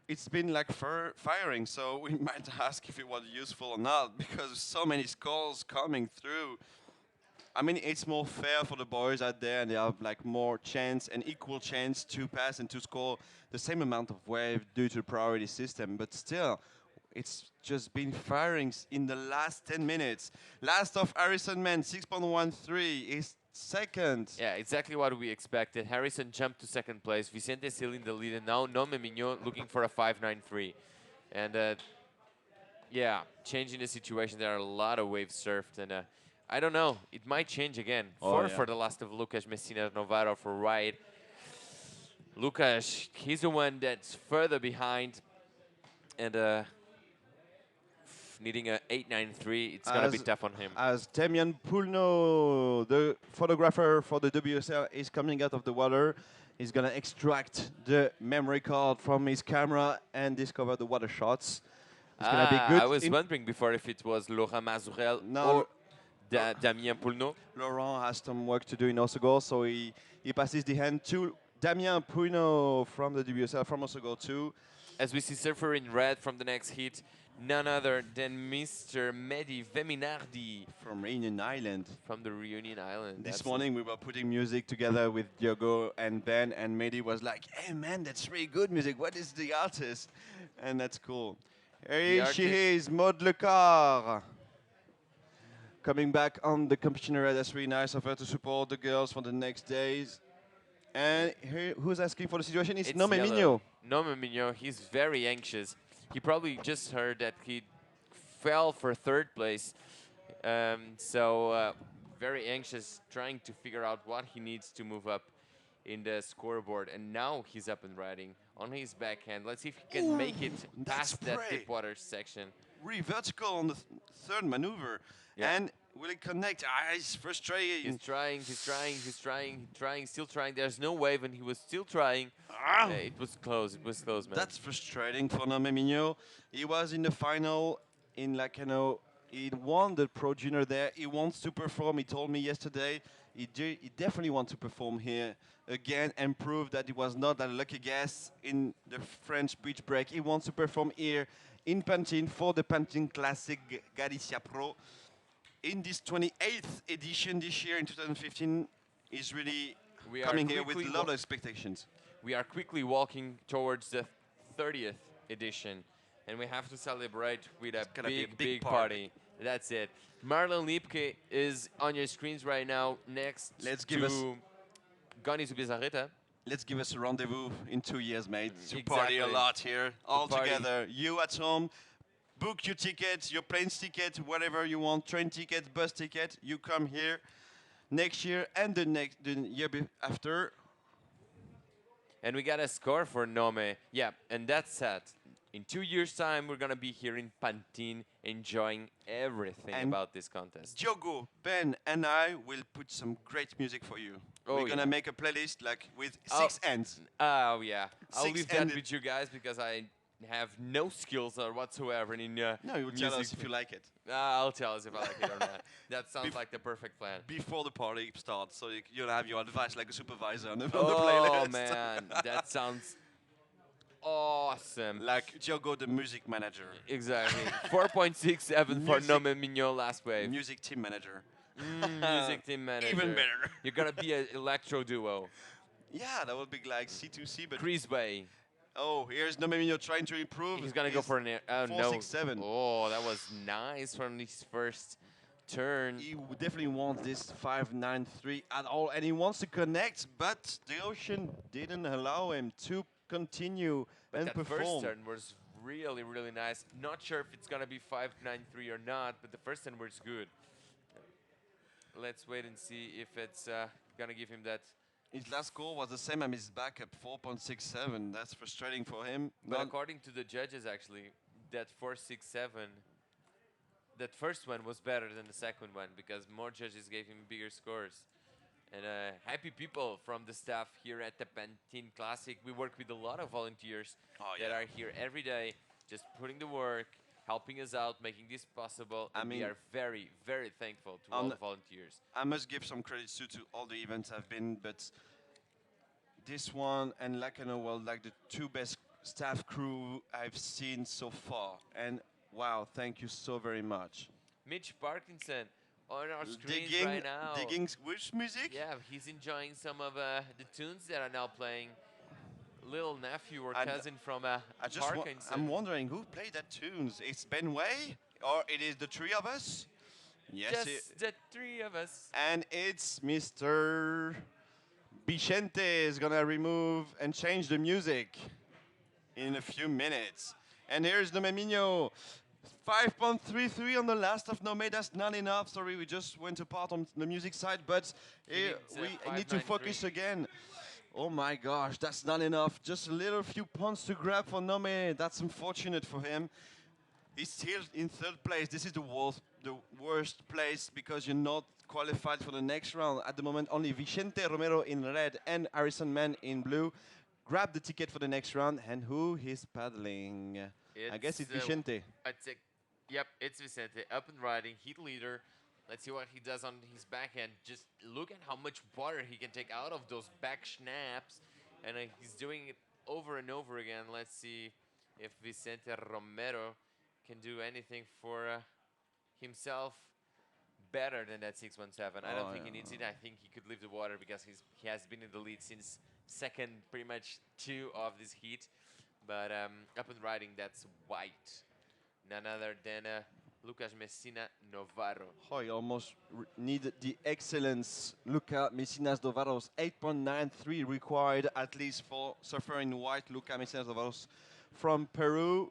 I: it's been like firing, so we might ask if it was useful or not because so many scores coming through. I mean, it's more fair for the boys out there, and they have like more chance and equal chance to pass and to score the same amount of wave due to the priority system. But still, it's just been firing in the last 10 minutes. Last of Harrison Mann, 6.13 is second.
F: Yeah, exactly what we expected. Harrison jumped to second place. Vicente still in the lead, and now Nome Mignot looking for a 5.93. And yeah, changing the situation. There are a lot of waves surfed, and I don't know. It might change again. For the last of Lucas Messina Novaro for Ride. Lucas, he's the one that's further behind, and needing a 8.93. It's gonna be tough on him.
I: As Damian Pulno, the photographer for the WSL, is coming out of the water, he's gonna extract the memory card from his camera and discover the water shots. It's gonna be good.
F: I was wondering before if it was Laurent Mazurel or Damien Poulneau.
I: Laurent has some work to do in Osogor, so he passes the hand to Damien Pulno from the WSL from Osogor too.
F: As we see surfer in red from the next heat, none other than Mr. Mehdi Veminardi.
I: From Reunion Island.
F: From the Reunion Island.
I: This morning we were putting music together with Diogo and Ben, and Mehdi was like, "Hey man, that's really good music. What is the artist?" And that's cool. Here she is, Maud Lecar. Coming back on the competition area. That's really nice of her to support the girls for the next days. And here, who's asking for the situation? It's Nome Mignot.
F: Nome Mignot, he's very anxious. He probably just heard that he fell for third place. So very anxious, trying to figure out what he needs to move up in the scoreboard. And now he's up and riding on his backhand. Let's see if he can make it past that deep water section.
I: Really vertical on the third maneuver.
F: Yeah.
I: And will it connect? He's frustrated.
F: He's trying, still trying. There's no wave, and he was still trying. It was close, man.
I: That's frustrating for Nome Mignot. He was in the final in he won the Pro Junior there. He wants to perform. He told me yesterday he definitely wants to perform here again and prove that he was not a lucky guess in the French beach break. He wants to perform here in Pantin for the Pantin Classic Pro. In this 28th edition this year in 2015, is really coming here with a lot of expectations.
F: We are quickly walking towards the 30th edition, and we have to celebrate with a big party. That's it. Marlon Lipke is on your screens right now next to Gani Zubizarreta.
I: Let's give us a rendezvous in 2 years, mate. To party a lot here, all together. You at home. Book your tickets, your plane's ticket, whatever you want, train ticket, bus ticket. You come here next year and the year after.
F: And we got a score for Nome. Yeah, and that's set. In 2 years' time, we're going to be here in Pantin enjoying everything about this contest.
I: Diogo, Ben, and I will put some great music for you. We're going to make a playlist with 6 ends.
F: Oh, yeah. I'll leave that with you guys because I have no skills whatsoever in
I: No, you will
F: music.
I: tell us if you like it.
F: I'll tell us if I like it or not. That sounds like the perfect plan.
I: Before the party starts, so you'll have your advice like a supervisor on the playlist.
F: Oh, man. That sounds awesome.
I: Like Diogo, the music manager.
F: Exactly. 4.67 for Nome Mignot last wave.
I: Music team manager.
F: Music team manager.
I: Even better.
F: You're going to be an electro duo.
I: Yeah, that would be like C2C, but...
F: Chris Way.
I: Oh, here's Nomemino trying to improve.
F: He's gonna go
I: his
F: for an air. Oh
I: four,
F: no!
I: 6, 7.
F: Oh, that was nice from his first turn.
I: He definitely wants this 5-9-3 at all, and he wants to connect, but the ocean didn't allow him to continue
F: But
I: and
F: that first
I: perform.
F: turn was really, really nice. Not sure if it's gonna be 5-9-3 or not, but the first turn was good. Let's wait and see if it's gonna give him that.
I: His last score was the same as his backup, 4.67. That's frustrating for him.
F: But
I: Not-
F: according to the judges, actually, that 4-6-7, that first one was better than the second one because more judges gave him bigger scores. And happy people from the staff here at the Pantin Classic. We work with a lot of volunteers that are here every day, just putting the work, helping us out, making this possible.
I: I
F: And we
I: mean-
F: are very, very thankful to all the volunteers.
I: I must give some credit to all the events I've been, but this one and Lacano were like the two best staff crew I've seen so far. And wow, thank you so very much.
F: Mitch Parkinson on our screens
I: Digging,
F: right now.
I: digging which music?
F: Yeah, he's enjoying some of the tunes that are now playing. Little nephew or
I: And
F: cousin from
I: I just
F: Parkinson.
I: I'm wondering who played that tunes. It's Ben Way or it is the three of us? Yes,
F: Just the three of us.
I: and it's Mr. Vicente is gonna remove and change the music in a few minutes. And here's Nomemino. 5.33 on the last of Nome. That's not enough. Sorry, we just went apart on the music side, but
F: needs,
I: we need
F: 593.
I: to focus again. Oh my gosh, that's not enough. Just a little few points to grab for Nome. That's unfortunate for him. He's still in third place. This is the worst place because you're not qualified for the next round. At the moment, only Vicente Romero in red and Harrison Mann in blue grab the ticket for the next round. And who is paddling? I guess it's Vicente.
F: Yep, it's Vicente. Up and riding, heat leader. Let's see what he does on his backhand. Just look at how much water he can take out of those back snaps. And he's doing it over and over again. Let's see if Vicente Romero can do anything for himself better than that 617. I don't think he needs it. I think he could leave the water because he has been in the lead since second, pretty much 2 of this heat. But up and riding, that's white. None other than Lucas Messina Novarro.
I: Oh, you almost need the excellence. Luca Messinas Novarro's 8.93 required at least for surfer in white. Luca Messinas Novarro's from Peru.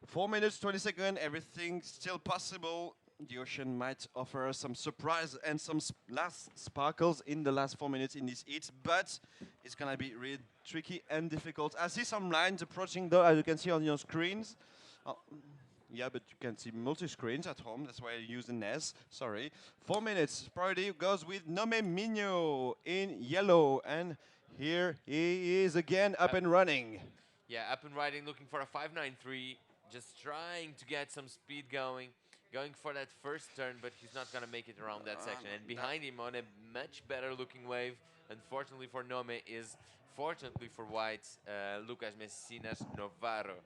I: 4 minutes, 20 seconds, everything still possible. The ocean might offer us some surprise and some last sparkles in the last 4 minutes in this heat, but it's gonna be really tricky and difficult. I see some lines approaching though, as you can see on your screens. Yeah, but you can see multi-screens at home, that's why I use an S, sorry. 4 minutes, priority goes with Nomemino in yellow, and here he is again up and running.
F: Yeah, up and riding, looking for a 593, just trying to get some speed going for that first turn, but he's not going to make it around that section. And behind him on a much better looking wave, unfortunately for Nome, is fortunately for white, Lucas Messinas Novarro.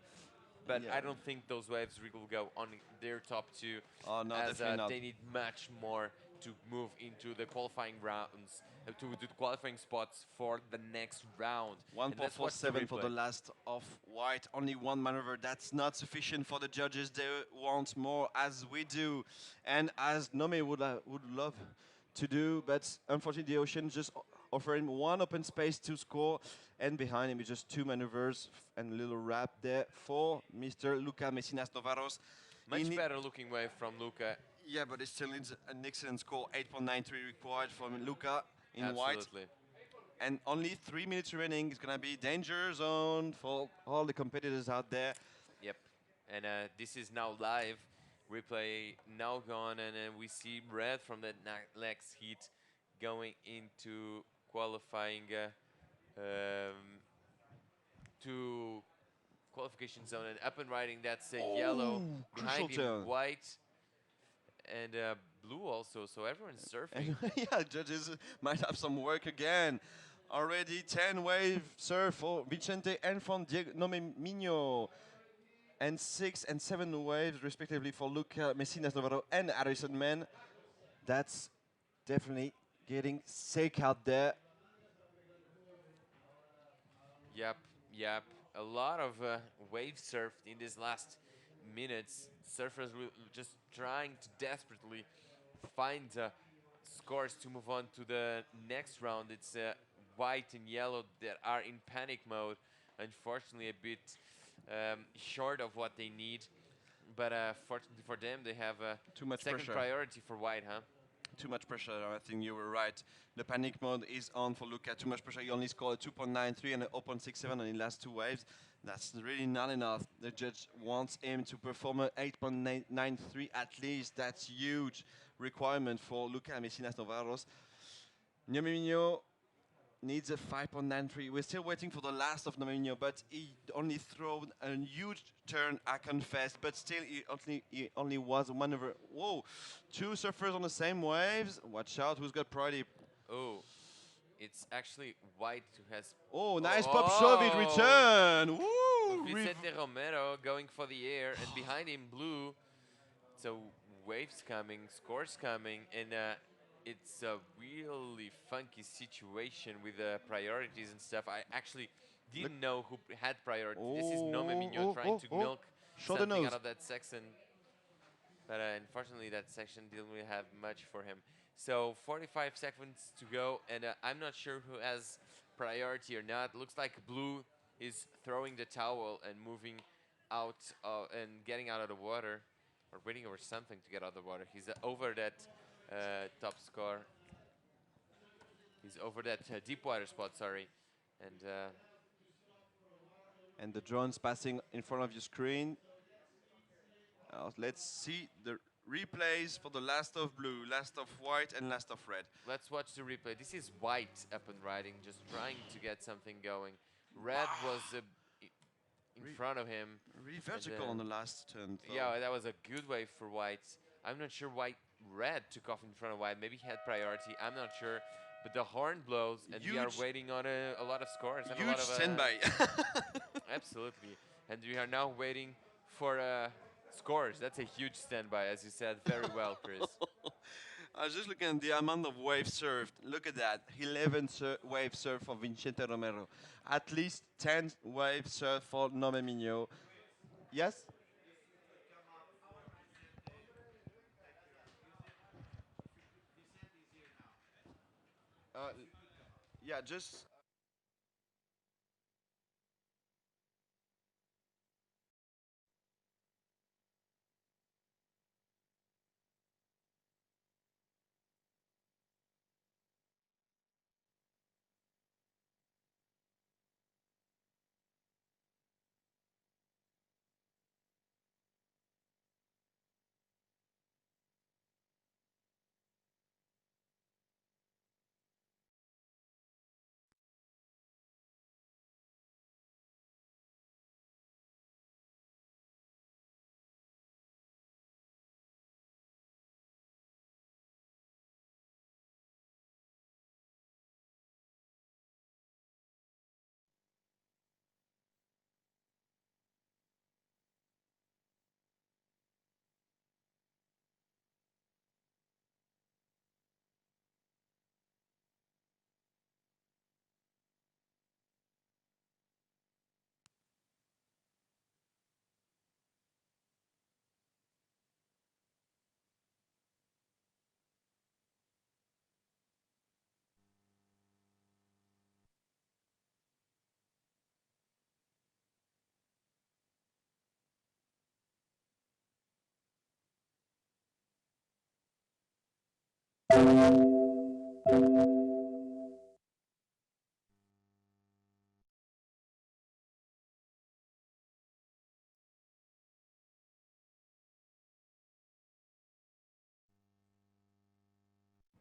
F: But I don't think those waves will go on their top 2,
I: no,
F: as
I: definitely not.
F: they need much more to move into the qualifying rounds, to the qualifying spots for the next round. And let's watch
I: 1.47 for the
F: replay.
I: last of white. Only one maneuver. That's not sufficient for the judges. They want more, as we do, and as Nome would love to do. But unfortunately, the ocean just offer him one open space to score, and behind him is just 2 maneuvers and a little wrap there for Mr. Luca Messinas Novarros.
F: Much better looking wave from Luca.
I: Yeah, but it still needs an excellent score. 8.93 required from Luca in white.
F: Absolutely.
I: And only 3 minutes remaining. It's going to be danger zone for all the competitors out there.
F: Yep. And this is now live. Replay now gone, and we see red from the next heat going into qualifying to qualification zone, and up and riding. That's a yellow behind him,
I: turn.
F: white, and blue also. So everyone's surfing.
I: Yeah, judges might have some work again. Already 10 wave surf for Vicente and from Diego Nomemino. And 6 and 7 waves respectively for Luca Messinas Novarro and Harrison Mann. That's definitely getting sick out there.
F: Yep, yep. a lot of wave surfed in these last minutes. Surfers will just trying to desperately find scores to move on to the next round. It's white and yellow that are in panic mode. Unfortunately, a bit short of what they need. But fortunately for them, they have a
I: Too much
F: second
I: pressure.
F: priority for white, huh?
I: Too much pressure. I think you were right. The panic mode is on for Luca. Too much pressure. He only scored a 2.93 and a 0.67 on the last two waves. That's really not enough. The judge wants him to perform a 8.93 at least. That's huge requirement for Luca Messinas Navarros. Nominio needs a 5.93. We're still waiting for the last of Nominio, but he only threw a huge turn, I confess, but still he only was one over. Whoa, two surfers on the same waves. Watch out, who's got priority?
F: Oh, it's actually white who has.
I: Oh, nice pop shove it return. Woo!
F: Vicente Romero going for the air, and behind him blue. So waves coming, scores coming, and it's a really funky situation with priorities and stuff. I actually didn't know who had priority. This is Nome Mignon trying to milk
I: Show the
F: something
I: nose.
F: out of that section. But unfortunately, that section didn't really have much for him. So 45 seconds to go, and I'm not sure who has priority or not. Looks like blue is throwing the towel and moving out and getting out of the water, or waiting over something to get out of the water. He's over that top score. He's over that deep water spot, sorry.
I: And the drone's passing in front of your screen. Let's see the replays for the last of blue, last of white, and last of red.
F: Let's watch the replay. This is white up and riding, just trying to get something going. Red was in front of him.
I: Really vertical on the last turn. Though.
F: Yeah, that was a good wave for white. I'm not sure why red took off in front of white. Maybe he had priority. I'm not sure. But the horn blows, and we are waiting on a lot of scores. And
I: Huge
F: a lot of,
I: standby.
F: Absolutely. And we are now waiting for scores. That's a huge standby, as you said very well, Chris.
I: I was just looking at the amount of waves served. Look at that. 11 waves served for Vicente Romero. At least 10 waves served for Nome Mignon. Yes? Yeah, just...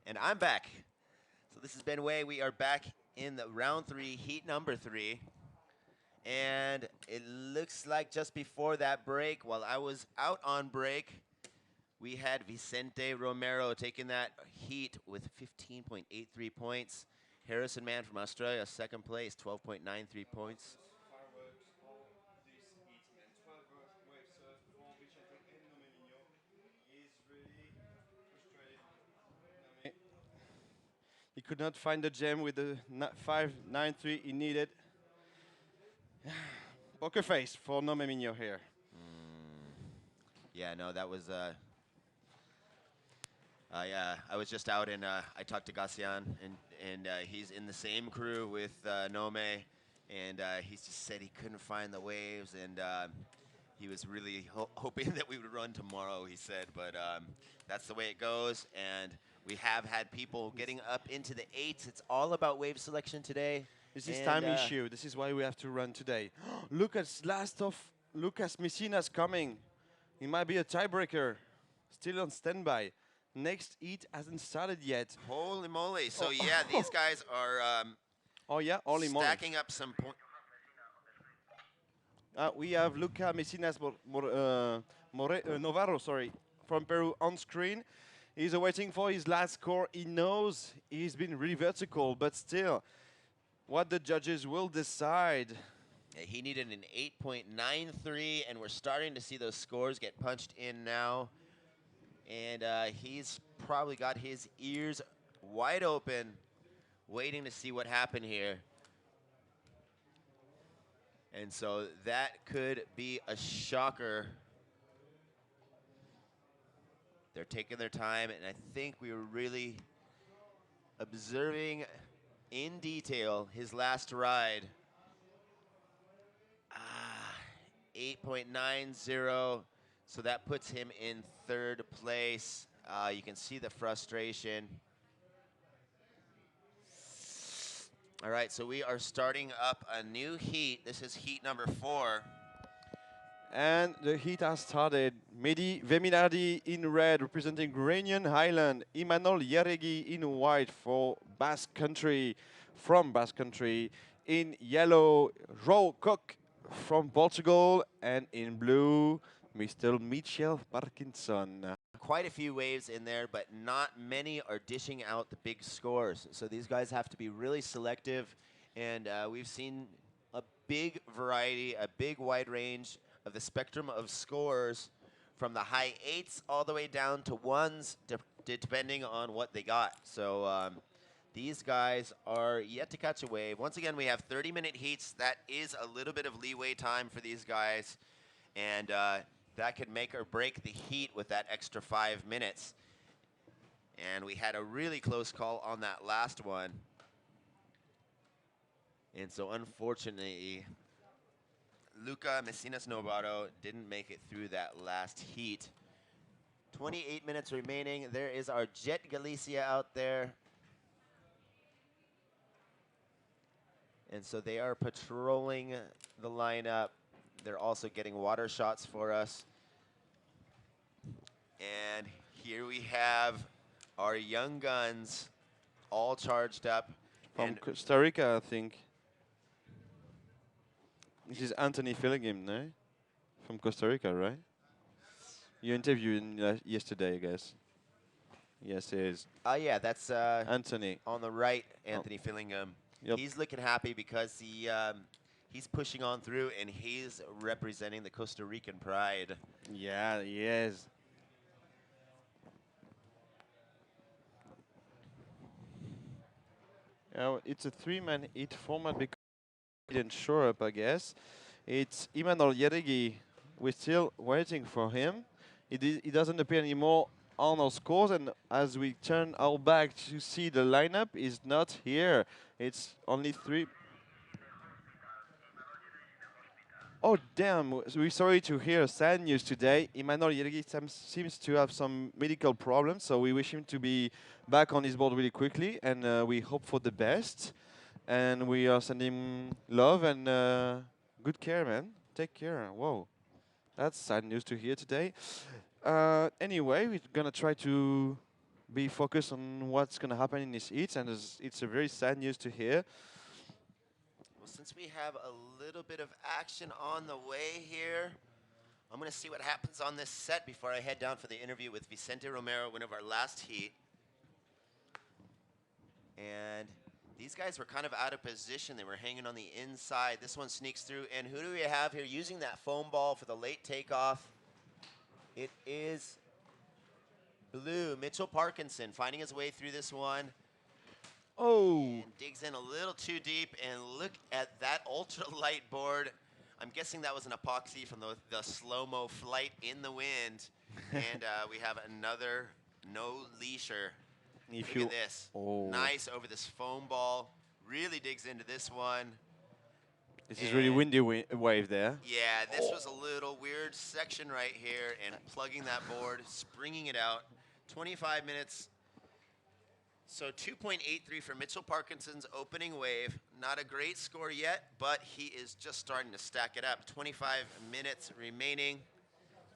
C: And I'm back. So this is Ben Way. We are back in the round 3, heat number 3. And it looks like just before that break, while I was out on break, we had Vicente Romero taking that heat with 15.83 points. Harrison Mann from Australia, second place, 12.93 points.
I: He could not find the gem with the 5.93 he needed.
D: Poker face for Nome Migno here.
C: Yeah, no, that was. I was just out and I talked to Gassian, and he's in the same crew with Nome, and he just said he couldn't find the waves, and he was really hoping that we would run tomorrow, he said, but that's the way it goes, and we have had people getting up into the 8s. It's all about wave selection today.
D: This is time issue. This is why we have to run today. Lucas, last of Lucas Messina's coming. He might be a tiebreaker. Still on standby. Next heat hasn't started yet.
C: Holy moly. So, yeah, these guys are stacking up some points.
D: We have Luca Messinas Navarro, from Peru on screen. He's waiting for his last score. He knows he's been really vertical, but still, what the judges will decide.
C: He needed an 8.93, and we're starting to see those scores get punched in now. And he's probably got his ears wide open, waiting to see what happened here. And so that could be a shocker. They're taking their time, and I think we were really observing in detail his last ride. 8.90, so that puts him in 3rd place. You can see the frustration. All right, so we are starting up a new heat. This is heat number 4.
D: And the heat has started. Mehdi Veminardi in red, representing Granian Highland. Imanol Yeregi in white for Basque Country, from Basque Country. In yellow, João Cook from Portugal. And in blue, Mr. Michel Parkinson.
C: Quite a few waves in there, but not many are dishing out the big scores. So these guys have to be really selective. And we've seen a big variety, a big wide range of the spectrum of scores from the high 8s all the way down to 1s, depending on what they got. So these guys are yet to catch a wave. Once again, we have 30-minute heats. That is a little bit of leeway time for these guys. And that could make or break the heat with that extra 5 minutes. And we had a really close call on that last one. And so unfortunately, Luca Messinas Navarro didn't make it through that last heat. 28 minutes remaining. There is our Jet Galicia out there. And so they are patrolling the lineup. They're also getting water shots for us. And here we have our young guns all charged up.
D: From Costa Rica, I think. This is Anthony Fillingham, no? From Costa Rica, right? You interviewed him yesterday, I guess. Yes, it is.
C: Yeah, that's
D: Anthony.
C: On the right, Anthony Fillingham.
D: Yep.
C: He's looking happy because he's pushing on through, and he's representing the Costa Rican pride.
D: Yeah, he is. It's a 3-man hit format because he didn't show up, I guess. It's Imanol Yeregi. We're still waiting for him. He doesn't appear anymore on our scores, and as we turn our back to see the lineup, is not here. It's only 3. Oh, damn. We're sorry to hear sad news today. Imanol Yeregi seems to have some medical problems, so we wish him to be back on his board really quickly, and we hope for the best. And we are sending him love and good care, man. Take care. Whoa. That's sad news to hear today. Anyway, we're going to try to be focused on what's going to happen in this heat, and it's a very sad news to hear.
C: Well, since we have a little bit of action on the way here, I'm going to see what happens on this set before I head down for the interview with Vicente Romero, one of our last heat. And these guys were kind of out of position. They were hanging on the inside. This one sneaks through. And who do we have here using that foam ball for the late takeoff? It is blue, Mitchell Parkinson, finding his way through this one.
D: Oh.
C: And digs in a little too deep. And look at that ultralight board. I'm guessing that was an epoxy from the slow-mo flight in the wind. And we have another no leasher.
D: If
C: Look
D: you
C: at this.
D: oh,
C: Nice over this foam ball. Really digs into this one.
D: this is really windy wave there.
C: Yeah, this was a little weird section right here, and plugging that board, springing it out. 25 minutes. So 2.83 for Mitchell Parkinson's opening wave. Not a great score yet, but he is just starting to stack it up. 25 minutes remaining.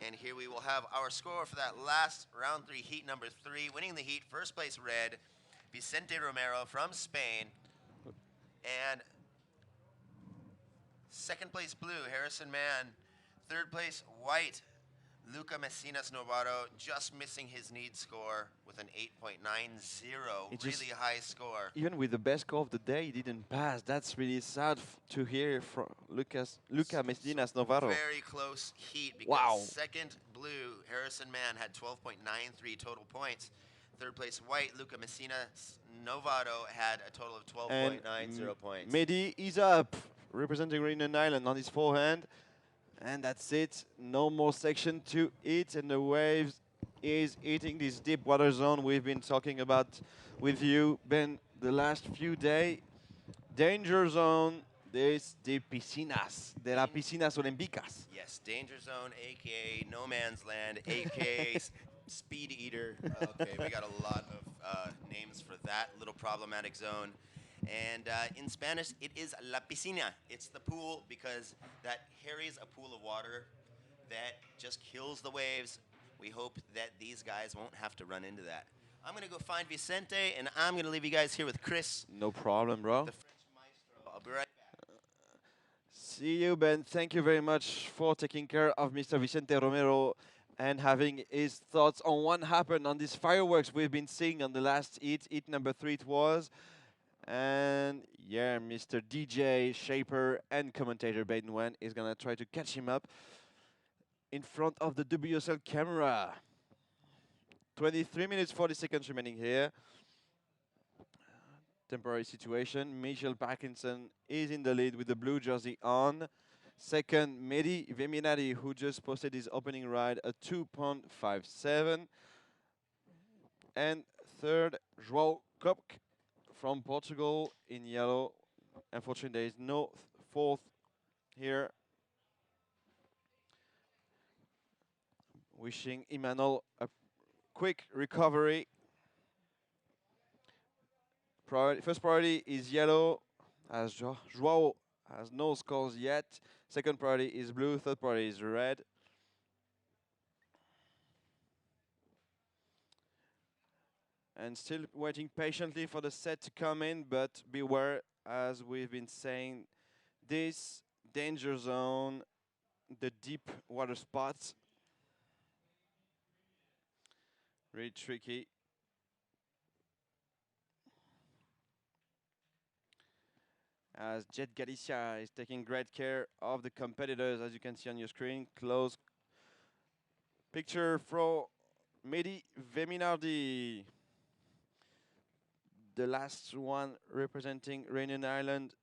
C: And here we will have our score for that last round 3, heat number 3. Winning the heat, first place red, Vicente Romero from Spain. And second place blue, Harrison Mann. Third place white, Luca Messinas Novato, just missing his need score with an 8.90. Really high score.
D: Even with the best score of the day, he didn't pass. That's really sad to hear from Luca Messinas Novato.
C: Very close heat because
D: Wow.
C: second blue, Harrison Mann had 12.93 total points. Third place white, Luca Messinas Novato had a total of 12.90 points.
D: Mehdi is up, representing Reunion Island on his forehand. And that's it. No more section to eat, and the waves is eating this deep water zone we've been talking about with you, Ben, the last few days. Danger zone, this the piscinas, de las piscinas olímpicas.
C: Yes, danger zone, aka no man's land, aka speed eater. Okay, we got a lot of names for that little problematic zone. And in Spanish, it is la piscina. It's the pool because that harries a pool of water that just kills the waves. We hope that these guys won't have to run into that. I'm going to go find Vicente, and I'm going to leave you guys here with Chris.
D: No problem, bro.
C: The French maestro. I'll be right back.
D: See you, Ben. Thank you very much for taking care of Mr. Vicente Romero and having his thoughts on what happened on these fireworks we've been seeing on the last heat number 3 it was. And yeah, Mr. DJ, Shaper, and commentator Ben Wen is going to try to catch him up in front of the WSL camera. 23 minutes, 40 seconds remaining here. Temporary situation. Michel Parkinson is in the lead with the blue jersey on. Second, Mehdi Veminati, who just posted his opening ride at 2.57. And third, João Kopk from Portugal in yellow. Unfortunately, there is no fourth here. Wishing Emmanuel a quick recovery. First priority is yellow, as João has no scores yet. Second priority is blue, third priority is red. And still waiting patiently for the set to come in, but beware, as we've been saying, this danger zone, the deep water spots, really tricky. As Jet Galicia is taking great care of the competitors, as you can see on your screen. Close picture from Mehdi Veminardi, the last one representing Reunion Island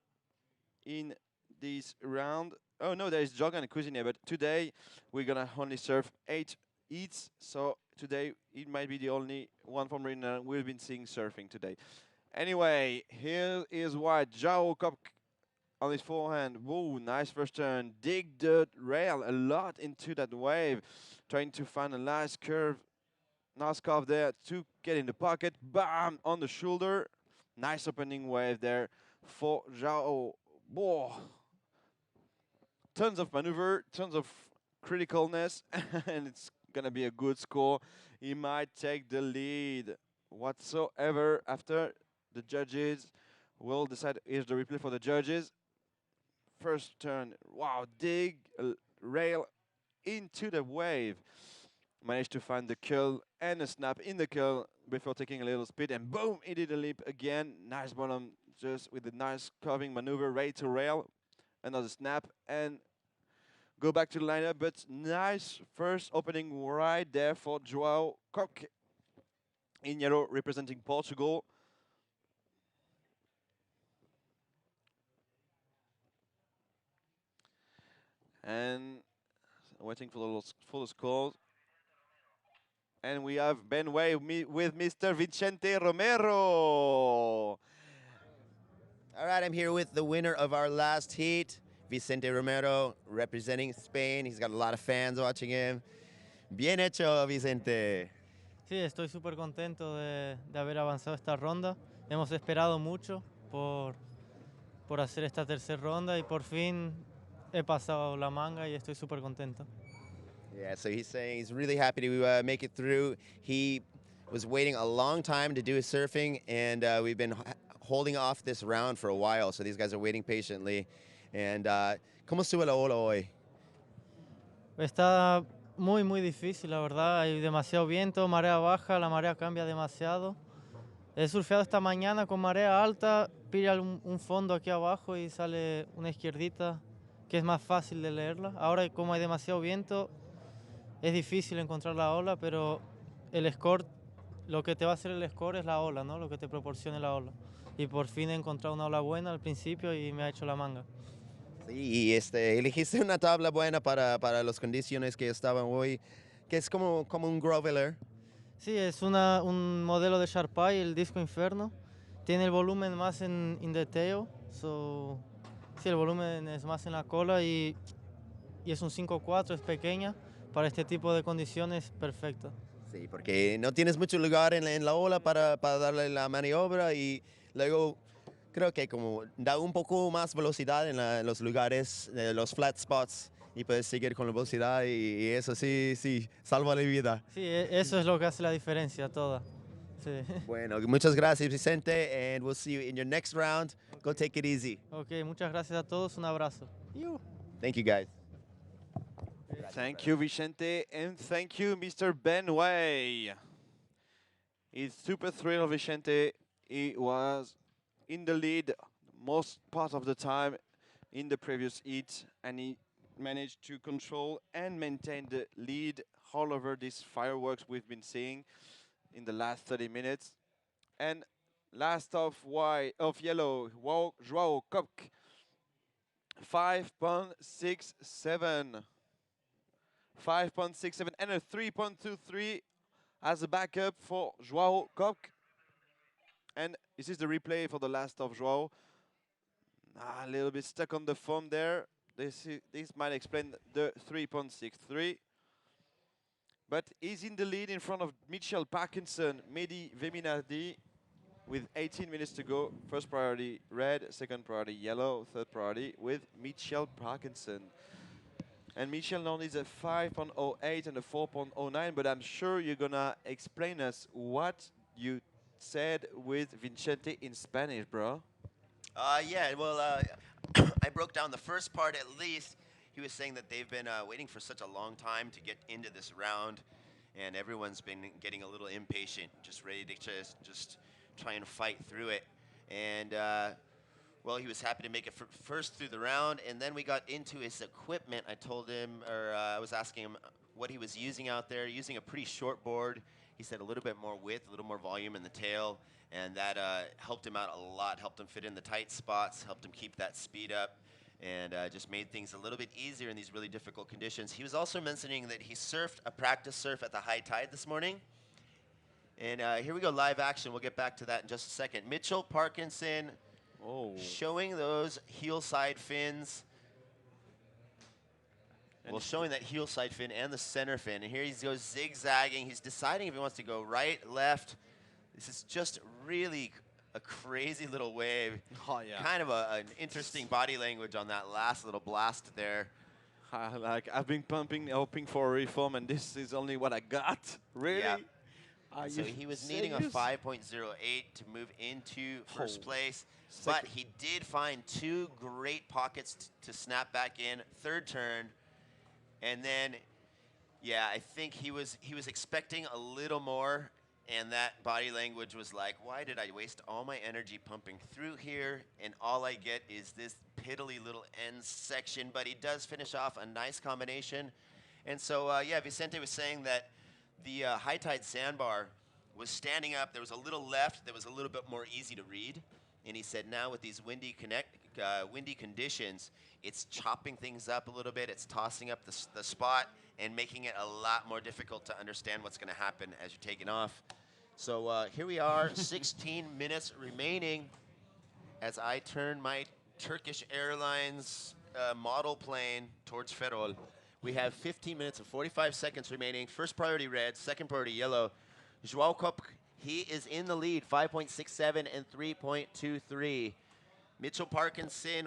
D: in this round. Oh no, there is Jorgen Cuisinier, but today we're gonna only serve 8 heats, so today it might be the only one from Reunion Island we've been seeing surfing today. Anyway, here is white, João Kopk on his forehand. Whoa, nice first turn. Dig the rail a lot into that wave, trying to find a nice curve. Nice curve there to get in the pocket. Bam! On the shoulder. Nice opening wave there for João. Whoa. Tons of maneuver, tons of criticalness, and it's going to be a good score. He might take the lead whatsoever after the judges will decide. Here's the replay for the judges. First turn. Wow, dig rail into the wave. Managed to find the curl and a snap in the curl before taking a little speed, and boom, he did a leap again. Nice bottom, just with a nice curving maneuver, right to rail. Another snap and go back to the lineup, but nice first opening right there for João Kopk in yellow, representing Portugal. And waiting for the score. And we have Ben Way with Mr. Vicente Romero.
C: All right, I'm here with the winner of our last heat, Vicente Romero, representing Spain. He's got a lot of fans watching him. Bien hecho, Vicente.
J: Sí, estoy súper contento de haber avanzado esta ronda. Hemos esperado mucho por hacer esta tercera ronda y por fin he pasado la manga y estoy súper contento.
C: Yeah, so he's saying he's really happy to make it through. He was waiting a long time to do his surfing, and we've been holding off this round for a while, so these guys are waiting patiently. And ¿cómo estuvo la ola hoy?
J: Está muy, muy difícil, la verdad. Hay demasiado viento, marea baja, la marea cambia demasiado. He surfeado esta mañana con marea alta, pilla un fondo aquí abajo y sale una izquierdita que es más fácil de leerla. Ahora, como hay demasiado viento, es difícil encontrar la ola, pero el score, lo que te va a hacer el score es la ola, ¿no? Lo que te proporcione la ola. Y por fin he encontrado una ola buena al principio y me ha hecho la manga.
C: Sí, y elegiste una tabla buena para las condiciones que estaban hoy, que es como un groveler.
J: Sí, es un modelo de Sharpay, el Disco Inferno. Tiene el volumen más in the tail, sí, el volumen es más en la cola y es un 5.4, es pequeña. Para este tipo de condiciones, perfecta.
C: Sí, porque no tienes mucho lugar en la ola para darle la maniobra y luego creo que como da un poco más velocidad en los lugares, los flat spots, y puedes seguir con la velocidad y eso sí, salva la vida.
J: Sí, eso es lo que hace la diferencia toda. Sí.
C: Bueno, muchas gracias, Vicente, and we'll see you in your next round. Go take it easy.
J: Ok, muchas gracias a todos, un abrazo.
C: Thank you, guys.
D: Thank you, Vicente, and thank you, Mr. Ben Way. It's super thrilled, Vicente. He was in the lead most part of the time in the previous heat, and he managed to control and maintain the lead all over these fireworks we've been seeing in the last 30 minutes. And last of yellow, Joao Kopk, 5.67. 5.67 and a 3.23 as a backup for Joao Kopk. And this is the replay for the last of Joao. A little bit stuck on the foam there. This might explain the 3.63. But he's in the lead in front of Mitchell Parkinson, Mehdi Veminardi, with 18 minutes to go. First priority red, second priority yellow, third priority with Mitchell Parkinson. And Michel now needs a 5.08 and a 4.09, but I'm sure you're gonna explain us what you said with Vicente in Spanish, bro.
C: Yeah, well, I broke down the first part at least. He was saying that they've been waiting for such a long time to get into this round, and everyone's been getting a little impatient, just ready to just try and fight through it. And well, he was happy to make it first through the round, and then we got into his equipment. I told him, or I was asking him what he was using out there, using a pretty short board. He said a little bit more width, a little more volume in the tail, and that helped him out a lot, helped him fit in the tight spots, helped him keep that speed up, and just made things a little bit easier in these really difficult conditions. He was also mentioning that he surfed a practice surf at the high tide this morning. And here we go, live action. We'll get back to that in just a second. Mitchell Parkinson showing those heel side fins. Well, showing that heel side fin and the center fin. And here he goes zigzagging. He's deciding if he wants to go right, left. This is just really a crazy little wave.
D: Oh, yeah.
C: Kind of an interesting body language on that last little blast there.
D: Like, I've been hoping for a reform, and this is only what I got. Really?
C: Yeah. So he was needing a 5.08 to move into first place, but he did find two great pockets to snap back in, third turn, and then, yeah, I think he was expecting a little more, and that body language was like, why did I waste all my energy pumping through here, and all I get is this piddly little end section, but he does finish off a nice combination. And so, yeah, Vicente was saying that the high tide sandbar was standing up. There was a little left that was a little bit more easy to read. And he said now with these windy windy conditions, it's chopping things up a little bit. It's tossing up the spot and making it a lot more difficult to understand what's going to happen as you're taking off. So here we are, 16 minutes remaining as I turn my Turkish Airlines model plane towards Ferrol. We have 15 minutes and 45 seconds remaining. First priority red, second priority yellow. Joao Kopk, he is in the lead, 5.67 and 3.23. Mitchell Parkinson,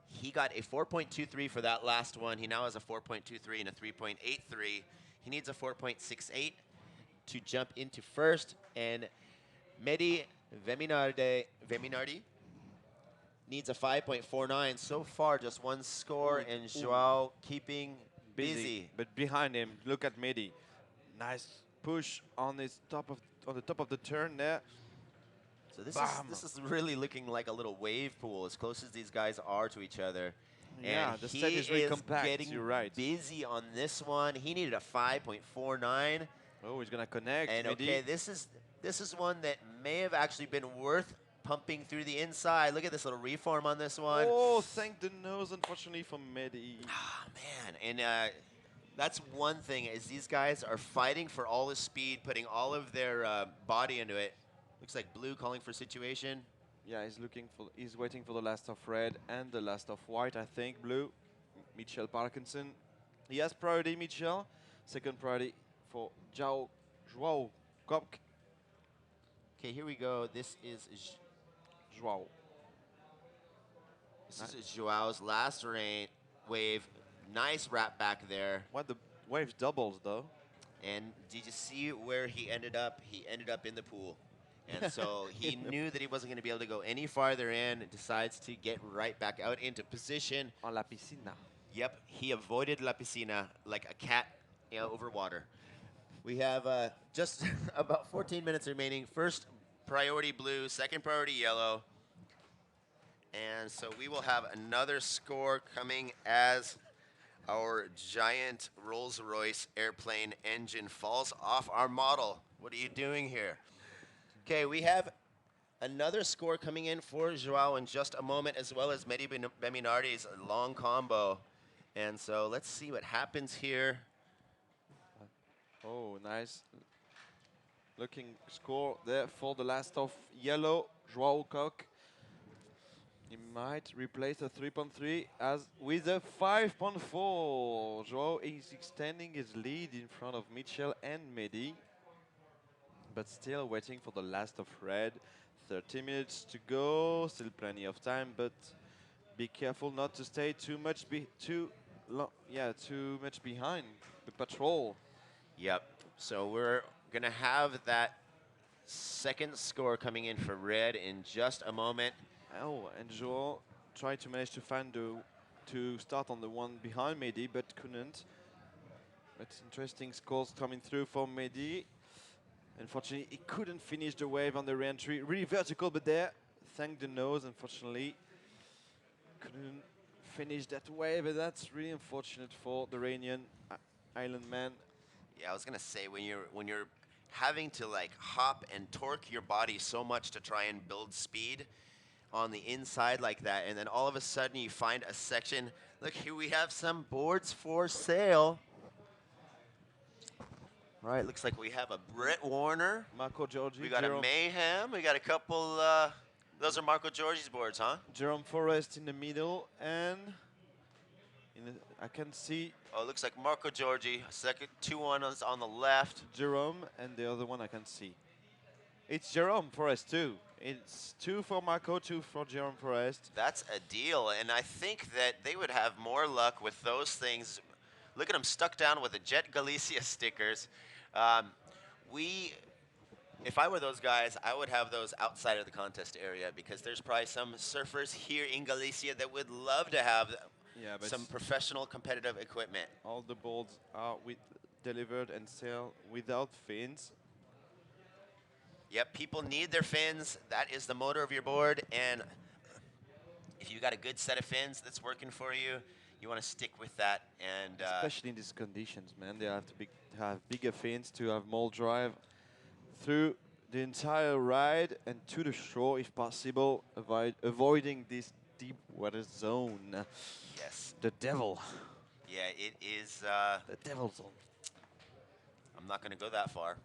C: he got a 4.23 for that last one. He now has a 4.23 and a 3.83. He needs a 4.68 to jump into first. And Mehdi Veminardi needs a 5.49. So far, just one score, and Joao keeping busy.
D: But behind him, look at Mehdi. Nice push on the top of the turn there.
C: So this is really looking like a little wave pool, as close as these guys are to each other.
D: Yeah,
C: and
D: the
C: he
D: set is really
C: is
D: compact.
C: getting
D: You're right.
C: busy on this one. He needed a 5.49.
D: Oh, he's gonna connect.
C: And
D: Mehdi.
C: okay, this is one that may have actually been worth pumping through the inside. Look at this little reform on this one.
D: Oh, thank the nose, unfortunately, for Mehdi.
C: Ah, man. And that's one thing, is these guys are fighting for all the speed, putting all of their body into it. Looks like Blue calling for situation.
D: Yeah, he's waiting for the last of red and the last of white, I think. Blue, Mitchell Parkinson. He has priority, Mitchell. Second priority for Joao Kopk.
C: Okay, here we go. This is
D: Joao.
C: This is Joao's last wave. Nice wrap back there.
D: What, the wave doubles though?
C: And did you see where he ended up? He ended up in the pool. And so he knew that he wasn't going to be able to go any farther in, and decides to get right back out into position.
D: On la piscina.
C: Yep, he avoided la piscina like a cat, over water. We have just about 14 minutes remaining. First priority Blue, second priority yellow. And so we will have another score coming as our giant Rolls-Royce airplane engine falls off our model. What are you doing here? Okay, we have another score coming in for Joao in just a moment, as well as Mehdi Beminardi's long combo. And so let's see what happens here.
D: Oh, nice looking score there for the last of yellow, Joao Kopk. He might replace the 3.3 as with a 5.4. Joao is extending his lead in front of Mitchell and Mehdi, but still waiting for the last of red. 30 minutes to go, still plenty of time, but be careful not to stay too much behind the patrol.
C: Yep. So we're going to have that second score coming in for red in just a moment.
D: Oh, and Joao tried to manage to start on the one behind Mehdi, but couldn't. But interesting scores coming through for Mehdi. Unfortunately, he couldn't finish the wave on the re-entry. Really vertical, but there, thank the nose, unfortunately. Couldn't finish that wave, and that's really unfortunate for the Iranian island man.
C: Yeah, I was gonna say, when you're having to like hop and torque your body so much to try and build speed on the inside like that, and then all of a sudden you find a section. Look, here we have some boards for sale. All right, looks like we have a Brett Warner.
D: Marco Giorgi.
C: We got a Mayhem. We got a couple. Those are Marco Giorgi's boards, huh?
D: Jerome Forrest in the middle, and I can see.
C: Oh, it looks like Marco Giorgi. Second, 2-1 on the left.
D: Jerome, and the other one I can see. It's Jerome Forrest too. It's 2 for Marco, 2 for Jerome Forrest.
C: That's a deal, and I think that they would have more luck with those things. Look at them stuck down with the Jet Galicia stickers. If I were those guys, I would have those outside of the contest area, because there's probably some surfers here in Galicia that would love to have some professional competitive equipment.
D: All the boards are delivered and sell without fins.
C: Yep, people need their fins. That is the motor of your board, and if you got a good set of fins that's working for you, you want to stick with that. And
D: especially in these conditions, man, they have to have bigger fins to have more drive through the entire ride and to the shore if possible, avoiding this deep water zone.
C: Yes.
D: The devil.
C: Yeah, it is.
D: The devil zone.
C: I'm not going to go that far.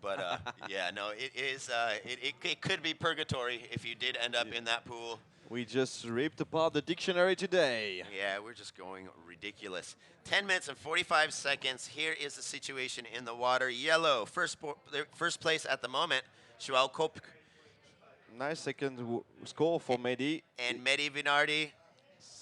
C: But yeah, no, it is. It could be purgatory if you did end up in that pool.
D: We just ripped apart the dictionary today.
C: Yeah, we're just going ridiculous. 10 minutes and 45 seconds. Here is the situation in the water. Yellow, first place at the moment, Joao Kopk.
D: Nice second score for Mehdi.
C: And Mehdi Vinardi.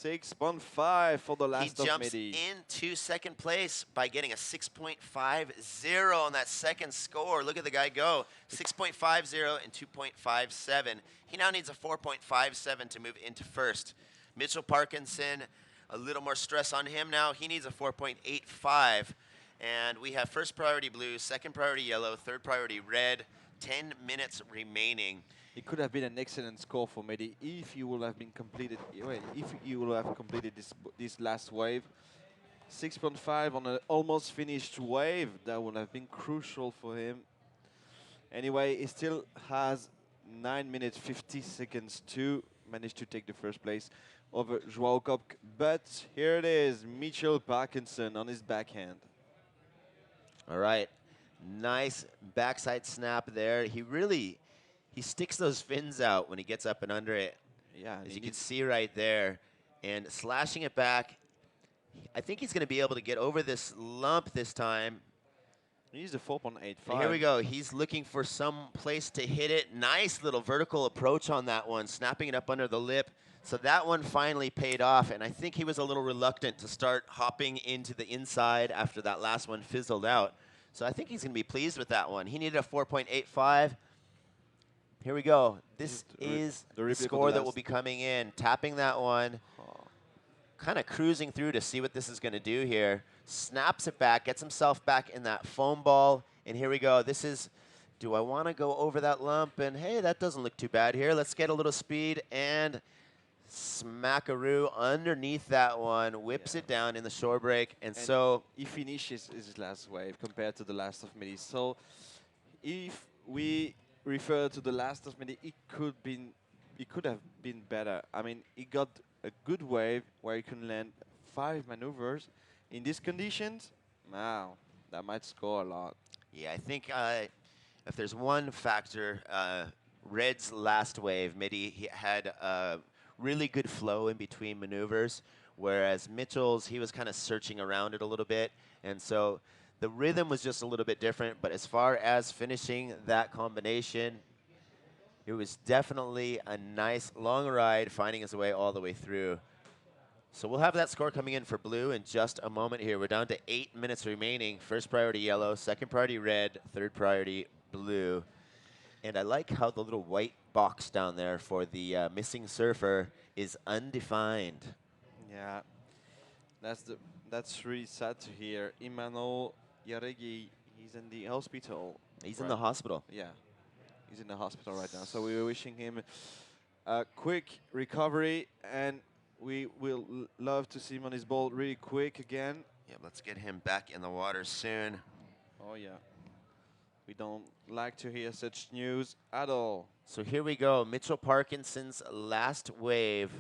D: 6.5 for the last of
C: He jumps
D: Mehdi.
C: into second place by getting a 6.50 on that second score. Look at the guy go. 6.50 and 2.57. He now needs a 4.57 to move into first. Mitchell Parkinson, a little more stress on him now. He needs a 4.85. And we have first priority blue, second priority yellow, third priority red. 10 minutes remaining.
D: It could have been an excellent score for Mehdi if you will have been completed. If you will have completed this last wave, 6.5 on an almost finished wave, that would have been crucial for him. Anyway, he still has 9 minutes 50 seconds to manage to take the first place over Joao Kopk. But here it is, Mitchell Parkinson on his backhand.
C: All right, nice backside snap there. He sticks those fins out when he gets up and under it.
D: Yeah,
C: as you can see right there. And slashing it back, I think he's going to be able to get over this lump this time.
D: He's a 4.85.
C: And here we go. He's looking for some place to hit it. Nice little vertical approach on that one, snapping it up under the lip. So that one finally paid off, and I think he was a little reluctant to start hopping into the inside after that last one fizzled out. So I think he's going to be pleased with that one. He needed a 4.85. Here we go. This is the score that will be coming in. Tapping that one. Kind of cruising through to see what this is going to do here. Snaps it back, gets himself back in that foam ball. And here we go. This is, do I want to go over that lump? And hey, that doesn't look too bad here. Let's get a little speed and smackaroo underneath that one. Whips it down in the shore break. And so
D: he finishes his last wave compared to the last of Mehdi. So if we refer to the last of Mehdi, it could have been better. I mean, he got a good wave where he can land 5 maneuvers. In these conditions, wow, that might score a lot.
C: Yeah, I think if there's one factor, Red's last wave, Mehdi, he had a really good flow in between maneuvers, whereas Mitchell's, he was kind of searching around it a little bit. And so the rhythm was just a little bit different, but as far as finishing that combination, it was definitely a nice long ride, finding his way all the way through. So we'll have that score coming in for blue in just a moment here. We're down to 8 minutes remaining. First priority yellow, second priority red, third priority blue. And I like how the little white box down there for the missing surfer is undefined.
D: Yeah, that's really sad to hear. Emmanuel Yaregi, he's in the hospital.
C: He's in the hospital.
D: Yeah, he's in the hospital right now. So we were wishing him a quick recovery, and we will love to see him on his ball really quick again.
C: Yeah, let's get him back in the water soon.
D: Oh yeah, we don't like to hear such news at all.
C: So here we go, Mitchell Parkinson's last wave.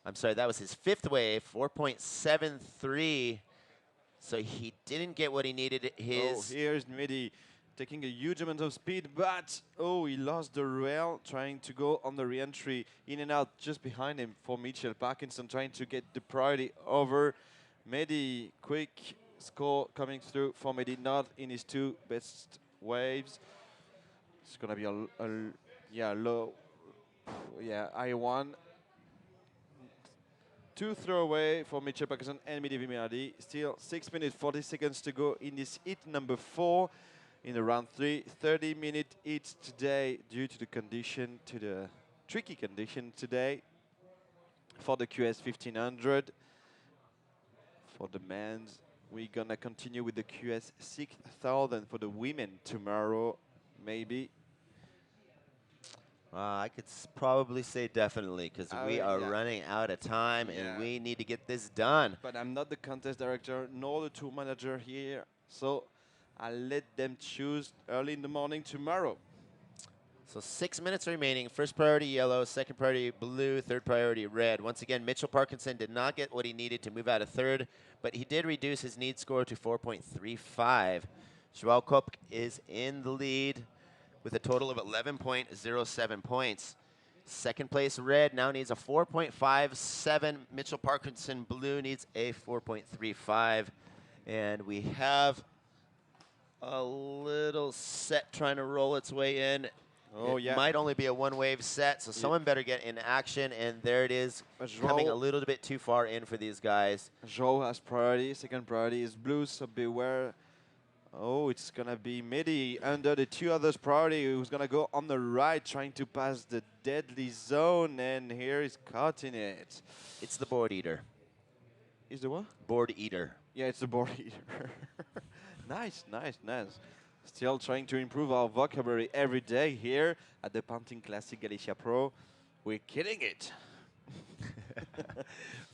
C: I'm sorry, that was his 5th wave, 4.73. So he didn't get what he needed.
D: Oh, here's Mehdi taking a huge amount of speed, but oh, he lost the rail trying to go on the re-entry, in and out just behind him for Mitchell Parkinson, trying to get the priority over. Mehdi, quick score coming through for Mehdi, not in his 2 best waves. It's gonna be a low, yeah, I1. 2 throwaway for Mitchell Parkinson and Mehdi Vinardi. Still 6 minutes 40 seconds to go in this heat number 4 in the round 3. 30-minute heats today due to the condition, to the tricky condition today for the QS 1500. For the men's, we're gonna continue with the QS 6000 for the women tomorrow, maybe.
C: I could probably say definitely, because we are running out of time, and we need to get this done.
D: But I'm not the contest director nor the tour manager here, so I'll let them choose early in the morning tomorrow.
C: So 6 minutes remaining. First priority yellow, second priority blue, third priority red. Once again, Mitchell Parkinson did not get what he needed to move out of third, but he did reduce his need score to 4.35. Joao Kopk is in the lead with a total of 11.07 points. Second place red now needs a 4.57. Mitchell Parkinson blue needs a 4.35. And we have a little set trying to roll its way in.
D: Oh,
C: it
D: yeah.
C: might only be a one-wave set, so someone better get in action, and there it is, coming a little bit too far in for these guys.
D: Joao has priority. Second priority is blue, so beware. Oh, it's going to be Midi under the two others' priority, who's going to go on the right, trying to pass the deadly zone, and here he's caught in it.
C: It's the board eater.
D: Is the what?
C: Board eater.
D: Yeah, it's the board eater. Nice, nice, nice. Still trying to improve our vocabulary every day here at the Pantin Classic Galicia Pro. We're killing it.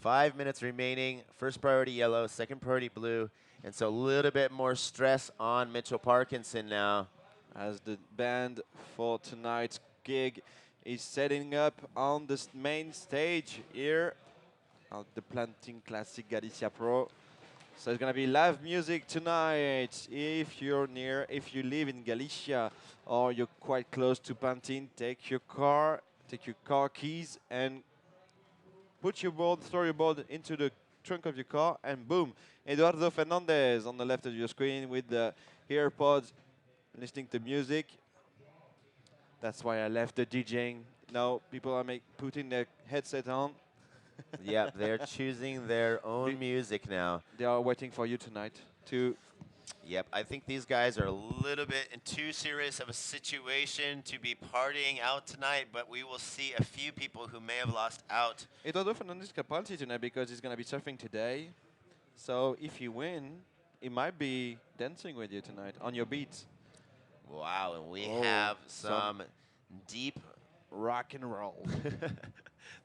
C: 5 minutes remaining. First priority yellow, second priority blue. And so a little bit more stress on Mitchell Parkinson now.
D: As the band for tonight's gig is setting up on the main stage here at the Pantin Classic Galicia Pro. So it's going to be live music tonight. If you're near, if you live in Galicia or you're quite close to Pantin, take your car keys and put your board, throw your board into the trunk of your car, and boom, Eduardo Fernandez on the left of your screen with the earpods, listening to music. That's why I left the DJing. Now people are putting their headset on.
C: Yep, they're choosing their own music now.
D: They are waiting for you tonight to...
C: Yep, I think these guys are a little bit in too serious of a situation to be partying out tonight, but we will see a few people who may have lost out.
D: Eduardo Fernandez can party tonight because he's going to be surfing today. So if you win, he might be dancing with you tonight on your beats.
C: Wow, and we have some deep
D: rock and roll.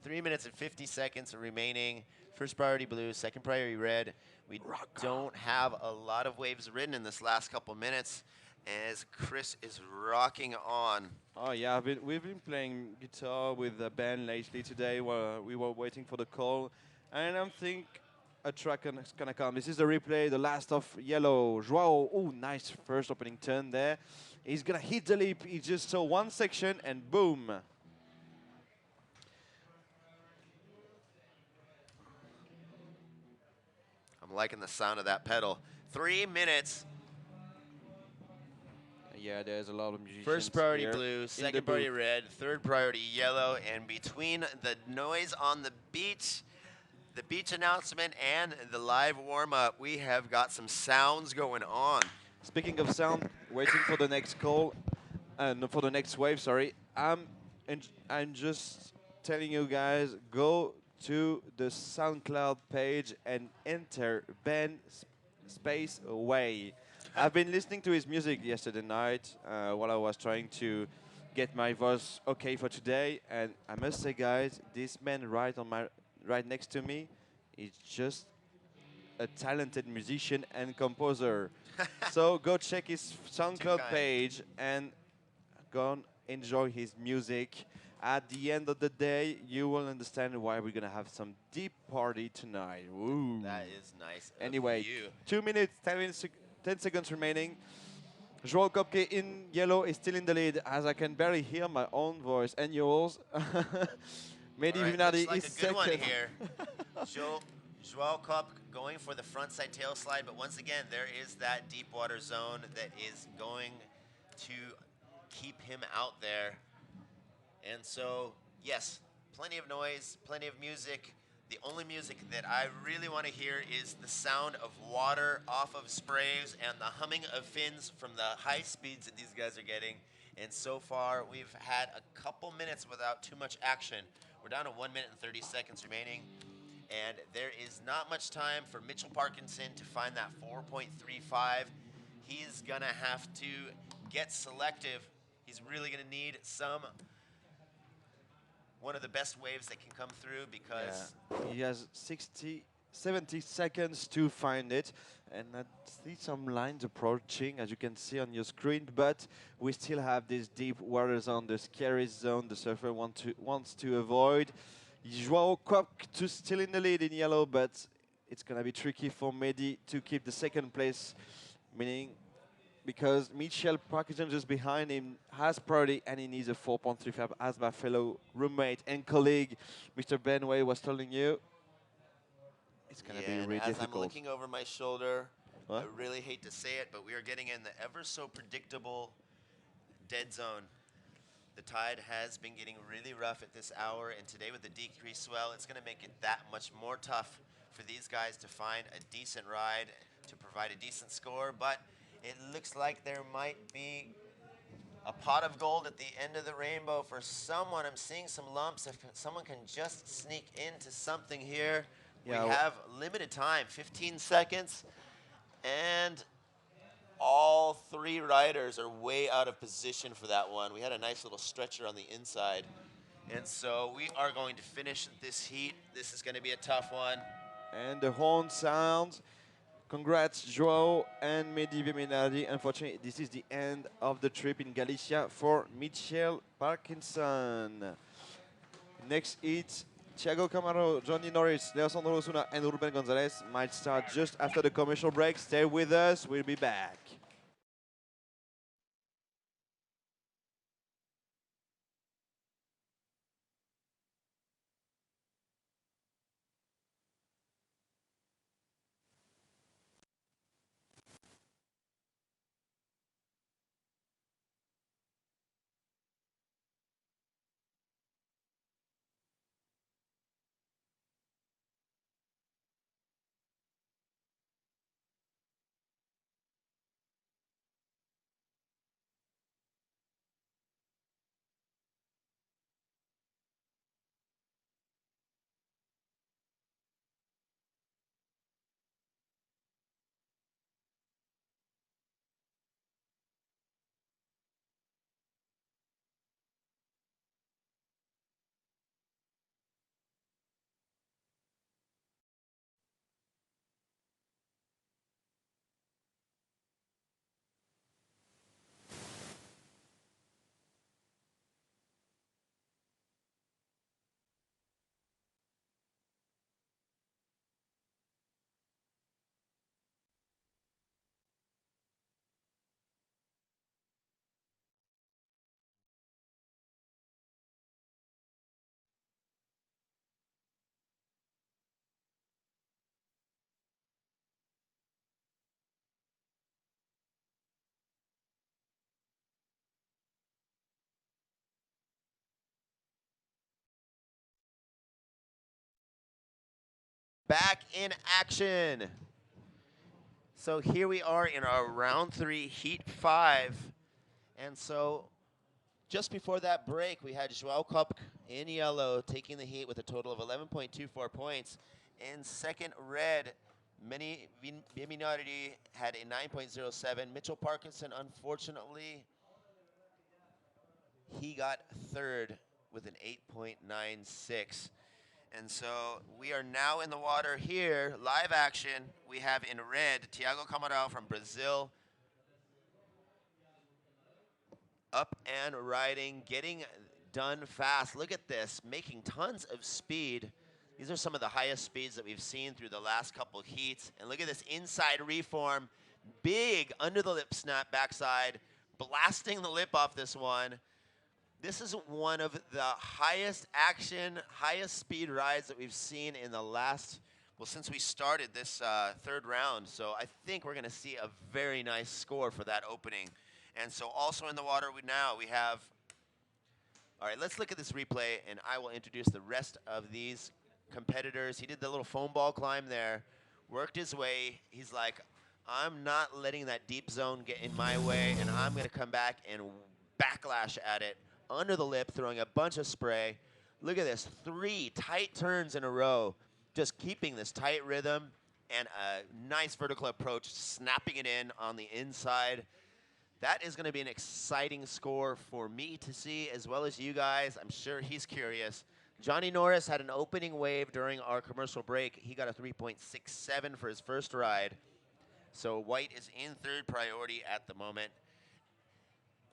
C: 3 minutes and 50 seconds remaining. First priority blue, second priority red. We don't have a lot of waves written in this last couple minutes as Chris is rocking on.
D: Oh yeah, we've been playing guitar with the band lately today while we were waiting for the call. And I think a track is gonna come. This is the replay, the last of yellow. Joao, oh nice first opening turn there. He's gonna hit the leap. He just saw one section and boom.
C: I'm liking the sound of that pedal. 3 minutes.
D: Yeah, there's a lot of musicians.
C: First priority
D: here
C: blue, second priority red, third priority yellow, and between the noise on the beach announcement and the live warm-up, we have got some sounds going on.
D: Speaking of sound, waiting for the next call, no, for the next wave, sorry. I'm just telling you guys, go to the SoundCloud page and enter Ben Space Away. I've been listening to his music yesterday night while I was trying to get my voice okay for today, and I must say, guys, this man right next to me is just a talented musician and composer. So go check his SoundCloud page and go and enjoy his music. At the end of the day, you will understand why we're gonna have some deep party tonight. Ooh.
C: That is nice.
D: Anyway, 2 minutes, 10 seconds remaining. Joao Kopke in yellow is still in the lead, as I can barely hear my own voice and yours. Mehdi Vinardi
C: like
D: is
C: a good
D: second.
C: one here. Joao Kopk going for the front side tail slide, but once again, there is that deep water zone that is going to keep him out there. And so, yes, plenty of noise, plenty of music. The only music that I really want to hear is the sound of water off of sprays and the humming of fins from the high speeds that these guys are getting. And so far, we've had a couple minutes without too much action. We're down to 1 minute and 30 seconds remaining. And there is not much time for Mitchell Parkinson to find that 4.35. He's going to have to get selective. He's really going to need one of the best waves that can come through because...
D: Yeah. He has 60 70 seconds to find it. And I see some lines approaching, as you can see on your screen, but we still have this deep water zone, the scary zone the surfer wants to avoid. Joao Koch still in the lead in yellow, but it's going to be tricky for Mehdi to keep the second place, meaning because Michel Parkinson just behind him has priority and he needs a 4.35 as my fellow roommate and colleague, Mr. Benway, was telling you. It's going to be
C: and
D: really
C: as
D: difficult.
C: I'm looking over my shoulder,
D: What?
C: I really hate to say it, but we are getting in the ever so predictable dead zone. The tide has been getting really rough at this hour, and today with the decreased swell, it's going to make it that much more tough for these guys to find a decent ride, to provide a decent score, but it looks like there might be a pot of gold at the end of the rainbow for someone. I'm seeing some lumps. If someone can just sneak into something here.
D: Yeah,
C: we have limited time, 15 seconds, and all three riders are way out of position for that one. We had a nice little stretcher on the inside. And so we are going to finish this heat. This is going to be a tough one.
D: And the horn sounds. Congrats, Joao and Mehdi Viminardi. Unfortunately, this is the end of the trip in Galicia for Michel Parkinson. Next heat, Thiago Camaro, Johnny Norris, Leosandro Osuna, and Ruben Gonzalez might start just after the commercial break. Stay with us. We'll be back.
C: Back in action. So here we are in our round 3, heat 5. And so just before that break, we had Joao Koch in yellow taking the heat with a total of 11.24 points. In second, red, Mehdi Viminardi had a 9.07. Mitchell Parkinson, unfortunately, he got third with an 8.96. And so we are now in the water here, live action. We have in red, Thiago Camarão from Brazil. Up and riding, getting done fast. Look at this, making tons of speed. These are some of the highest speeds that we've seen through the last couple heats. And look at this inside reform, big under the lip snap backside, blasting the lip off this one. This is one of the highest action, highest speed rides that we've seen in the last, well, since we started this third round. So I think we're going to see a very nice score for that opening. And so also in the water we have, all right, let's look at this replay, and I will introduce the rest of these competitors. He did the little foam ball climb there, worked his way. He's like, I'm not letting that deep zone get in my way, and I'm going to come back and backlash at it under the lip, throwing a bunch of spray. Look at this, 3 tight turns in a row, just keeping this tight rhythm and a nice vertical approach, snapping it in on the inside. That is going to be an exciting score for me to see as well as you guys. I'm sure he's curious. Johnny Norris had an opening wave during our commercial break. He got a 3.67 for his first ride. So White is in third priority at the moment.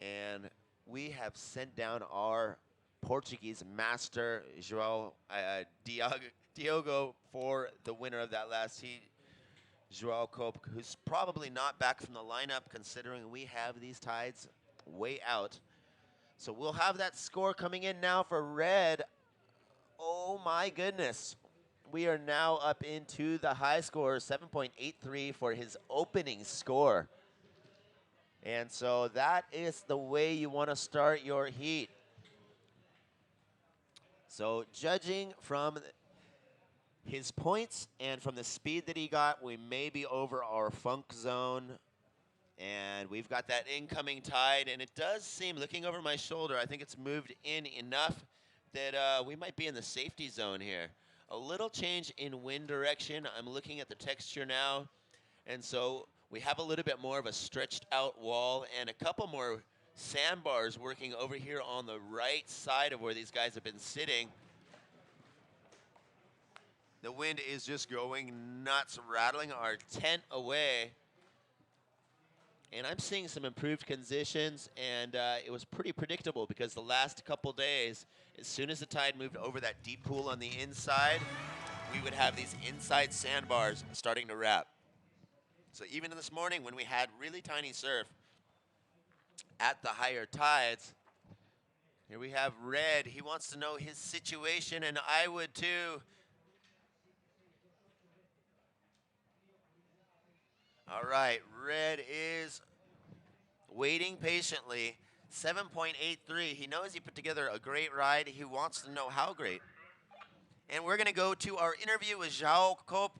C: And we have sent down our Portuguese master, João Diogo, for the winner of that last heat. João Cope, who's probably not back from the lineup considering we have these tides way out. So we'll have that score coming in now for red. Oh my goodness. We are now up into the high score, 7.83 for his opening score. And so that is the way you want to start your heat. So judging from his points and from the speed that he got, we may be over our funk zone. And we've got that incoming tide, and it does seem, looking over my shoulder, I think it's moved in enough that we might be in the safety zone here. A little change in wind direction. I'm looking at the texture now, and so we have a little bit more of a stretched out wall and a couple more sandbars working over here on the right side of where these guys have been sitting. The wind is just going nuts, rattling our tent away. And I'm seeing some improved conditions, and it was pretty predictable because the last couple days, as soon as the tide moved over that deep pool on the inside, we would have these inside sandbars starting to wrap. So even this morning when we had really tiny surf at the higher tides, here we have Red. He wants to know his situation, and I would too. All right, Red is waiting patiently. 7.83. He knows he put together a great ride. He wants to know how great. And we're going to go to our interview with João Cope.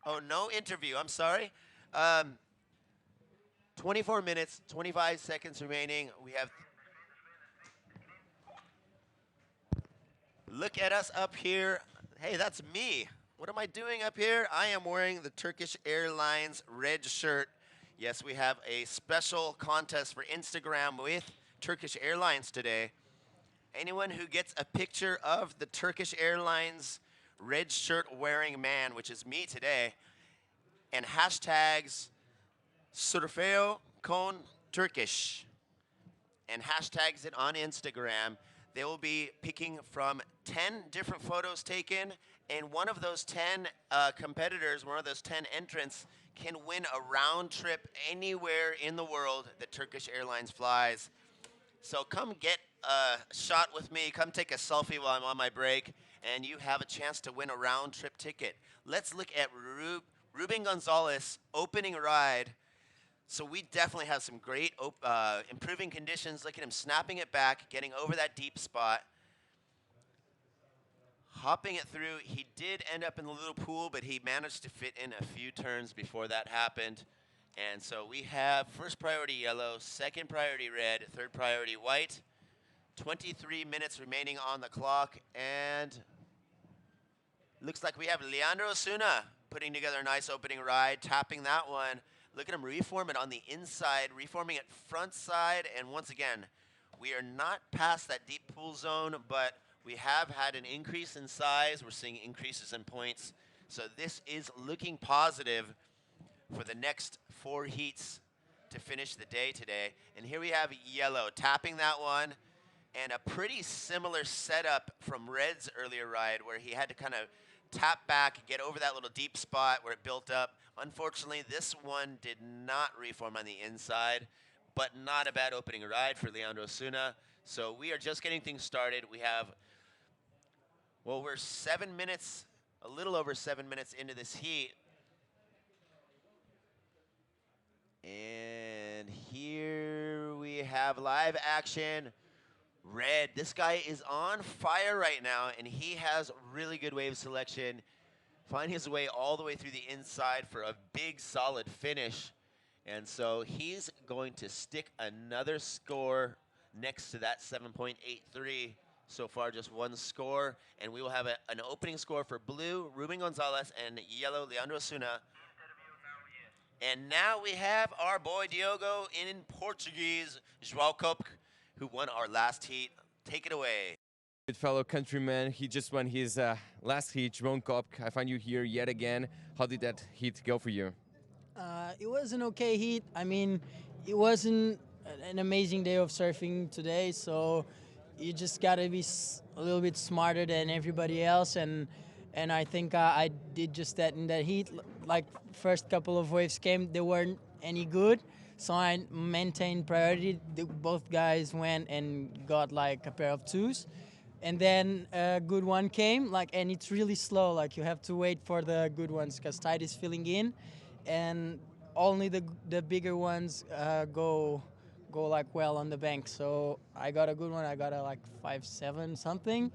C: Oh, no interview. I'm sorry. 24 minutes, 25 seconds remaining. We have. Look at us up here. Hey, that's me. What am I doing up here? I am wearing the Turkish Airlines red shirt. Yes, we have a special contest for Instagram with Turkish Airlines today. Anyone who gets a picture of the Turkish Airlines red shirt wearing man, which is me today, and hashtags Surfeo con Turkish, and hashtags it on Instagram, they will be picking from 10 different photos taken, and one of those 10 competitors, one of those 10 entrants, can win a round trip anywhere in the world that Turkish Airlines flies. So come get a shot with me. Come take a selfie while I'm on my break, and you have a chance to win a round trip ticket. Let's look at Ruben Gonzalez opening ride. So we definitely have some great improving conditions. Look at him snapping it back, getting over that deep spot, hopping it through. He did end up in the little pool, but he managed to fit in a few turns before that happened. And so we have first priority yellow, second priority red, third priority white. 23 minutes remaining on the clock, and looks like we have Leandro Osuna putting together a nice opening ride, tapping that one. Look at him reform it on the inside, reforming it front side, and once again, we are not past that deep pool zone, but we have had an increase in size. We're seeing increases in points. So this is looking positive for the next 4 heats to finish the day today. And here we have yellow tapping that one, and a pretty similar setup from Red's earlier ride where he had to kind of tap back, get over that little deep spot where it built up. Unfortunately, this one did not reform on the inside, but not a bad opening ride for Leandro Osuna. So we are just getting things started. We have, well, we're 7 minutes, a little over 7 minutes into this heat. And here we have live action. Red, this guy is on fire right now, and he has really good wave selection, finding his way all the way through the inside for a big, solid finish. And so he's going to stick another score next to that 7.83. So far, just one score, and we will have an opening score for blue, Ruben Gonzalez, and yellow, Leandro Osuna. And now we have our boy Diogo in Portuguese, João Cope, who won our last heat. Take it away.
F: Good fellow countryman. He just won his last heat, Jerome Cup. I find you here yet again. How did that heat go for you?
K: It was an okay heat. I mean, it wasn't an amazing day of surfing today, so you just gotta be a little bit smarter than everybody else, and I think I did just that in that heat. Like first couple of waves came, they weren't any good, so I maintained priority. Both guys went and got like a pair of twos. And then a good one came, like, and it's really slow. Like you have to wait for the good ones because tide is filling in, and only the bigger ones go like well on the bank. So I got a good one. I got a like 5.7 something,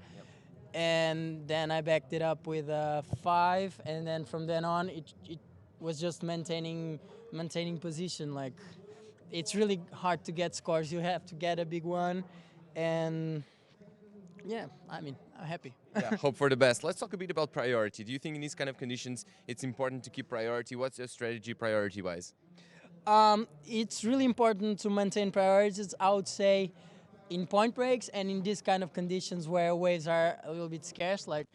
K: and then I backed it up with a 5, and then from then on it was just maintaining position. Like it's really hard to get scores. You have to get a big one, and yeah, I mean, I'm happy.
F: Yeah, hope for the best. Let's talk a bit about priority. Do you think in these kind of conditions it's important to keep priority? What's your strategy priority-wise?
K: It's really important to maintain priorities, I would say, in point breaks and in these kind of conditions where waves are a little bit scarce. Like,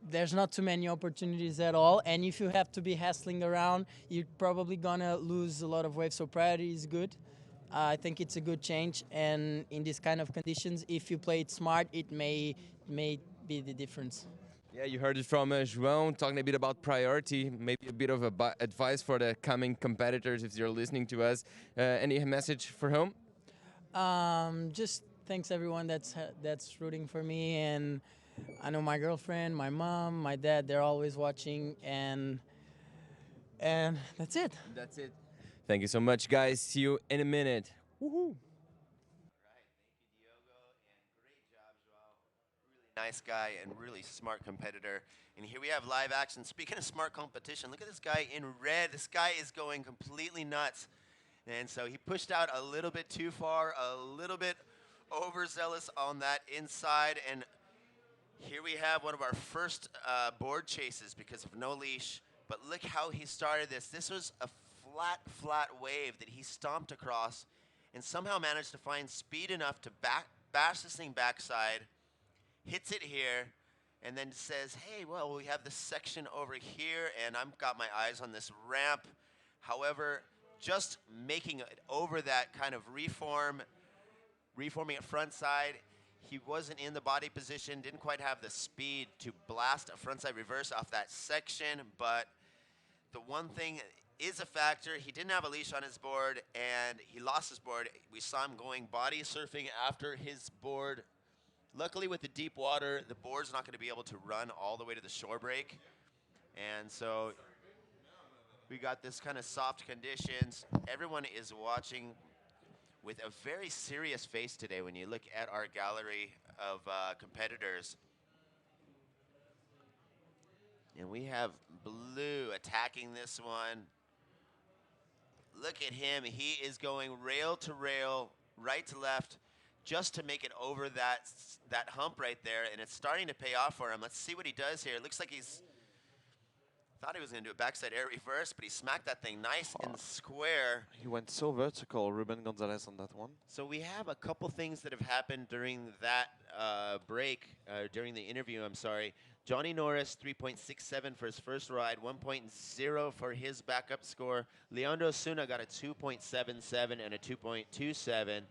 K: there's not too many opportunities at all, and if you have to be hassling around, you're probably gonna lose a lot of waves. So priority is good. I think it's a good change, and in these kind of conditions, if you play it smart, it may be the difference.
F: Yeah, you heard it from João talking a bit about priority, maybe a bit of advice for the coming competitors if you're listening to us. Any message for home?
K: Just thanks everyone that's rooting for me, and I know my girlfriend, my mom, my dad, they're always watching, and that's it.
F: That's it. Thank you so much, guys. See you in a minute. Woohoo!
C: Nice guy and really smart competitor. And here we have live action. Speaking of smart competition, look at this guy in red. This guy is going completely nuts. And so he pushed out a little bit too far, a little bit overzealous on that inside. And here we have one of our first board chases because of no leash. But look how he started this. This was a flat wave that he stomped across and somehow managed to find speed enough to bash this thing backside. Hits it here, and then says, hey, well, we have this section over here, and I've got my eyes on this ramp. However, just making it over that kind of reforming it front side, he wasn't in the body position, didn't quite have the speed to blast a frontside reverse off that section, but the one thing is a factor. He didn't have a leash on his board, and he lost his board. We saw him going body surfing after his board. Luckily, with the deep water, the board's not going to be able to run all the way to the shore break. And so we got this kind of soft conditions. Everyone is watching with a very serious face today when you look at our gallery of competitors. And we have Blue attacking this one. Look at him. He is going rail to rail, right to left, just to make it over that hump right there, and it's starting to pay off for him. Let's see what he does here. It looks like thought he was going to do a backside air reverse, but he smacked that thing nice and square.
D: He went so vertical, Ruben Gonzalez, on that one.
C: So we have a couple things that have happened during that during the interview, I'm sorry. Johnny Norris, 3.67 for his first ride, 1.0 for his backup score. Leandro Osuna got a 2.77 and a 2.27.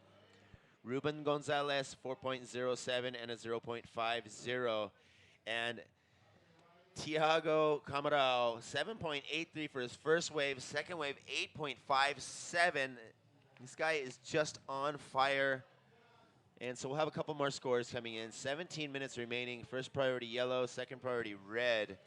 C: Ruben Gonzalez, 4.07 and a 0.50. And Thiago Camarao, 7.83 for his first wave. Second wave, 8.57. This guy is just on fire. And so we'll have a couple more scores coming in. 17 minutes remaining. First priority yellow, second priority red.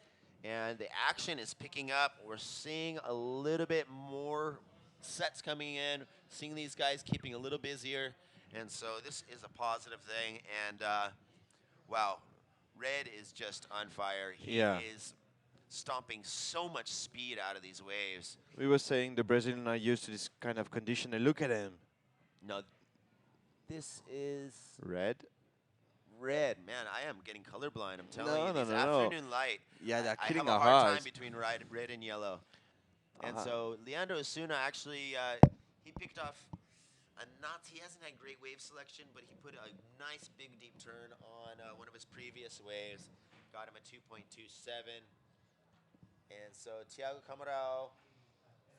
C: And the action is picking up. We're seeing a little bit more sets coming in, seeing these guys keeping a little busier. And so this is a positive thing. And wow, red is just on fire. He is stomping so much speed out of these waves.
D: We were saying the Brazilians are used to this kind of condition, and look at him.
C: No, this is
D: red.
C: Red, man, I am getting colorblind. I'm telling you,
D: No,
C: this
D: no,
C: afternoon light.
D: Yeah, they're killing
C: I
D: our
C: have a hard
D: hearts.
C: time between red and yellow. And so Leandro Osuna actually, he picked off He hasn't had great wave selection, but he put a nice big deep turn on one of his previous waves. Got him a 2.27. And so Thiago Camarão,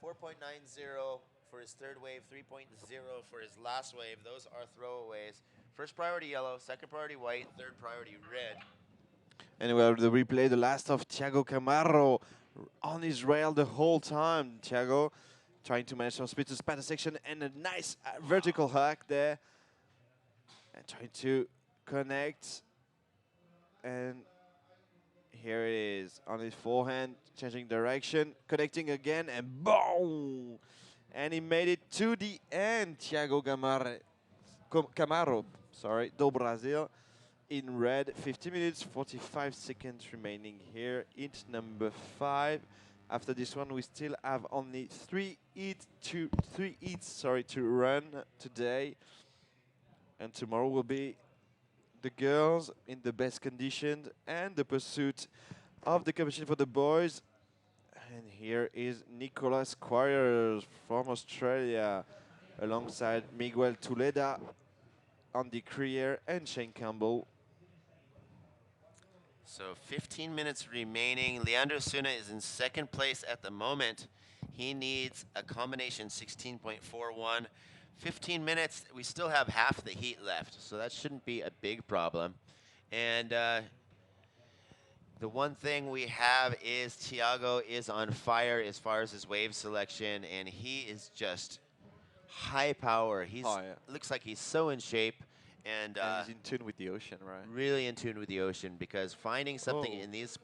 C: 4.90 for his third wave, 3.0 for his last wave. Those are throwaways. First priority yellow, second priority white, third priority red.
D: And we have the replay, the last of Thiago Camarão on his rail the whole time. Thiago trying to manage some speed to span the section and a nice vertical hack there. And trying to connect. And here it is on his forehand, changing direction, connecting again, and boom! And he made it to the end, Thiago Camarão, sorry, do Brasil. In red, 50 minutes, 45 seconds remaining here. Hit number 5. After this one, we still have only three heats to run today. And tomorrow will be the girls in the best condition and the pursuit of the competition for the boys. And here is Nicolas Squires from Australia, alongside Miguel Tuleda, Andy Creer, and Shane Campbell.
C: So 15 minutes remaining. Leandro Suna is in second place at the moment. He needs a combination 16.41. 15 minutes, we still have half the heat left, so that shouldn't be a big problem. And the one thing we have is Thiago is on fire as far as his wave selection, and he is just high power. He's looks like he's so in shape. And
D: he's in tune with the ocean, right?
C: Really in tune with the ocean, because finding something in these...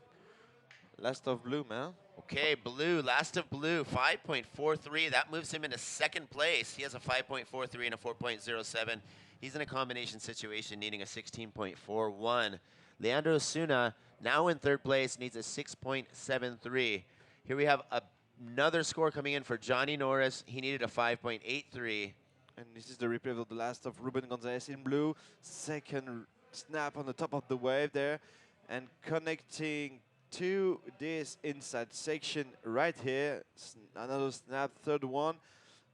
D: Last of blue, man.
C: Okay, blue, last of blue, 5.43. That moves him into second place. He has a 5.43 and a 4.07. He's in a combination situation needing a 16.41. Leandro Suna, now in third place, needs a 6.73. Here we have another score coming in for Johnny Norris. He needed a 5.83.
D: And this is the replay of the last of Ruben Gonzalez in blue. Second snap on the top of the wave there. And connecting to this inside section right here. Another snap, third one.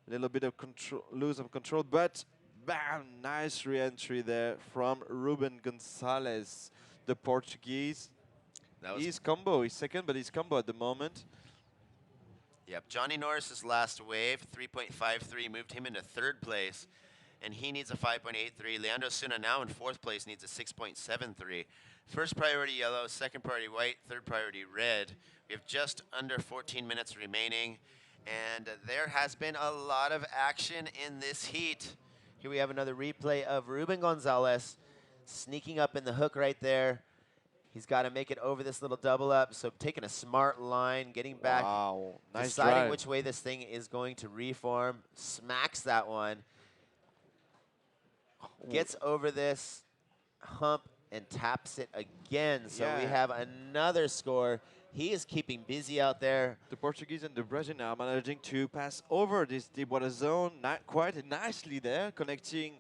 D: A little bit of control, lose of control, but bam! Nice re-entry there from Ruben Gonzalez, the Portuguese. He's combo, he's second, but he's combo at the moment.
C: Yep, Johnny Norris's last wave, 3.53, moved him into third place, and he needs a 5.83. Leandro Suna, now in fourth place, needs a 6.73. First priority yellow, second priority white, third priority red. We have just under 14 minutes remaining, and there has been a lot of action in this heat. Here we have another replay of Ruben Gonzalez sneaking up in the hook right there. He's got to make it over this little double up, so taking a smart line, getting back,
D: nice
C: deciding
D: drive.
C: which way this thing is going to reform, smacks that one, gets over this hump and taps it again. So we have another score. He is keeping busy out there.
D: The Portuguese and the Brazilian are managing to pass over this deep water zone quite nicely there, connecting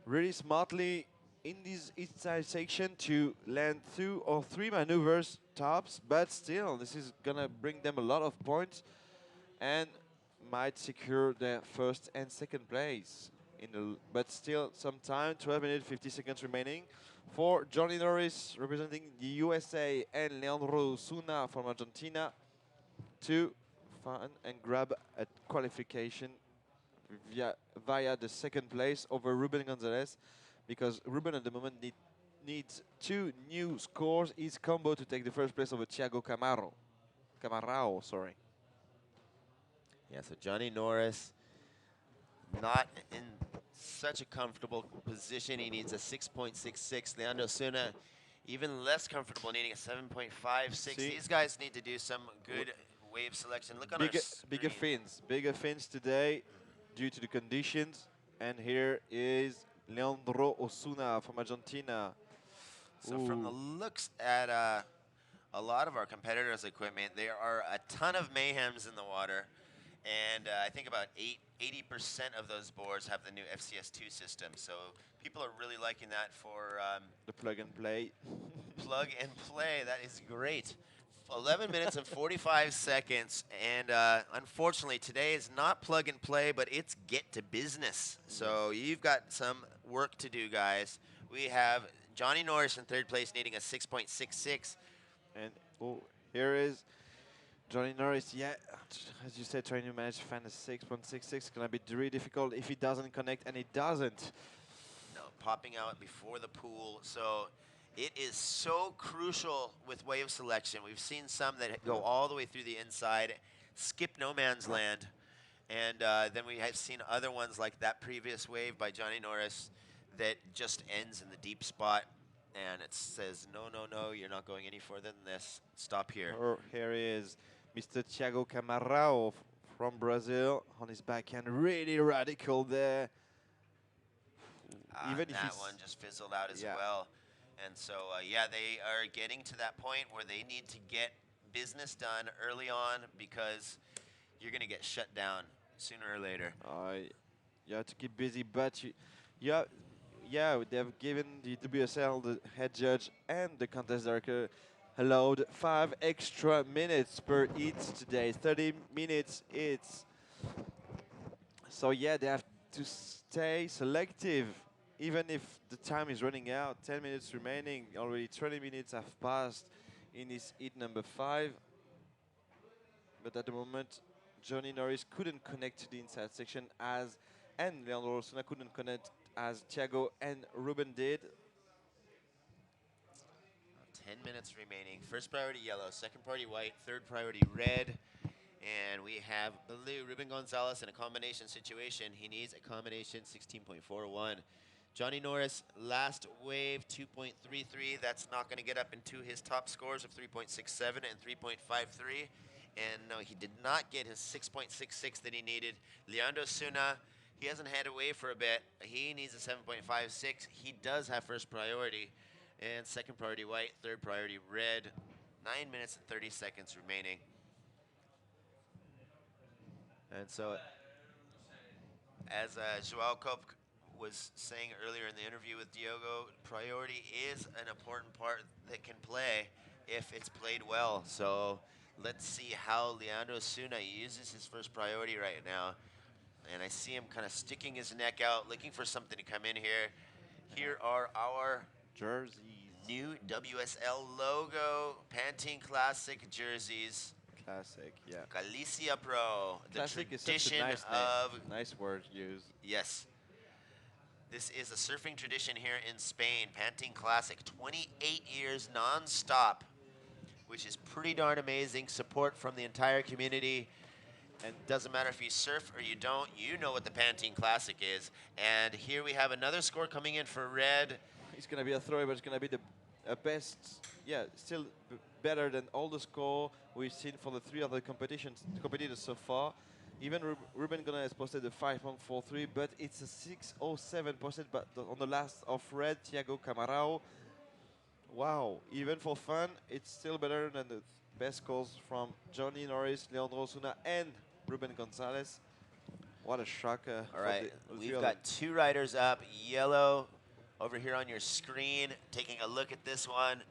D: really smartly in this inside section to land 2 or 3 maneuvers tops, but still this is gonna bring them a lot of points and might secure their first and second place. But still some time, 12 minutes 50 seconds remaining for Johnny Norris representing the USA and Leandro Suna from Argentina to find and grab a qualification via the second place over Ruben Gonzalez, because Ruben at the moment needs 2 new scores, his combo, to take the first place over Thiago Camarão, sorry.
C: Yeah, so Johnny Norris not in such a comfortable position. He needs a 6.66. Leandro Suna even less comfortable, needing a 7.56. These guys need to do some good wave selection. Look on
D: bigger fins today due to the conditions. And here is Leandro Osuna from Argentina.
C: So from the looks at a lot of our competitors' equipment, there are a ton of mayhems in the water. And I think about 80% of those boards have the new FCS2 system. So people are really liking that for...
D: the plug and play.
C: Plug and play, that is great. 11 minutes and 45 seconds. And unfortunately, today is not plug and play, but it's get to business. So you've got some work to do, guys. We have Johnny Norris in third place needing a 6.66.
D: And here is Johnny Norris. Yeah, as you said, trying to manage to find a 6.66 gonna be really difficult if he doesn't connect, and he doesn't.
C: No, popping out before the pool. So it is so crucial with wave selection. We've seen some that go all the way through the inside, skip no man's land. And then we have seen other ones like that previous wave by Johnny Norris that just ends in the deep spot. And it says, no, no, no, you're not going any further than this. Stop here.
D: Here is Mr. Thiago Camarao from Brazil on his backhand. Really radical there.
C: Even that one just fizzled out as well. And so, yeah, they are getting to that point where they need to get business done early on because you're going to get shut down sooner or later.
D: You have to keep busy, but they've given the WSL, the head judge, and the contest director allowed 5 extra minutes per heat today. 30 minutes each. So yeah, they have to stay selective, even if the time is running out. 10 minutes remaining. Already 20 minutes have passed in this heat number 5. But at the moment, Johnny Norris couldn't connect to the inside section and Leandro Osuna couldn't connect as Thiago and Ruben did.
C: 10 minutes remaining. First priority yellow, second priority white, third priority red. And we have blue, Ruben Gonzalez in a combination situation. He needs a combination 16.41. Johnny Norris, last wave 2.33. That's not going to get up into his top scores of 3.67 and 3.53. And no, he did not get his 6.66 that he needed. Leandro Suna, he hasn't had a wave for a bit. He needs a 7.56. He does have first priority. And second priority white, third priority red. 9 minutes and 30 seconds remaining. And so, as Joao Kopp was saying earlier in the interview with Diogo, priority is an important part that can play if it's played well. So let's see how Leandro Suna uses his first priority right now. And I see him kind of sticking his neck out, looking for something to come in here. Here are our
D: jerseys.
C: New WSL logo, Pantin Classic jerseys.
D: Classic, yeah.
C: Galicia Pro.
D: Classic
C: the
D: is such a
C: tradition
D: nice
C: of
D: name. Nice word used.
C: Yes. This is a surfing tradition here in Spain. Pantin Classic, 28 years non-stop, which is pretty darn amazing. Support from the entire community. And doesn't matter if you surf or you don't, you know what the Pantin Classic is. And here we have another score coming in for red.
D: It's going to be a throw, but it's going to be the best, still better than all the score we've seen for the 3 other competitors so far. Even Ruben Gonzalez has posted a 5.43, but it's a 6.07%. But on the last of red, Thiago Camarao. Wow, even for fun, it's still better than the best scores from Johnny Norris, Leandro Osuna, and Ruben Gonzalez. What a shocker.
C: All right, we've got 2 riders up. Yellow over here on your screen, taking a look at this one.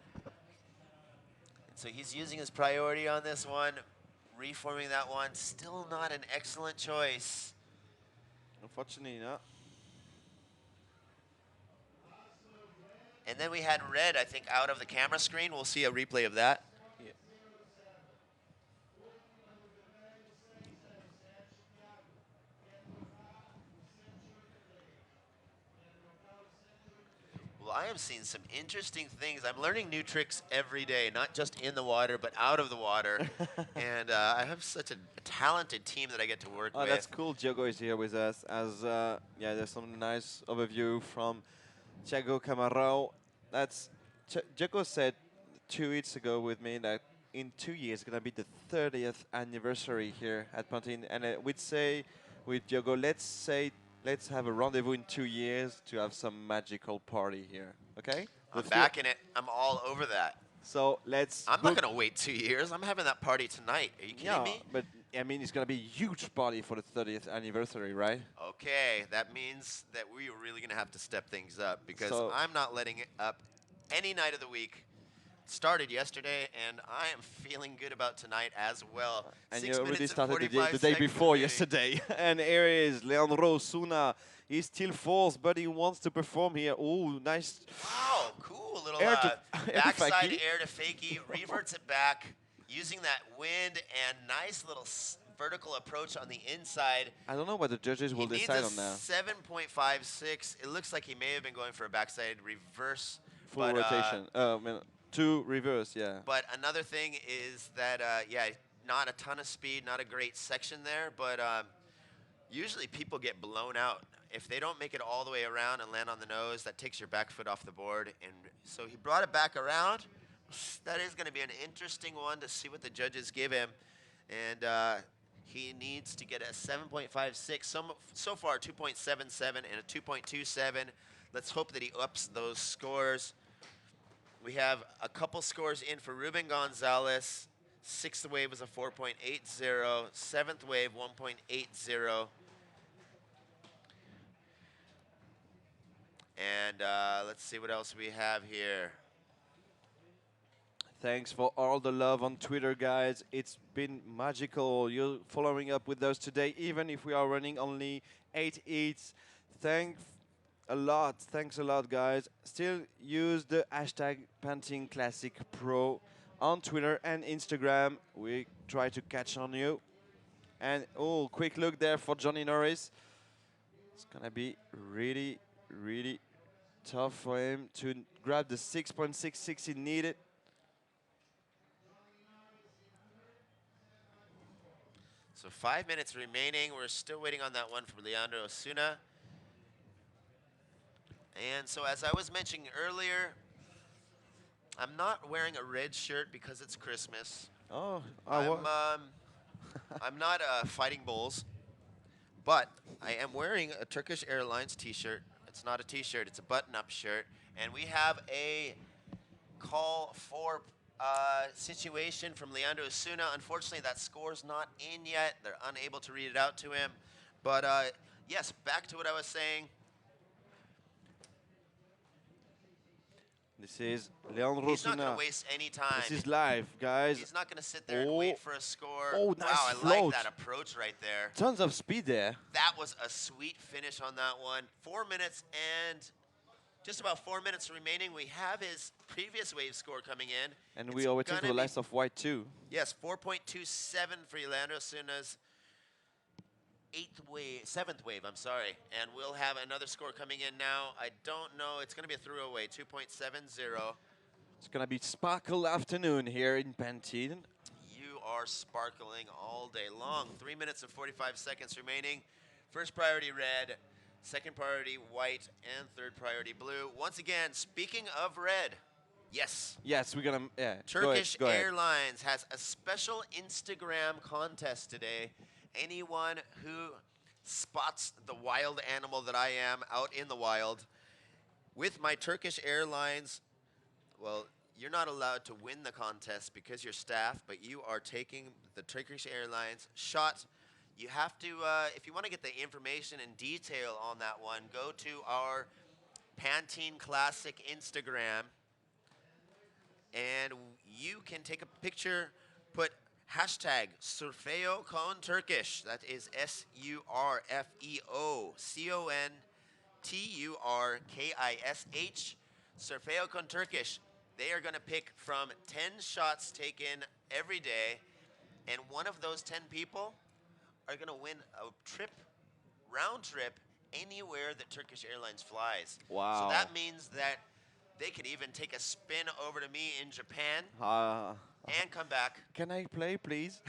C: And so he's using his priority on this one, reforming that one. Still not an excellent choice.
D: Unfortunately not.
C: And then we had red, I think, out of the camera screen. We'll see a replay of that.
D: Yeah.
C: Well, I am seeing some interesting things. I'm learning new tricks every day, not just in the water, but out of the water. And I have such a talented team that I get to work with.
D: Oh, that's cool. Diogo is here with us. As there's some nice overview from Thiago Camarao. Diogo said 2 weeks ago with me that in 2 years it's gonna be the 30th anniversary here at Pantin, and we'd say with Diogo, let's have a rendezvous in 2 years to have some magical party here. Okay?
C: I'm backing it. I'm all over that.
D: So let's.
C: I'm not gonna wait 2 years. I'm having that party tonight. Are you kidding me?
D: But I mean, it's gonna be a huge party for the 30th anniversary, right?
C: Okay, that means that we're really gonna have to step things up because I'm not letting it up any night of the week started yesterday, and I am feeling good about tonight as well.
D: And
C: 6
D: you already
C: minutes and
D: started
C: 45
D: the day
C: seconds
D: before
C: remaining.
D: yesterday. And here is Leandro Osuna. He still falls, but he wants to perform here. Oh, nice.
C: Wow, cool little
D: Air to
C: backside
D: fakie.
C: air to fakie, reverts it back, using that wind and nice little vertical approach on the inside.
D: I don't know what the judges will
C: He
D: decide
C: needs
D: on
C: a
D: now.
C: 7.56. It looks like he may have been going for a backside reverse.
D: Full
C: but,
D: rotation. Two reverse, yeah.
C: But another thing is that, yeah, not a ton of speed, not a great section there, but usually people get blown out. If they don't make it all the way around and land on the nose, that takes your back foot off the board. And so he brought it back around. That is going to be an interesting one to see what the judges give him. And he needs to get a 7.56. So far, 2.77 and a 2.27. Let's hope that he ups those scores. We have a couple scores in for Ruben Gonzalez. Sixth wave was a 4.80. Seventh wave, 1.80. And let's see what else we have here.
D: Thanks for all the love on Twitter, guys. It's been magical. You're following up with us today, even if we are running only 8 eats. Thanks a lot, guys. Still use the hashtag Pantin Classic Pro on Twitter and Instagram. We try to catch on you. And oh, quick look there for Johnny Norris. It's gonna be really, really tough for him to grab the 6.66 he needed.
C: So 5 minutes remaining. We're still waiting on that one from Leandro Osuna. And so as I was mentioning earlier, I'm not wearing a red shirt because it's Christmas.
D: Oh,
C: I'm not fighting bulls, but I am wearing a Turkish Airlines t-shirt. It's not a t-shirt, it's a button-up shirt. And we have a call for situation from Leandro Osuna. Unfortunately, that score's not in yet. They're unable to read it out to him. But yes, back to what I was saying.
D: This is Leandro
C: He's not
D: Osuna.
C: going to waste any time.
D: This is live, guys.
C: He's not going to sit there and wait for a score.
D: Oh, nice
C: wow, I
D: float.
C: like that approach right there.
D: Tons of speed there.
C: That was a sweet finish on that one. 4 minutes and just about 4 minutes remaining. We have his previous wave score coming in.
D: And we are waiting for the last of white too.
C: Yes, 4.27 for Leandro Osuna's seventh wave, I'm sorry. And we'll have another score coming in now. I don't know. It's going to be a throwaway, 2.70.
D: It's going to be sparkle afternoon here in Pantin.
C: You are sparkling all day long. 3 minutes and 45 seconds remaining. First priority red, second priority white, and third priority blue. Once again, speaking of red, yes.
D: Yes, we're going to... Yeah,
C: Turkish
D: go ahead.
C: Airlines has a special Instagram contest today. Anyone who spots the wild animal that I am out in the wild with my Turkish Airlines, well, you're not allowed to win the contest because you're staff, but you are taking the Turkish Airlines shot. You have to, if you want to get the information and detail on that one, go to our Pantin Classic Instagram, and you can take a picture, put hashtag Surfeo con Turkish. That is SURFEO CONTURKISH. Surfeo con Turkish. They are going to pick from 10 shots taken every day, and one of those 10 people are going to win a trip, round trip, anywhere that Turkish Airlines flies.
D: Wow.
C: So that means that they could even take a spin over to me in Japan and come back.
D: Can I play, please?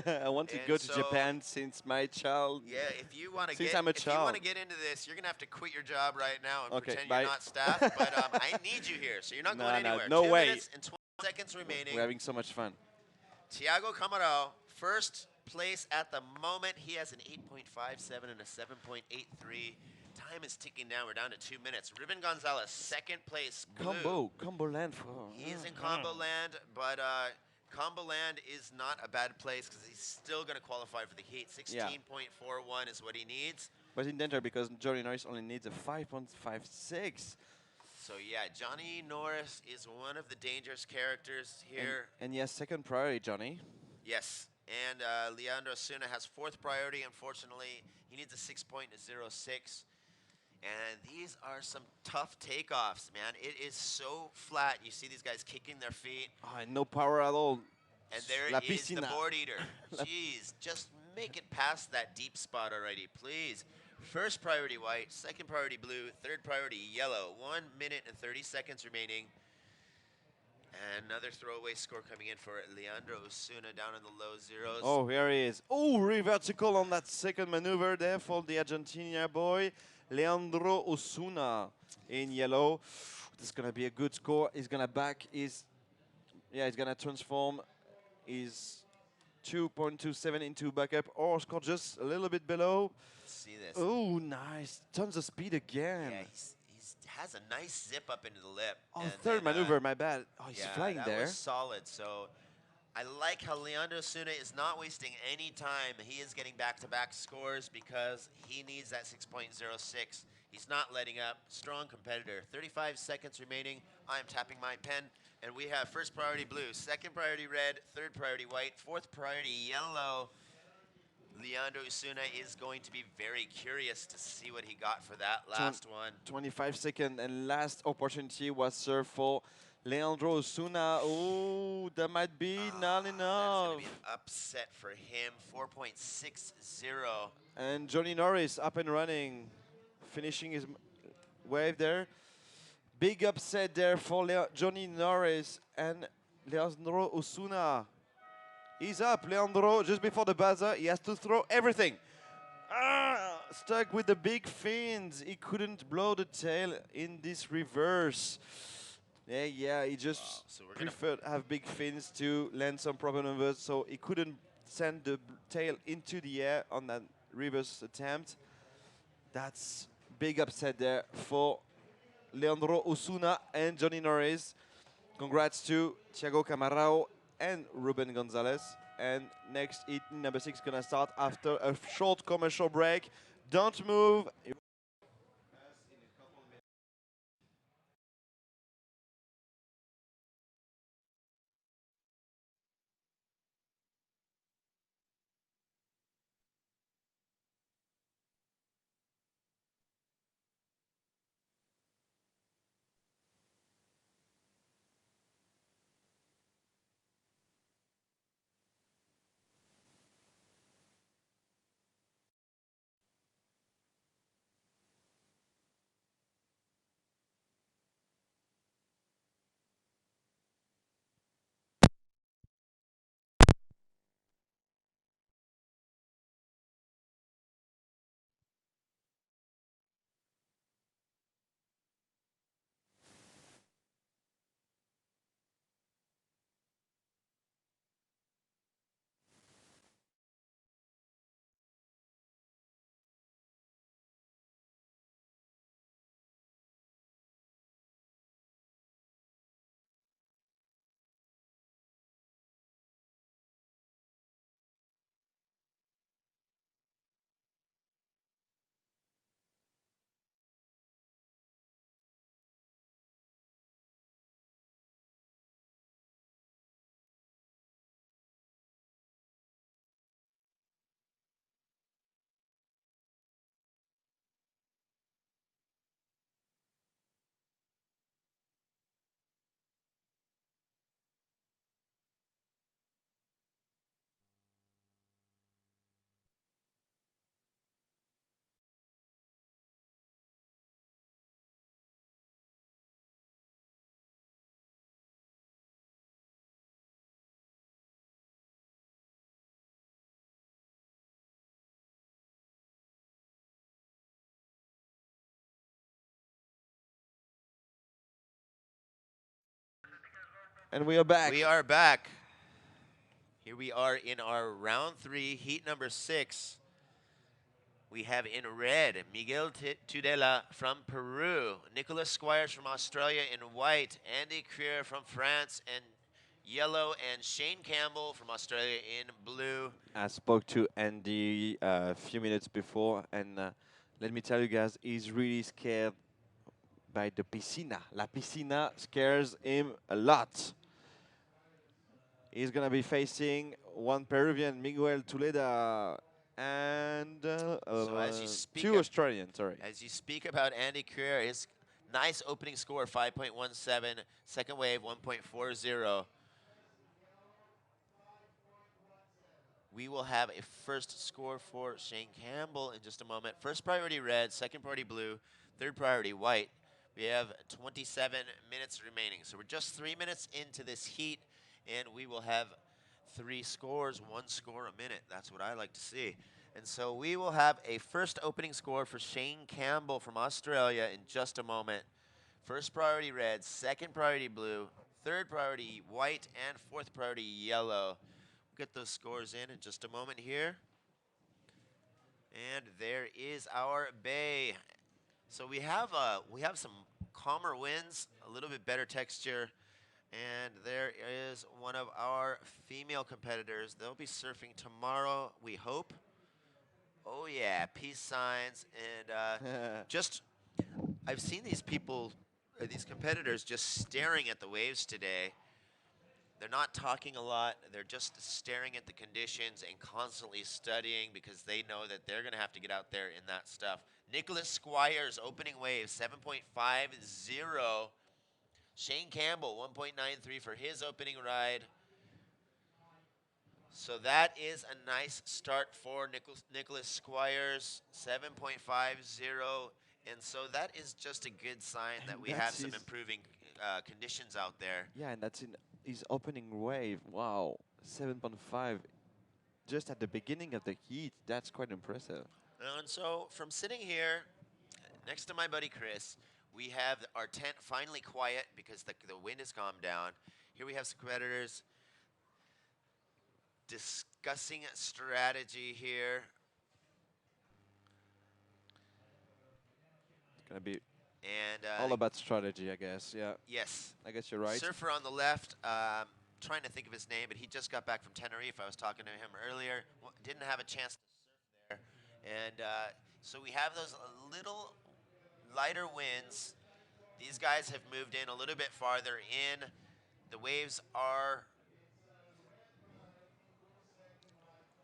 D: I want to
C: And
D: go to
C: so-
D: Japan since my child...
C: Yeah, if you want to
D: Since
C: get
D: I'm a
C: if you want to
D: child.
C: get into this, you're gonna have to quit your job right now and
D: Okay,
C: pretend
D: bye.
C: you're not staff. But I need you here, so you're not going
D: No,
C: anywhere.
D: no
C: 2
D: way.
C: minutes and 12 seconds remaining.
D: We're having so much fun.
C: Thiago Camarão, first place at the moment. He has an 8.57 and a 7.83. Time is ticking down. We're down to 2 minutes. Ruben Gonzalez, second place. Blue.
D: Combo land for...
C: He is in combo land, but combo land is not a bad place because he's still going to qualify for the heat. 16.41 is what he needs.
D: But in danger because Johnny Norris only needs a 5.56.
C: So yeah, Johnny Norris is one of the dangerous characters here.
D: And yes, second priority, Johnny.
C: Yes, and Leandro Suna has fourth priority. Unfortunately, he needs a 6.06. And these are some tough takeoffs, man. It is so flat. You see these guys kicking their feet.
D: No power at all.
C: And there
D: La
C: is the
D: piscina.
C: board eater. Jeez, just make it past that deep spot already, please. First priority white, second priority blue, third priority yellow. 1 minute and 30 seconds remaining. And another throwaway score coming in for Leandro Osuna down in the low zeros.
D: Oh, here he is. Oh, revertical on that second maneuver there for the Argentina boy, Leandro Osuna in yellow. This is going to be a good score. He's going to back his, he's going to transform his 2.27 into backup or score just a little bit below.
C: Let's see this.
D: Oh, nice. Tons of speed again.
C: Yeah, he's has a nice zip up into the lip.
D: Oh,
C: and
D: third
C: then,
D: maneuver, my bad. Oh, he's
C: yeah,
D: flying
C: that
D: there.
C: was solid. So I like how Leandro Suna is not wasting any time. He is getting back-to-back scores because he needs that 6.06. He's not letting up. Strong competitor. 35 seconds remaining. I'm tapping my pen. And we have first priority blue, second priority red, third priority white, fourth priority yellow. Leandro Osuna is going to be very curious to see what he got for that last one.
D: 25 seconds and last opportunity was served for Leandro Osuna. Oh, that might be not
C: That's
D: enough.
C: going to be an upset for him. 4.60.
D: And Johnny Norris up and running, finishing his wave there. Big upset there for Johnny Norris and Leandro Osuna. He's up, Leandro, just before the buzzer. He has to throw everything. Stuck with the big fins. He couldn't blow the tail in this reverse. Yeah, he just preferred have big fins to land some proper numbers, so he couldn't send the tail into the air on that reverse attempt. That's big upset there for Leandro Osuna and Johnny Norris. Congrats to Thiago Camarao and Ruben Gonzalez. And next hit number 6 gonna start after a short commercial break. Don't move. And we are back.
C: We are back. Here we are in our round 3, heat number 6. We have in red Miguel Tudela from Peru, Nicholas Squires from Australia in white, Andy Creer from France in yellow, and Shane Campbell from Australia in blue.
D: I spoke to Andy a few minutes before, and let me tell you guys, he's really scared by the piscina. La piscina scares him a lot. He's going to be facing one Peruvian, Miguel Tuleda, and
C: So as you speak
D: two
C: of-
D: Australians, sorry.
C: As you speak about Andy Carrera, his nice opening score, 5.17. Second wave, 1.40. We will have a first score for Shane Campbell in just a moment. First priority red, second priority blue, third priority white. We have 27 minutes remaining. So we're just 3 minutes into this heat, and we will have 3 scores, 1 score a minute. That's what I like to see. And so we will have a first opening score for Shane Campbell from Australia in just a moment. First priority red, second priority blue, third priority white, and fourth priority yellow. We'll get those scores in just a moment here. And there is our bay. So we have some calmer winds, a little bit better texture, and there is one of our female competitors. They'll be surfing tomorrow, we hope. Oh yeah, peace signs, and just I've seen these people, these competitors, just staring at the waves today. They're not talking a lot. They're just staring at the conditions and constantly studying because they know that they're going to have to get out there in that stuff. Nicholas Squires, opening wave, 7.50. Shane Campbell, 1.93 for his opening ride. So that is a nice start for Nicholas Squires, 7.50. And so that is just a good sign that we have some improving conditions out there.
D: Yeah, and that's in his opening wave. Wow, 7.5. Just at the beginning of the heat, that's quite impressive.
C: And so from sitting here next to my buddy Chris, we have our tent finally quiet because the wind has calmed down. Here we have some competitors discussing strategy here.
D: It's going to be
C: and
D: all about strategy, I guess. Yeah.
C: Yes.
D: I guess you're right.
C: Surfer on the left, trying to think of his name, but he just got back from Tenerife. I was talking to him earlier. Didn't have a chance to surf there. And so we have those little lighter winds. These guys have moved in a little bit farther in. The waves are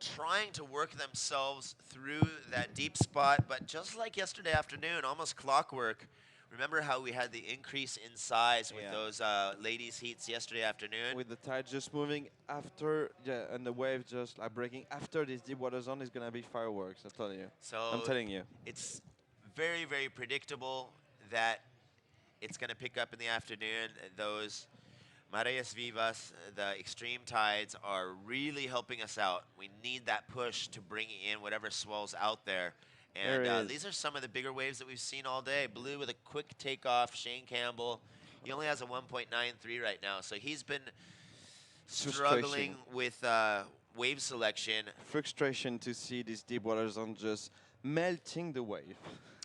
C: trying to work themselves through that deep spot, but just like yesterday afternoon, almost clockwork. Remember how we had the increase in size with those ladies' heats yesterday afternoon?
D: With the tide just moving after, and the wave just like breaking after this deep water zone is going to be fireworks, I'm telling you.
C: So
D: I'm telling you.
C: It's very, very predictable that it's going to pick up in the afternoon. Those Mareas Vivas, the extreme tides, are really helping us out. We need that push to bring in whatever swells out there. And these are some of the bigger waves that we've seen all day. Blue with a quick takeoff, Shane Campbell. He only has a 1.93 right now, so he's been struggling with wave selection.
D: Frustration to see this deep water zone just melting the wave.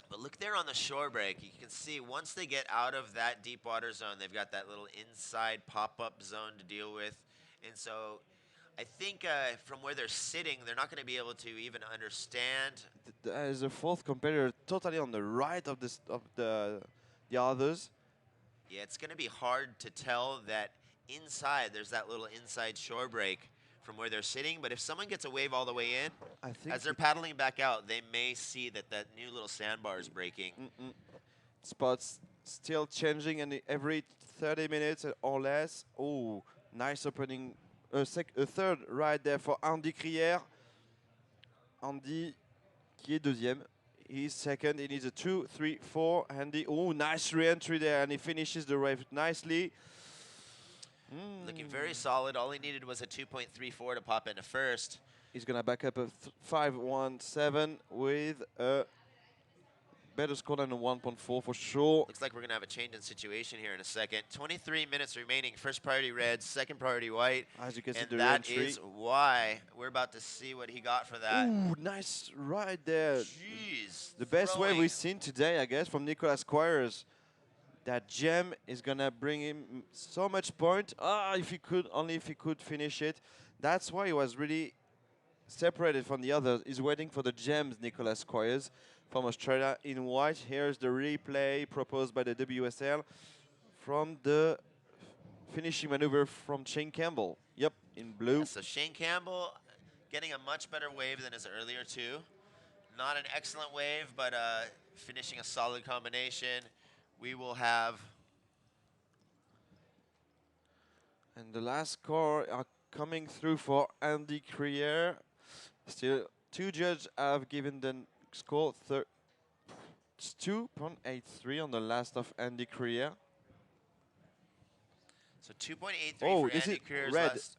C: But look there on the shore break. You can see once they get out of that deep water zone, they've got that little inside pop-up zone to deal with. And so I think from where they're sitting, they're not going to be able to even understand.
D: There's a fourth competitor totally on the right of the others.
C: Yeah, it's going to be hard to tell that inside, there's that little inside shore break from where they're sitting. But if someone gets a wave all the way in, as they're paddling back out, they may see that that new little sandbar is breaking.
D: Spots still changing, and every 30 minutes or less. Oh, nice opening. A third ride there for Andy Crier. Andy, qui est deuxième. He's second. He needs a 2, 3, 4. Andy, oh, nice re-entry there, and he finishes the wave nicely.
C: Looking very solid. All he needed was a 2.34 to pop into first.
D: He's going to back up a 5.17 with a better score than a 1.4 for sure.
C: Looks like we're going to have a change in situation here in a second. 23 minutes remaining. First priority red, second priority white.
D: As you can see,
C: and that is why we're about to see what he got for that.
D: Ooh, nice ride there.
C: Jeez.
D: The best wave we've seen today, I guess, from Nicholas Squires. That gem is going to bring him so much point. If he could, only if he could finish it. That's why he was really separated from the others. He's waiting for the gems, Nicholas Squires. from Australia in white. Here's the replay proposed by the WSL from the finishing maneuver from Shane Campbell. Yep, in blue.
C: Yeah, so Shane Campbell getting a much better wave than his earlier two. Not an excellent wave, but finishing a solid combination. We will have...
D: And the last score are coming through for Andy Crier. Still, two judges have given the score 2.83 on the last of Andy Crier.
C: So 2.83
D: Oh,
C: for
D: this
C: Andy
D: is
C: Crier's
D: red.
C: last.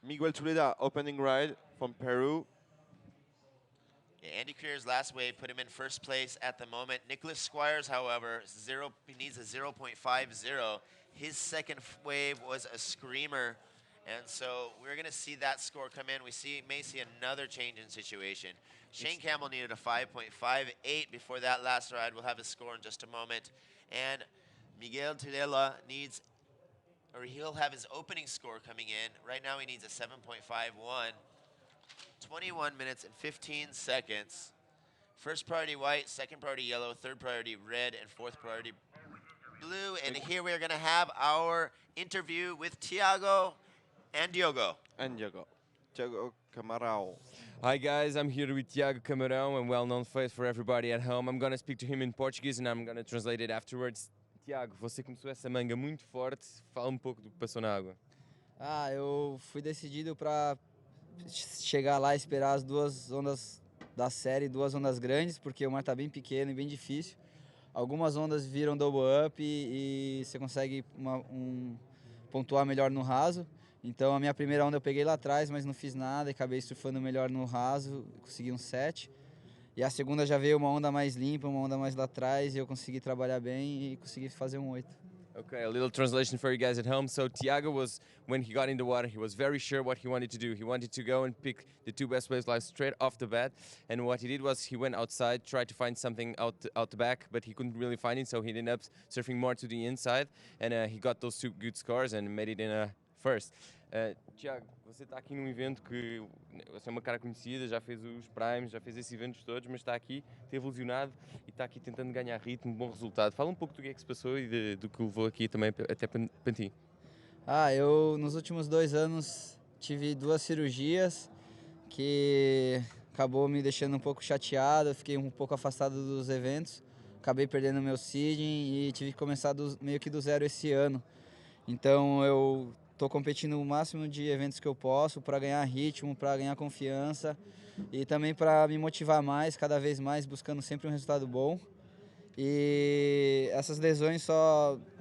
D: Miguel Tuleda, opening ride from Peru.
C: Yeah, Andy Crier's last wave put him in first place at the moment. Nicholas Squires, however, he needs a 0.50. His second wave was a screamer. And so we're going to see that score come in. We may see another change in situation. Shane Campbell needed a 5.58 before that last ride. We'll have his score in just a moment. And Miguel Tudela he'll have his opening score coming in. Right now he needs a 7.51. 21 minutes and 15 seconds. First priority white, second priority yellow, third priority red, and fourth priority blue. And here we are going to have our interview with Tiago and Diogo.
D: Tiago Camarão.
L: Hi guys, I'm here with Tiago Camarão, a well-known face for everybody at home. I'm going to speak to him in Portuguese and I'm going to translate it afterwards. Tiago, você começou essa manga muito forte. Fala pouco do que passou na água.
M: Eu fui decidido para chegar lá e esperar as duas ondas da série, duas ondas grandes, porque o mar tá bem pequeno e bem difícil. Algumas ondas viram double up e você consegue pontuar melhor no raso. Então a minha primeira onda eu peguei lá atrás, mas não fiz nada e acabei surfando melhor no raso, consegui um 7. E a segunda já veio uma onda mais limpa, uma onda mais lá atrás e eu consegui trabalhar bem e consegui fazer um 8.
L: Okay, a little translation for you guys at home. So Tiago was, when he got in the water, he was very sure what he wanted to do. He wanted to go and pick the two best waves like straight off the bat. And what he did was he went outside, tried to find something out the back, but he couldn't really find it. So he ended up surfing more to the inside. And he got those two good scores and made it in a first. Tiago, você está aqui num evento que você é uma cara conhecida, já fez os Primes, já fez esses eventos todos, mas está aqui, teve ilusionado e está aqui tentando ganhar ritmo, bom resultado. Fala um pouco do que é que se passou e do que levou aqui também até Pantin.
M: Eu nos últimos 2 anos tive 2 cirurgias que acabou me deixando um pouco chateado, fiquei um pouco afastado dos eventos, acabei perdendo meu seeding e tive que começar meio que do zero esse ano. Então eu estou competindo o máximo de eventos que eu posso para ganhar ritmo, para ganhar confiança e também para me motivar mais, cada vez mais, buscando sempre um resultado bom. E essas lesões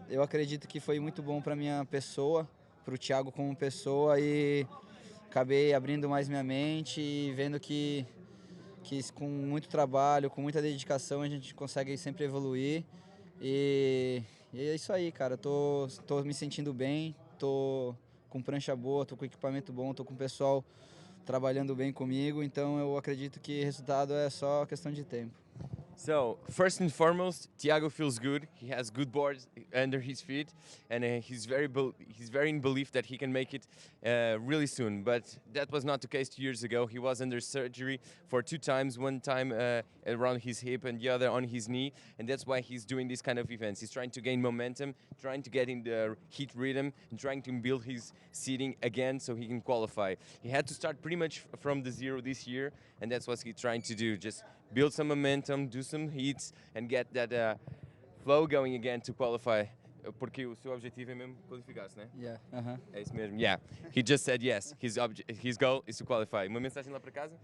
M: eu acredito que foi muito bom para minha pessoa, para o Thiago como pessoa e acabei abrindo mais minha mente e vendo que com muito trabalho, com muita dedicação a gente consegue sempre evoluir e é isso aí, cara. Tô me sentindo bem. Tô com prancha boa, tô com equipamento bom, tô com o pessoal trabalhando bem comigo, então eu acredito que resultado é só questão de tempo.
L: So, first and foremost, Tiago feels good. He has good boards under his feet, and he's very in belief that he can make it really soon. But that was not the case 2 years ago. He was under surgery for 2 times, one time around his hip and the other on his knee, and that's why he's doing this kind of events. He's trying to gain momentum, trying to get in the heat rhythm, and trying to build his seating again so he can qualify. He had to start pretty much from the zero this year, and that's what he's trying to do. Just build some momentum, do some heats, and get that flow going again to qualify. Porque o seu objetivo é mesmo qualificar-se, né?
M: Yeah,
L: É isso mesmo. Yeah, he just said yes. His goal is to qualify. Uma mensagem lá para casa?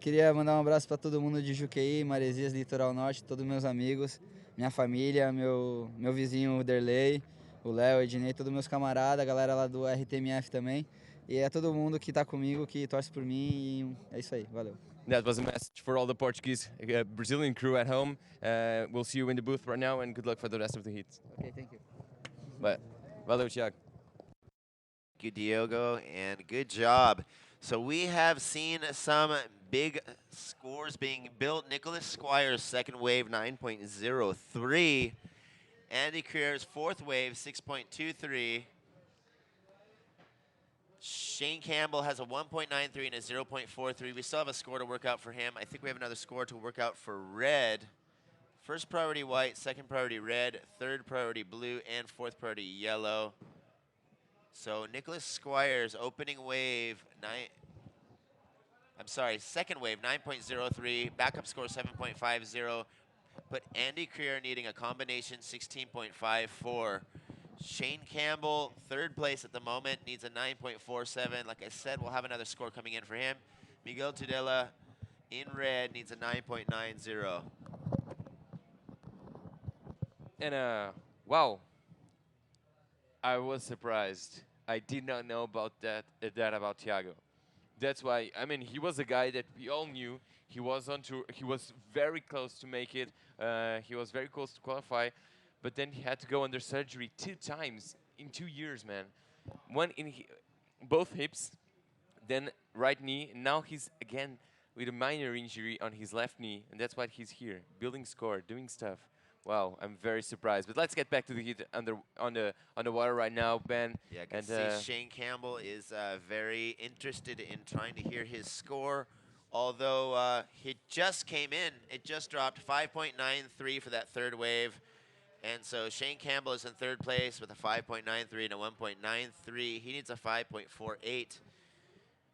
M: Queria mandar um abraço para todo mundo de Juqueí, Maresias, Litoral Norte, todos meus amigos, minha família, meu vizinho Derlei, o Léo, Ednei, todos meus camaradas, a galera lá do RTMF também. E é todo mundo que está comigo, que torce por mim e é isso aí. Valeu.
L: That was a message for all the Portuguese Brazilian crew at home. We'll see you in the booth right now, and good luck for the rest of the heats.
M: Okay, thank you.
L: Valeu, Tiago.
C: Thank you, Diogo, and good job. So we have seen some big scores being built. Nicholas Squires' second wave, 9.03. Andy Crier's fourth wave, 6.23. Shane Campbell has a 1.93 and a 0.43. We still have a score to work out for him. I think we have another score to work out for red. First priority white, second priority red, third priority blue, and fourth priority yellow. So Nicholas Squires, opening wave, second wave, 9.03, backup score 7.50, but Andy Creer needing a combination 16.54. Shane Campbell, third place at the moment, needs a 9.47. Like I said, we'll have another score coming in for him. Miguel Tudela in red needs a 9.90.
F: And wow, I was surprised. I did not know about that about Thiago. That's why, I mean, he was a guy that we all knew. He was he was very close to make it. He was very close to qualify, but then he had to go under surgery 2 times in 2 years, man. One in both hips, then right knee, and now he's again with a minor injury on his left knee, and that's why he's here, building score, doing stuff. Wow, I'm very surprised. But let's get back to the heat on the water right now, Ben.
C: Yeah, I can see Shane Campbell is very interested in trying to hear his score. Although he just came in, it just dropped 5.93 for that third wave. And so Shane Campbell is in third place with a 5.93 and a 1.93. He needs a 5.48.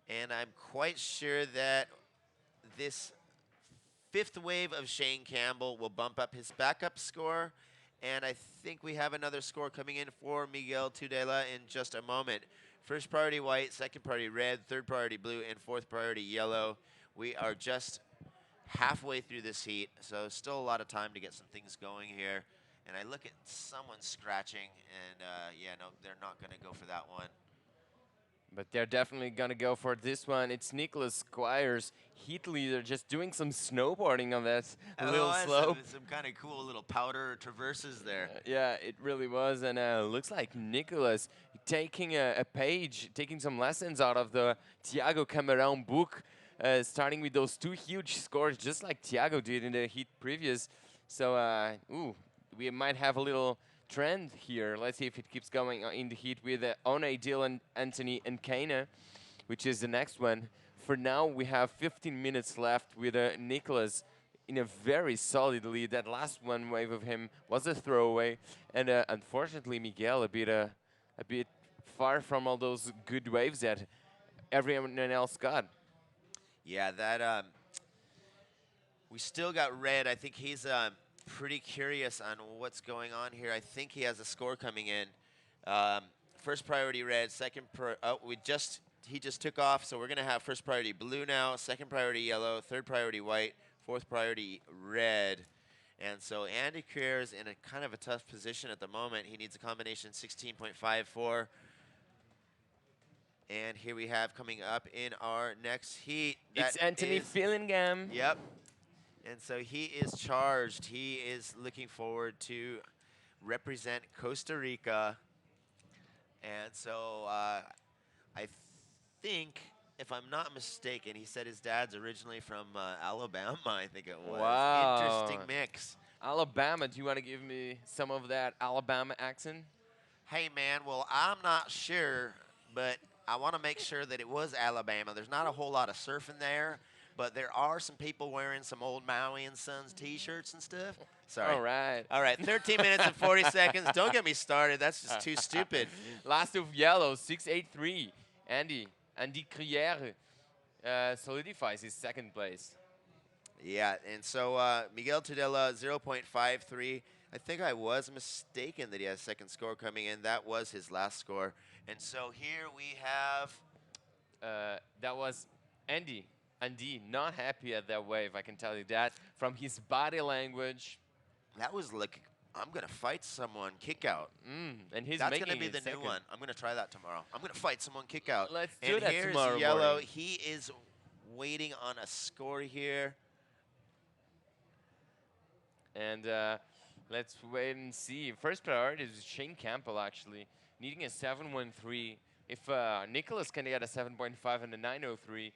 C: And I'm quite sure that this fifth wave of Shane Campbell will bump up his backup score. And I think we have another score coming in for Miguel Tudela in just a moment. First priority white, second priority red, third priority blue, and fourth priority yellow. We are just halfway through this heat, so still a lot of time to get some things going here. And I look at someone scratching, and yeah, no, they're not going to go for that one.
F: But they're definitely going to go for this one. It's Nicholas Squires, heat leader, just doing some snowboarding on that little slope.
C: Some kind of cool little powder traverses there.
F: Yeah, it really was. And looks like Nicholas taking a page, taking some lessons out of the Thiago Camarão book, starting with those 2 huge scores, just like Thiago did in the heat previous. So, we might have a little trend here. Let's see if it keeps going in the heat with One, Dylan, Anthony, and Kana, which is the next one. For now, we have 15 minutes left with Nicholas in a very solid lead. That last one wave of him was a throwaway, and unfortunately, Miguel a bit far from all those good waves that everyone else got.
C: Yeah, that we still got red. I think he's pretty curious on what's going on here. I think he has a score coming in. First priority red, he just took off, so we're gonna have first priority blue now, second priority yellow, third priority white, fourth priority red. And so Andy Creer is in a kind of a tough position at the moment. He needs a combination 16.54. And here we have coming up in our next heat.
F: It's Anthony Fillingham.
C: Yep. And so he is charged. He is looking forward to represent Costa Rica. And so I think, if I'm not mistaken, he said his dad's originally from Alabama, I think it was.
F: Wow.
C: Interesting mix.
F: Alabama, do you want to give me some of that Alabama accent?
C: Hey, man, well, I'm not sure, but I want to make sure that it was Alabama. There's not a whole lot of surfing there. But there are some people wearing some old Maui and Sons T-shirts and stuff. Sorry.
F: All right.
C: All right, 13 minutes and 40 seconds. Don't get me started. That's just too stupid.
F: Last of yellow, 6.83. Andy Crier solidifies his second place.
C: Yeah, and so Miguel Tudela, 0.53. I think I was mistaken that he has second score coming in. That was his last score. And so here we have...
F: that was Andy. Andy, not happy at that wave, I can tell you that. From his body language.
C: That was like, I'm going to fight someone, kick out.
F: And he's
C: That's
F: making
C: going to be the
F: second.
C: new one. I'm going to try that tomorrow. I'm going to fight someone, kick out.
F: Let's do that
C: here's
F: tomorrow
C: yellow.
F: morning.
C: He is waiting on a score here.
F: And let's wait and see. First priority is Shane Campbell, actually, needing a 7.13. If Nicholas can get a 7.5 and a 9.03,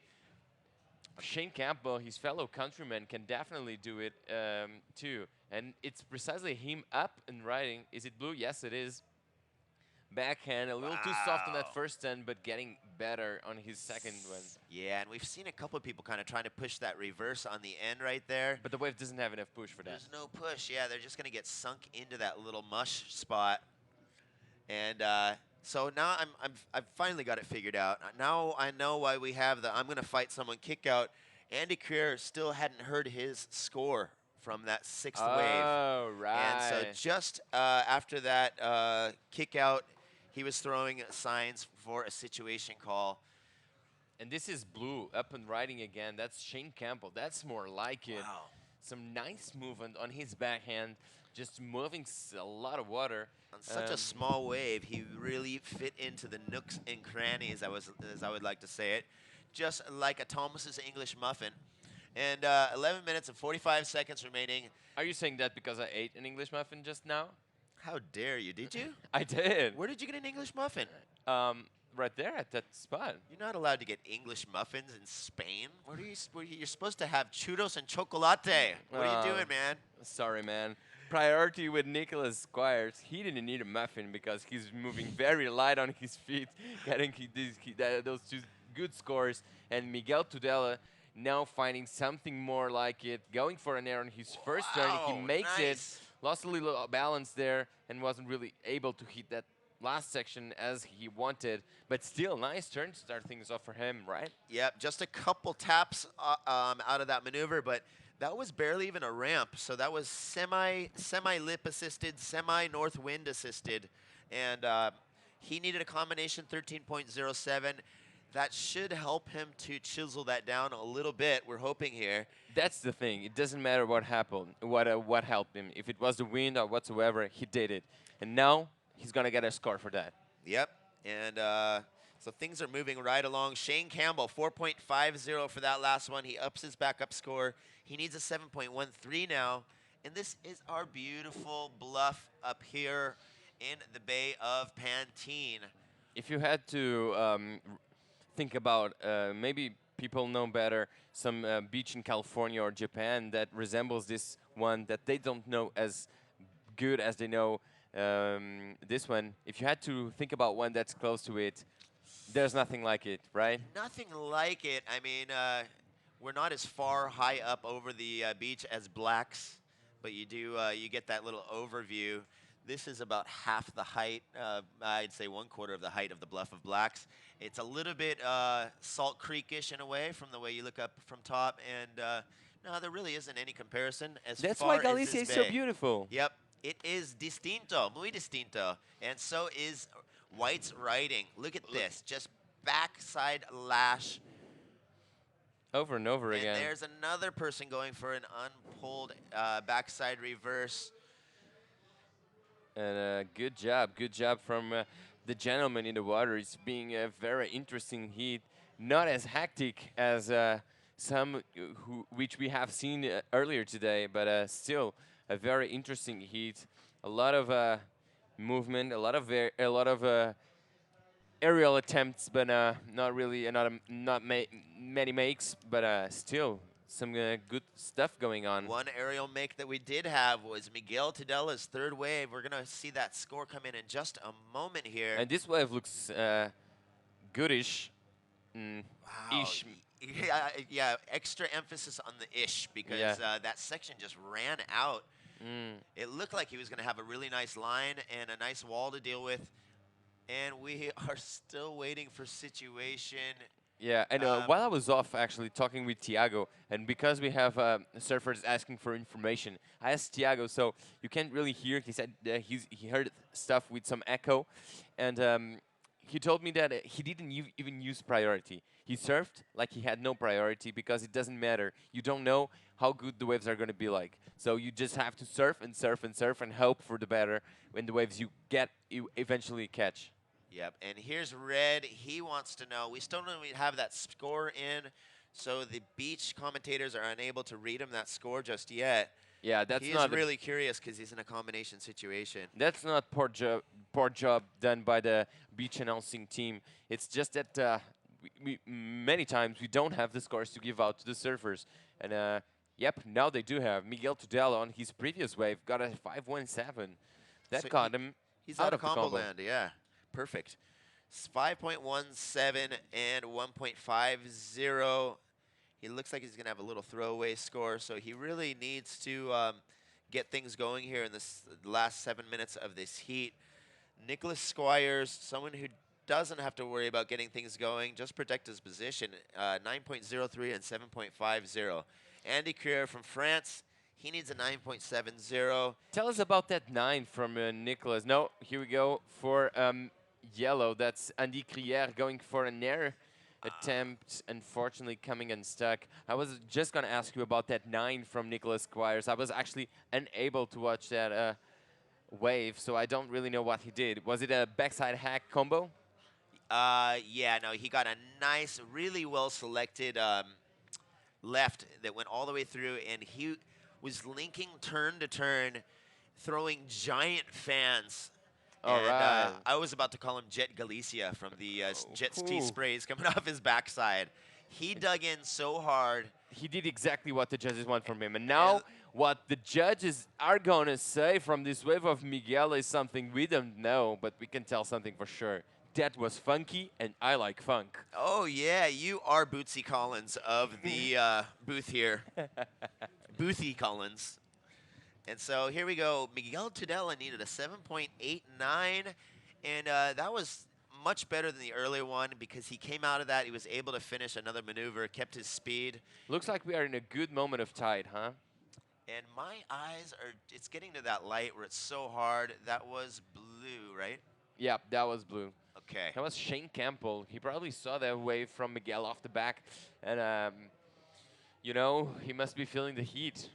F: Shane Campbell, his fellow countryman, can definitely do it too. And it's precisely him up and riding. Is it blue? Yes, it is. Backhand, a little too soft on that first turn, but getting better on his second one.
C: Yeah, and we've seen a couple of people kind of trying to push that reverse on the end right there.
F: But the wave doesn't have enough push for that.
C: There's no push. Yeah, they're just going to get sunk into that little mush spot. And so now I've finally got it figured out. Now I know why we have the I'm going to fight someone kick out. Andy Creer still hadn't heard his score from that sixth wave.
F: Oh, right.
C: And so just after that kick out, he was throwing signs for a situation call.
F: And this is Blue up and riding again. That's Shane Campbell. That's more like it.
C: Wow.
F: Some nice movement on his backhand, just moving a lot of water.
C: On such a small wave, he really fit into the nooks and crannies, as I would like to say it, just like a Thomas's English muffin. And 11 minutes and 45 seconds remaining.
F: Are you saying that because I ate an English muffin just now?
C: How dare you? Did you?
F: I did.
C: Where did you get an English muffin?
F: Right there at that spot.
C: You're not allowed to get English muffins in Spain. What are you? You're supposed to have churros and chocolate. What are you doing, man?
F: Sorry, man. Priority with Nicholas Squires. He didn't need a muffin because he's moving very light on his feet, getting those two good scores. And Miguel Tudela now finding something more like it, going for an air on his first turn. He makes it. Lost a little balance there and wasn't really able to hit that last section as he wanted, but still nice turn to start things off for him, right?
C: Yep, just a couple taps out of that maneuver, but that was barely even a ramp. So that was semi lip assisted, semi north wind assisted, and he needed a combination 13.07. That should help him to chisel that down a little bit. We're hoping here.
F: That's the thing. It doesn't matter what happened, what helped him. If it was the wind or whatsoever, he did it, and now he's going to get a score for that.
C: Yep. And so things are moving right along. Shane Campbell, 4.50 for that last one. He ups his backup score. He needs a 7.13 now. And this is our beautiful bluff up here in the Bay of Pantin.
F: If you had to think about maybe people know better some beach in California or Japan that resembles this one that they don't know as good as they know this one, if you had to think about one that's close to it, there's nothing like it, right?
C: Nothing like it. I mean, we're not as far high up over the beach as Blacks, but you do you get that little overview. This is about half the height, I'd say 1/4 of the height of the Bluff of Blacks. It's a little bit Salt Creek-ish in a way from the way you look up from top, and no, there really isn't any comparison.
F: That's why Galicia is so beautiful.
C: Yep. It is distinto, muy distinto. And so is White's riding. Look at this. Just backside lash.
F: Over and over
C: and
F: again.
C: There's another person going for an unpulled backside reverse.
F: And good job from the gentleman in the water. It's being a very interesting heat. Not as hectic as some which we have seen earlier today, but still a very interesting heat. A lot of movement, a lot of aerial attempts, but not really, not many makes, but still some good stuff going on.
C: One aerial make that we did have was Miguel Tudela's third wave. We're going to see that score come in just a moment here.
F: And this wave looks goodish.
C: Wow.
F: Ish.
C: Yeah, extra emphasis on the ish because that section just ran out. It looked like he was going to have a really nice line and a nice wall to deal with. And we are still waiting for situation.
F: Yeah, and while I was off actually talking with Thiago, and because we have surfers asking for information, I asked Thiago, so you can't really hear. He said he heard stuff with some echo, and he told me that he didn't even use priority. He surfed like he had no priority because it doesn't matter. You don't know how good the waves are going to be like. So you just have to surf and surf and surf and hope for the better when the waves you eventually catch.
C: Yep, and here's Red. He wants to know. We still don't even have that score in, so the beach commentators are unable to read him that score just yet.
F: Yeah, that's
C: he
F: not
C: is really curious because he's in a combination situation.
F: That's not poor job done by the beach announcing team. It's just that many times we don't have the scores to give out to the surfers. And yep, now they do have. Miguel Tudela on his previous wave got a 5.17. That
C: So
F: caught him
C: He's
F: out
C: out
F: of
C: of combo
F: the combo.
C: land, yeah. Perfect. It's 5.17 and 1.50. He looks like he's going to have a little throwaway score, so he really needs to get things going here in this last 7 minutes of this heat. Nicholas Squires, someone who doesn't have to worry about getting things going, just protect his position, 9.03 and 7.50. Andy Curie from France, he needs a 9.70.
F: Tell us about that 9 from Nicholas. No, here we go for yellow. That's Andy Crier going for an air attempt, unfortunately coming unstuck. I was just going to ask you about that 9 from Nicholas Squires. I was actually unable to watch that wave, so I don't really know what he did. Was it a backside hack combo?
C: Yeah, no, he got a nice, really well-selected left that went all the way through, and he was linking turn to turn, throwing giant fans.
F: All right.
C: I was about to call him Jet Galicia from the jet ski sprays coming off his backside. He dug in so hard.
F: He did exactly what the judges want from him. And now what the judges are going to say from this wave of Miguel is something we don't know, but we can tell something for sure. That was funky, and I like funk.
C: Oh, yeah, you are Bootsy Collins of the booth here. Boothy Collins. And so here we go. Miguel Tudela needed a 7.89, and that was much better than the earlier one because he came out of that. He was able to finish another maneuver, kept his speed.
F: Looks like we are in a good moment of tide, huh?
C: And my eyes are, it's getting to that light where it's so hard. That was blue, right?
F: Yeah, that was blue.
C: Okay.
F: That was Shane Campbell. He probably saw that wave from Miguel off the back. And, you know, he must be feeling the heat.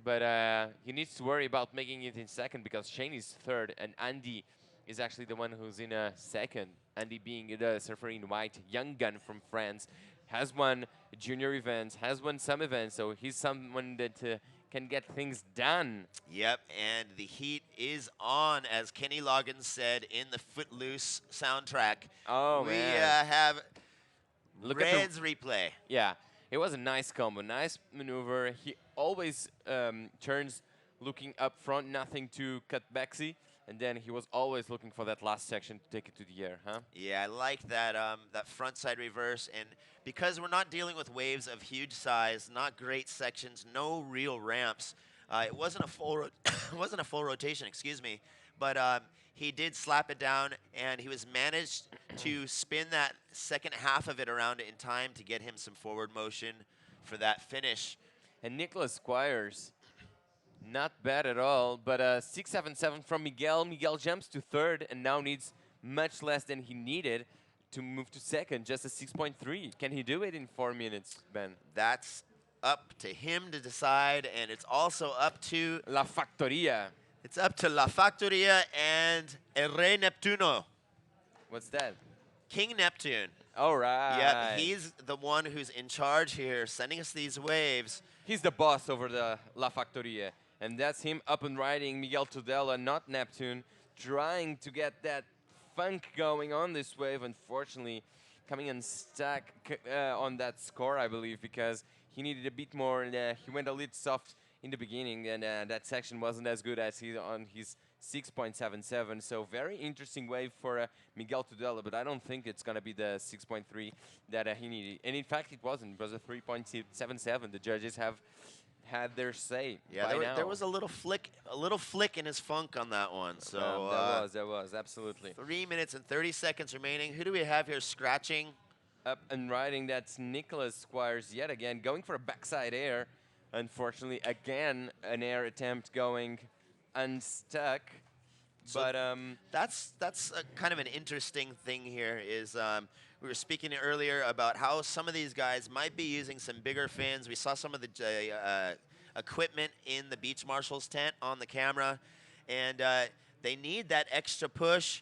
F: But he needs to worry about making it in second because Shane is third and Andy is actually the one who's in second. Andy being the surfer in white, young gun from France, has won junior events, has won some events, so he's someone that can get things done.
C: Yep, and the heat is on, as Kenny Loggins said in the Footloose soundtrack.
F: Oh,
C: we
F: man.
C: have
F: Look
C: Red's
F: at the
C: replay.
F: Yeah, it was a nice combo, nice maneuver. He always turns looking up front, nothing to cut backsy, and then he was always looking for that last section to take it to the air, huh?
C: Yeah, I like that that front side reverse, and because we're not dealing with waves of huge size, not great sections, no real ramps. It wasn't a full wasn't a full rotation, excuse me, but he did slap it down, and he was managed to spin that second half of it around in time to get him some forward motion for that finish.
F: And Nicholas Squires, not bad at all, but 6.77 from Miguel. Miguel jumps to third and now needs much less than he needed to move to second, just a 6.3. Can he do it in 4 minutes, Ben?
C: That's up to him to decide, and it's also up to
F: La Factoria.
C: It's up to La Factoria and El Rey Neptuno.
F: What's that?
C: King Neptune.
F: All right.
C: Yeah, he's the one who's in charge here, sending us these waves.
F: He's the boss over the La Factoria. And that's him up and riding, Miguel Tudela, not Neptune, trying to get that funk going on this wave. Unfortunately, coming unstuck on that score, I believe, because he needed a bit more, and he went a little soft in the beginning, and that section wasn't as good as he on his 6.77. So very interesting wave for Miguel Tudela, but I don't think it's going to be the 6.3 that he needed. And in fact, it wasn't. It was a 3.77. The judges have had their say.
C: Yeah, there was a little flick in his funk on that one. So
F: there was absolutely
C: 3 minutes and 30 seconds remaining. Who do we have here scratching?
F: Up and riding, that's Nicholas Squires yet again, going for a backside air. Unfortunately, again, an air attempt going unstuck.
C: So
F: but
C: that's kind of an interesting thing here is we were speaking earlier about how some of these guys might be using some bigger fins. We saw some of the equipment in the Beach Marshals tent on the camera, and they need that extra push.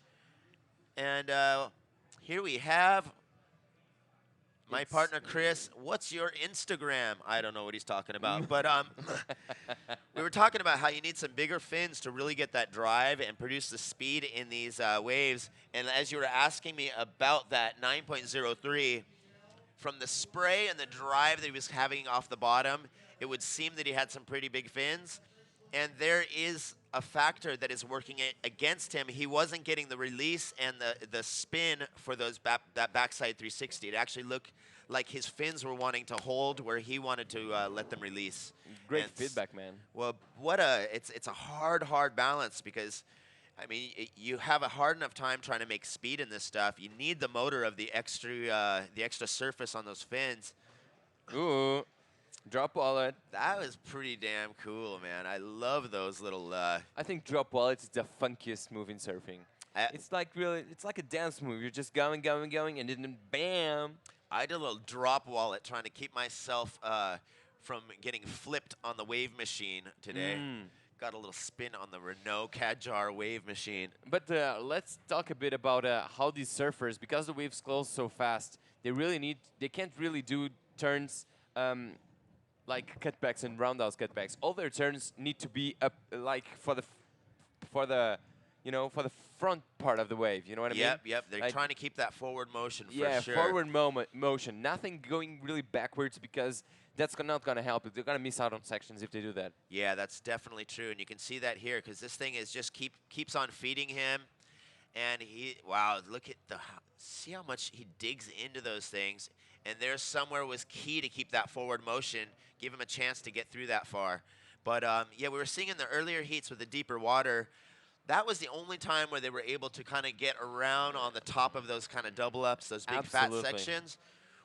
C: And here we have my partner, Chris. What's your Instagram? I don't know what he's talking about. But we were talking about how you need some bigger fins to really get that drive and produce the speed in these waves. And as you were asking me about that 9.03, from the spray and the drive that he was having off the bottom, it would seem that he had some pretty big fins. And there is a factor that is working against him. He wasn't getting the release and the spin for that backside 360. It actually looked like his fins were wanting to hold where he wanted to let them release.
F: Great
C: And
F: feedback, man.
C: Well, it's a hard balance because, I mean, you have a hard enough time trying to make speed in this stuff. You need the motor of the extra surface on those fins.
F: Ooh, drop wallet.
C: That was pretty damn cool, man. I love those little.
F: I think drop wallet is the funkiest move in surfing. It's like it's like a dance move. You're just going, and then bam.
C: I did a little drop wallet trying to keep myself from getting flipped on the wave machine today. Got a little spin on the Renault Kadjar wave machine.
F: But let's talk a bit about how these surfers, because the waves close so fast, they can't really do turns like cutbacks and roundhouse cutbacks. All their turns need to be up, like for the front part of the wave. You know what I mean?
C: Yep. They're trying to keep that forward motion for sure.
F: Yeah, forward motion. Nothing going really backwards because that's not going to help. They're going to miss out on sections if they do that.
C: Yeah, that's definitely true, and you can see that here because this thing is just keeps on feeding him, and see how much he digs into those things, and there somewhere was key to keep that forward motion, give him a chance to get through that far. But yeah, we were seeing in the earlier heats with the deeper water, that was the only time where they were able to kind of get around on the top of those kind of double ups, those big fat sections.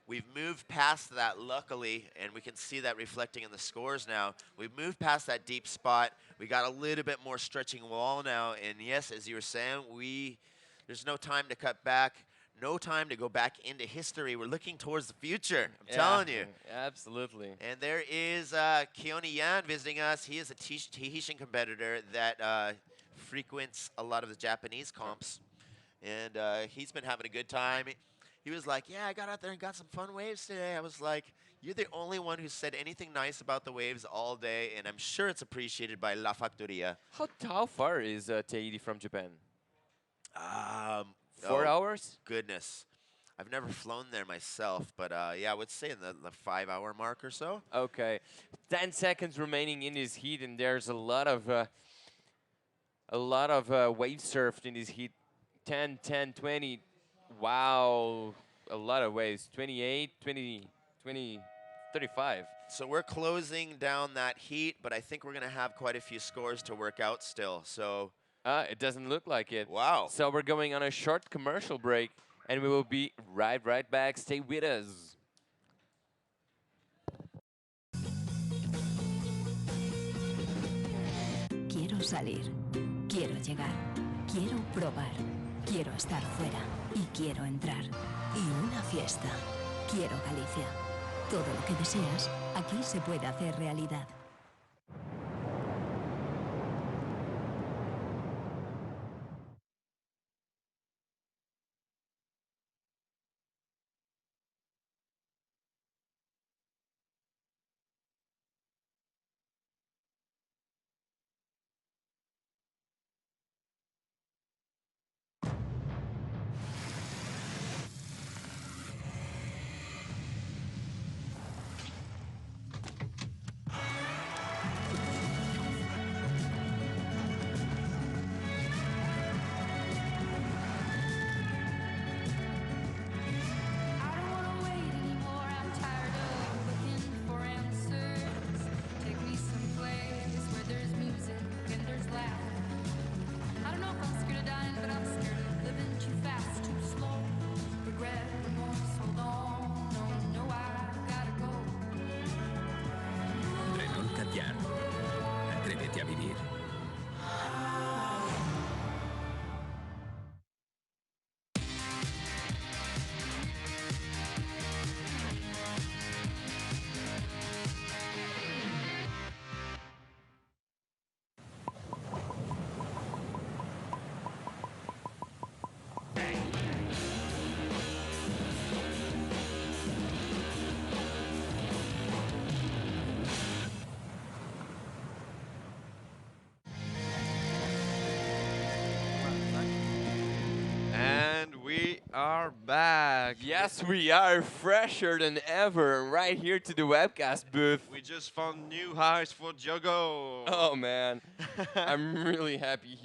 C: We've moved past that, luckily, and we can see that reflecting in the scores now. We've moved past that deep spot. We got a little bit more stretching wall now, and yes, as you were saying, there's no time to cut back, no time to go back into history. We're looking towards the future, I'm telling you.
F: Absolutely.
C: And there is Keone Yan visiting us. He is a Tahitian competitor that frequents a lot of the Japanese comps, and he's been having a good time. He was like, yeah, I got out there and got some fun waves today. I was like, you're the only one who said anything nice about the waves all day, and I'm sure it's appreciated by La Factoria.
F: How far is Tahiti from Japan? 4
C: Oh,
F: hours?
C: Goodness. I've never flown there myself, but yeah, I would say in the 5-hour mark or so.
F: Okay. 10 seconds remaining in his heat, and there's a lot of wave surfed in his heat. 10, 10, 20. Wow, a lot of waves. 28, 20, 20, 35.
C: So we're closing down that heat, but I think we're going to have quite a few scores to work out still. So
F: it doesn't look like it.
C: Wow.
F: So we're going on a short commercial break, and we will be right back. Stay with us.
A: Quiero salir, quiero llegar, quiero probar, quiero estar fuera y quiero entrar. Y una fiesta. Quiero Galicia. Todo lo que deseas, aquí se puede hacer realidad.
I: are back.
F: Yes, we are fresher than ever right here to the webcast booth.
I: We just found new highs for Diogo.
F: Oh man, I'm really happy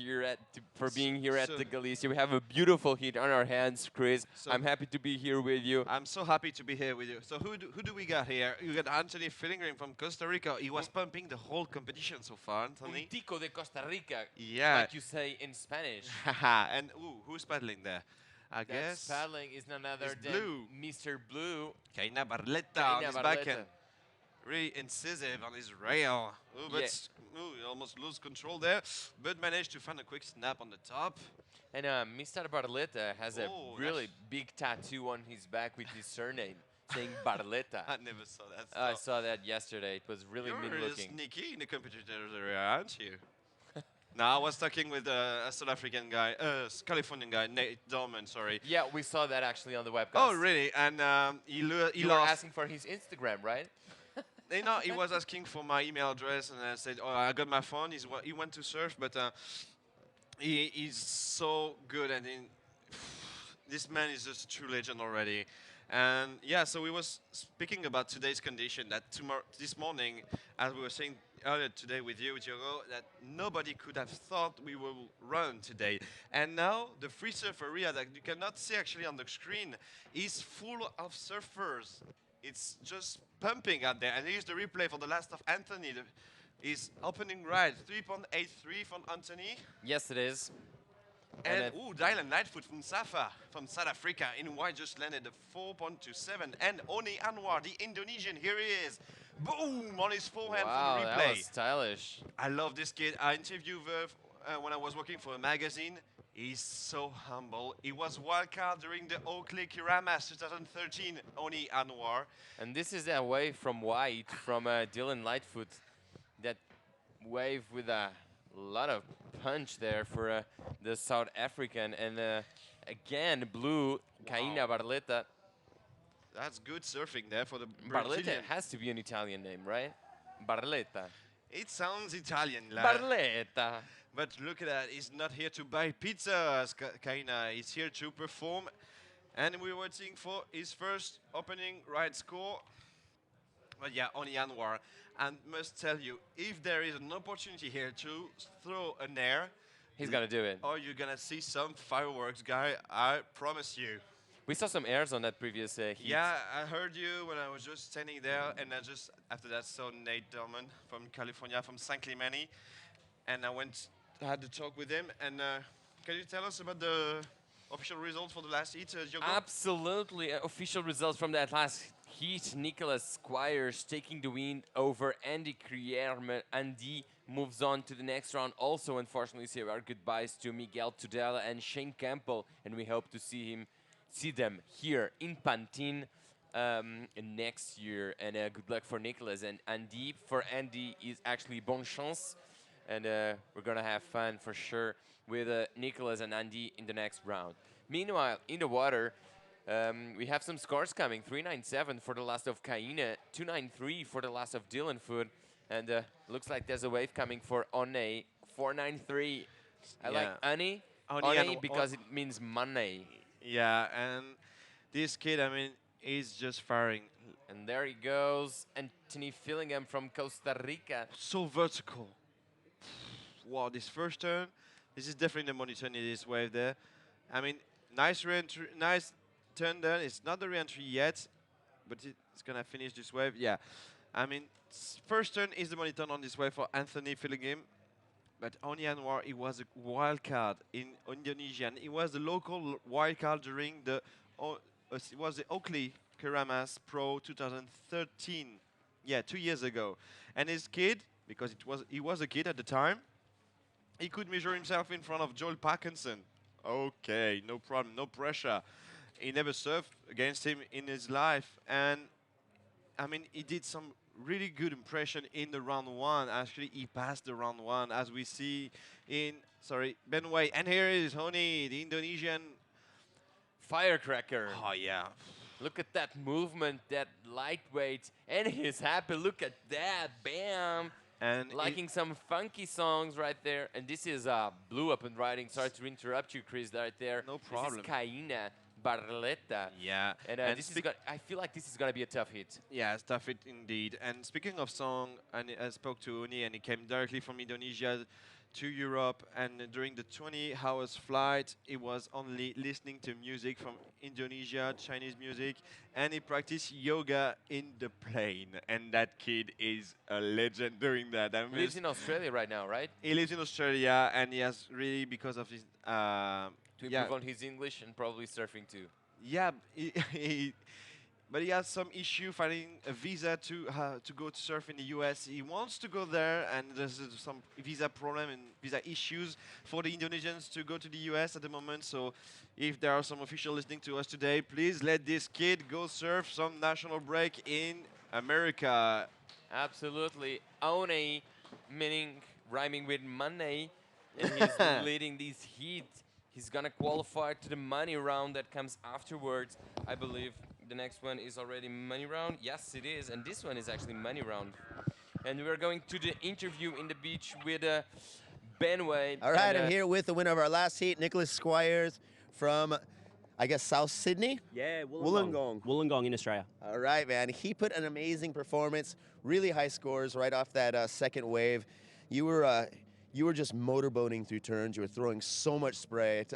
F: for being here at
I: So-
F: the Galicia. We have a beautiful heat on our hands, Chris.
I: So-
F: I'm happy to be here with you.
I: I'm so happy to be here with you. So who do we got here? You got Anthony Fillingham from Costa Rica. He was pumping the whole competition so far, Anthony.
F: Un tico de Costa Rica,
I: Yeah.
F: like you say in Spanish.
I: And who's paddling there? I
F: That
I: guess
F: paddling is none other
I: it's
F: than
I: Blue.
F: Mr. Blue.
I: Kaina Barletta on
F: Kaina
I: his
F: Barletta.
I: backhand. Really incisive on his rail. Ooh, but he almost lose control there, but managed to find a quick snap on the top.
F: And Mr. Barletta has a
I: Oh,
F: really big tattoo on his back with his surname, saying Barletta.
I: I never saw that.
F: I
I: stuff.
F: saw that yesterday. It was really
I: You're
F: mean looking.
I: sneaky in the competitors area, aren't you? No, I was talking with a South African guy, Californian guy, Nate Dolman, sorry.
F: Yeah, we saw that actually on the webcast.
I: Oh, really? And he
F: You were
I: lost.
F: asking for his Instagram, right?
I: He was asking for my email address, and I said, "Oh, I got my phone." He went to surf, but he's so good, and this man is just a true legend already. And yeah, so we was speaking about today's condition. That this morning, as we were saying earlier today with you, Diogo, that nobody could have thought we will run today. And now the free surf area that you cannot see actually on the screen is full of surfers. It's just pumping out there. And here's the replay for the last of Anthony. His opening ride, 3.83 from Anthony.
F: Yes, it is.
I: And Dylan Lightfoot from Safa, from South Africa, in white just landed a 4.27. And Oni Anwar, the Indonesian, here he is. Boom! On his forehand
F: Wow,
I: for the replay.
F: that was stylish.
I: I love this kid. I interviewed when I was working for a magazine. He's so humble. He was wildcard during the Oakley Kiramas 2013, Oni Anwar.
F: And this is a wave from white, from Dylan Lightfoot. That wave with a lot of punch there for the South African. And again, blue, Kaina Barletta.
I: That's good surfing there for the
F: Barletta
I: Brazilian.
F: has to be an Italian name, right? Barletta.
I: It sounds Italian.
F: Barletta.
I: But look at that, he's not here to buy pizzas, Kaina. He's here to perform. And we're waiting for his first opening ride score. But yeah, Oni Anwar. And must tell you, if there is an opportunity here to throw an air,
F: He's going to do it.
I: oh, you're going to see some fireworks, guy. I promise you.
F: We saw some airs on that previous heat.
I: Yeah, I heard you when I was just standing there, and I just, after that, saw Nate Dolman from California, from San Clemente. And I had to talk with him. And can you tell us about the official results for the last heat, Diogo?
F: Absolutely. Official results from that last heat. Nicholas Squires taking the win over Andy Crierme. Andy moves on to the next round. Also, unfortunately, say our goodbyes to Miguel Tudela and Shane Campbell. And we hope to see them here in Pantin next year. And good luck for Nicholas. And Andy, for Andy, is actually bon chance. And we're going to have fun for sure with Nicholas and Andy in the next round. Meanwhile, in the water, we have some scores coming. 397 for the last of Kaina, 293 for the last of Dylan Food. And looks like there's a wave coming for One, 493. I like Ani. One because it means money.
I: Yeah, and this kid, I mean, he's just firing.
F: And there he goes, Anthony Fillingham from Costa Rica.
I: So vertical. Wow, this first turn, this is definitely the money turn in this wave there. I mean, nice re-entry, nice turn there. It's not the re-entry yet, but it's gonna finish this wave. Yeah, I mean, first turn is the money turn on this wave for Anthony Fillingham. But Oni Anwar, he was a wild card in Indonesia. And he was the local wild card during the it was the Oakley Keramas Pro 2013. Yeah, 2 years ago. And his kid, because he was a kid at the time, he could measure himself in front of Joel Parkinson. Okay, no problem, no pressure. He never surfed against him in his life. And I mean, he did some really good impression in the round one. Actually, he passed the round one, as we see in, Benway. And here is Honi, the Indonesian
F: firecracker.
I: Oh, yeah.
F: Look at that movement, that lightweight, and he's happy. Look at that, bam.
I: And
F: liking some funky songs right there. And this is Blue Up and Riding. Sorry to interrupt you, Chris, right there.
I: No problem.
F: This is Kaina Barletta.
D: Yeah,
F: And,
D: and
F: this is I feel like this is gonna be a tough hit.
D: yeah, it's tough it indeed. And speaking of song, and I spoke to Uni, and he came directly from Indonesia to Europe. And during the 20 hours flight, he was only listening to music from Indonesia, Chinese music, and he practiced yoga in the plane. And that kid is a legend doing that. I mean,
F: Lives in Australia right now, right?
D: he lives in Australia, and he has really, because of his
F: To improve on his English and probably surfing too.
D: yeah, but he has some issue finding a visa to go to surf in the US. He wants to go there, and there's some visa problem and visa issues for the Indonesians to go to the US at the moment. So, if there are some officials listening to us today, please let this kid go surf some national break in America.
F: Absolutely. One, meaning rhyming with money, and he's leading this heat. He's gonna qualify to the money round that comes afterwards. I believe the next one is already money round. Yes, it is, and this one is actually money round. And we're going to the interview in the beach with Ben Wade.
C: All right, I'm here with the winner of our last heat, Nicholas Squires from, I guess, South Sydney?
N: Yeah,
C: Wollongong.
N: Wollongong in Australia.
C: All right, man. He put an amazing performance, really high scores right off that second wave. You were just motorboating through turns. You were throwing so much spray.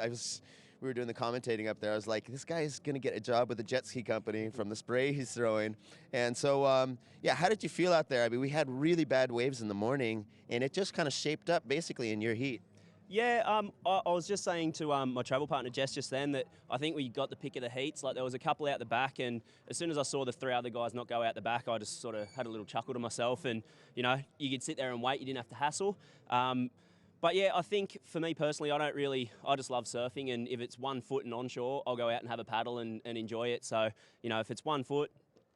C: We were doing the commentating up there. I was like, this guy is going to get a job with a jet ski company from the spray he's throwing. And so, yeah, how did you feel out there? I mean, we had really bad waves in the morning, and it just kind of shaped up basically in your heat.
N: Yeah, I was just saying to my travel partner Jess just then that I think we got the pick of the heats. Like there was a couple out the back, and as soon as I saw the three other guys not go out the back, I just sort of had a little chuckle to myself. And you know, you could sit there and wait; you didn't have to hassle. But yeah, I think for me personally, I just love surfing, and if it's 1 foot and onshore, I'll go out and have a paddle and enjoy it. So you know, if it's 1 foot,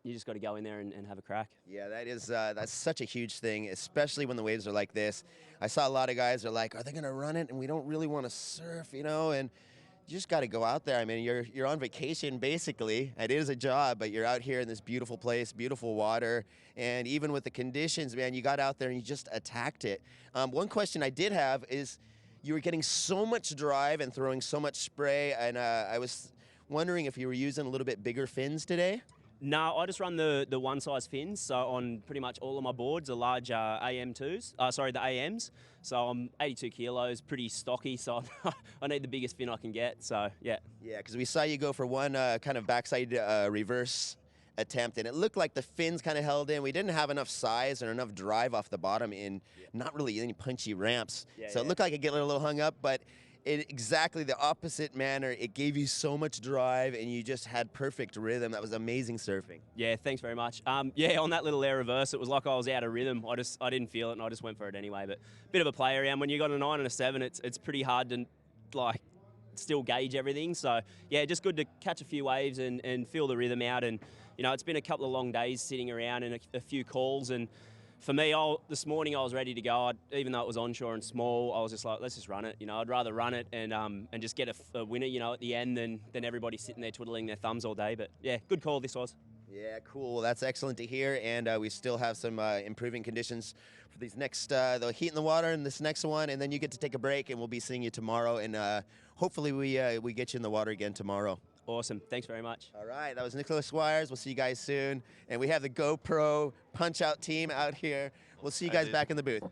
N: you just got to go in there and have a crack.
C: Yeah, that's such a huge thing, especially when the waves are like this. I saw a lot of guys are like, are they going to run it? And we don't really want to surf, you know, and you just got to go out there. I mean, you're on vacation basically. It is a job, but you're out here in this beautiful place, beautiful water, and even with the conditions, man, you got out there and you just attacked it. One question I did have is, you were getting so much drive and throwing so much spray, and I was wondering if you were using a little bit bigger fins today.
N: No, I just run the one size fins. So on pretty much all of my boards are large AM2s. The AMs. So I'm 82 kilos, pretty stocky. So I need the biggest fin I can get. So yeah.
C: Yeah, because we saw you go for one kind of backside reverse attempt, and it looked like the fins kind of held in. We didn't have enough size or enough drive off the bottom in not really any punchy ramps. So it looked like it get a little hung up, but in exactly the opposite manner. It gave you so much drive, and you just had perfect rhythm. That was amazing surfing.
N: Yeah, thanks very much. Yeah, on that little air reverse, it was like I was out of rhythm. I didn't feel it, and I just went for it anyway. But bit of a play around. When you got a 9 and a 7, it's pretty hard to like still gauge everything. So yeah, just good to catch a few waves and feel the rhythm out. And you know, it's been a couple of long days sitting around and a few calls. And for me, this morning I was ready to go. Even though it was onshore and small, I was just like, let's just run it. You know, I'd rather run it and just get a winner, you know, at the end than everybody sitting there twiddling their thumbs all day. But yeah, good call this was.
C: Yeah, cool. Well, that's excellent to hear. And we still have some improving conditions for these next, the heat in the water and this next one. And then you get to take a break, and we'll be seeing you tomorrow. And hopefully we get you in the water again tomorrow.
N: Awesome. Thanks very much.
C: All right. That was Nicholas Squires. We'll see you guys soon. And we have the GoPro Punch-Out team out here. We'll see you guys back in the booth.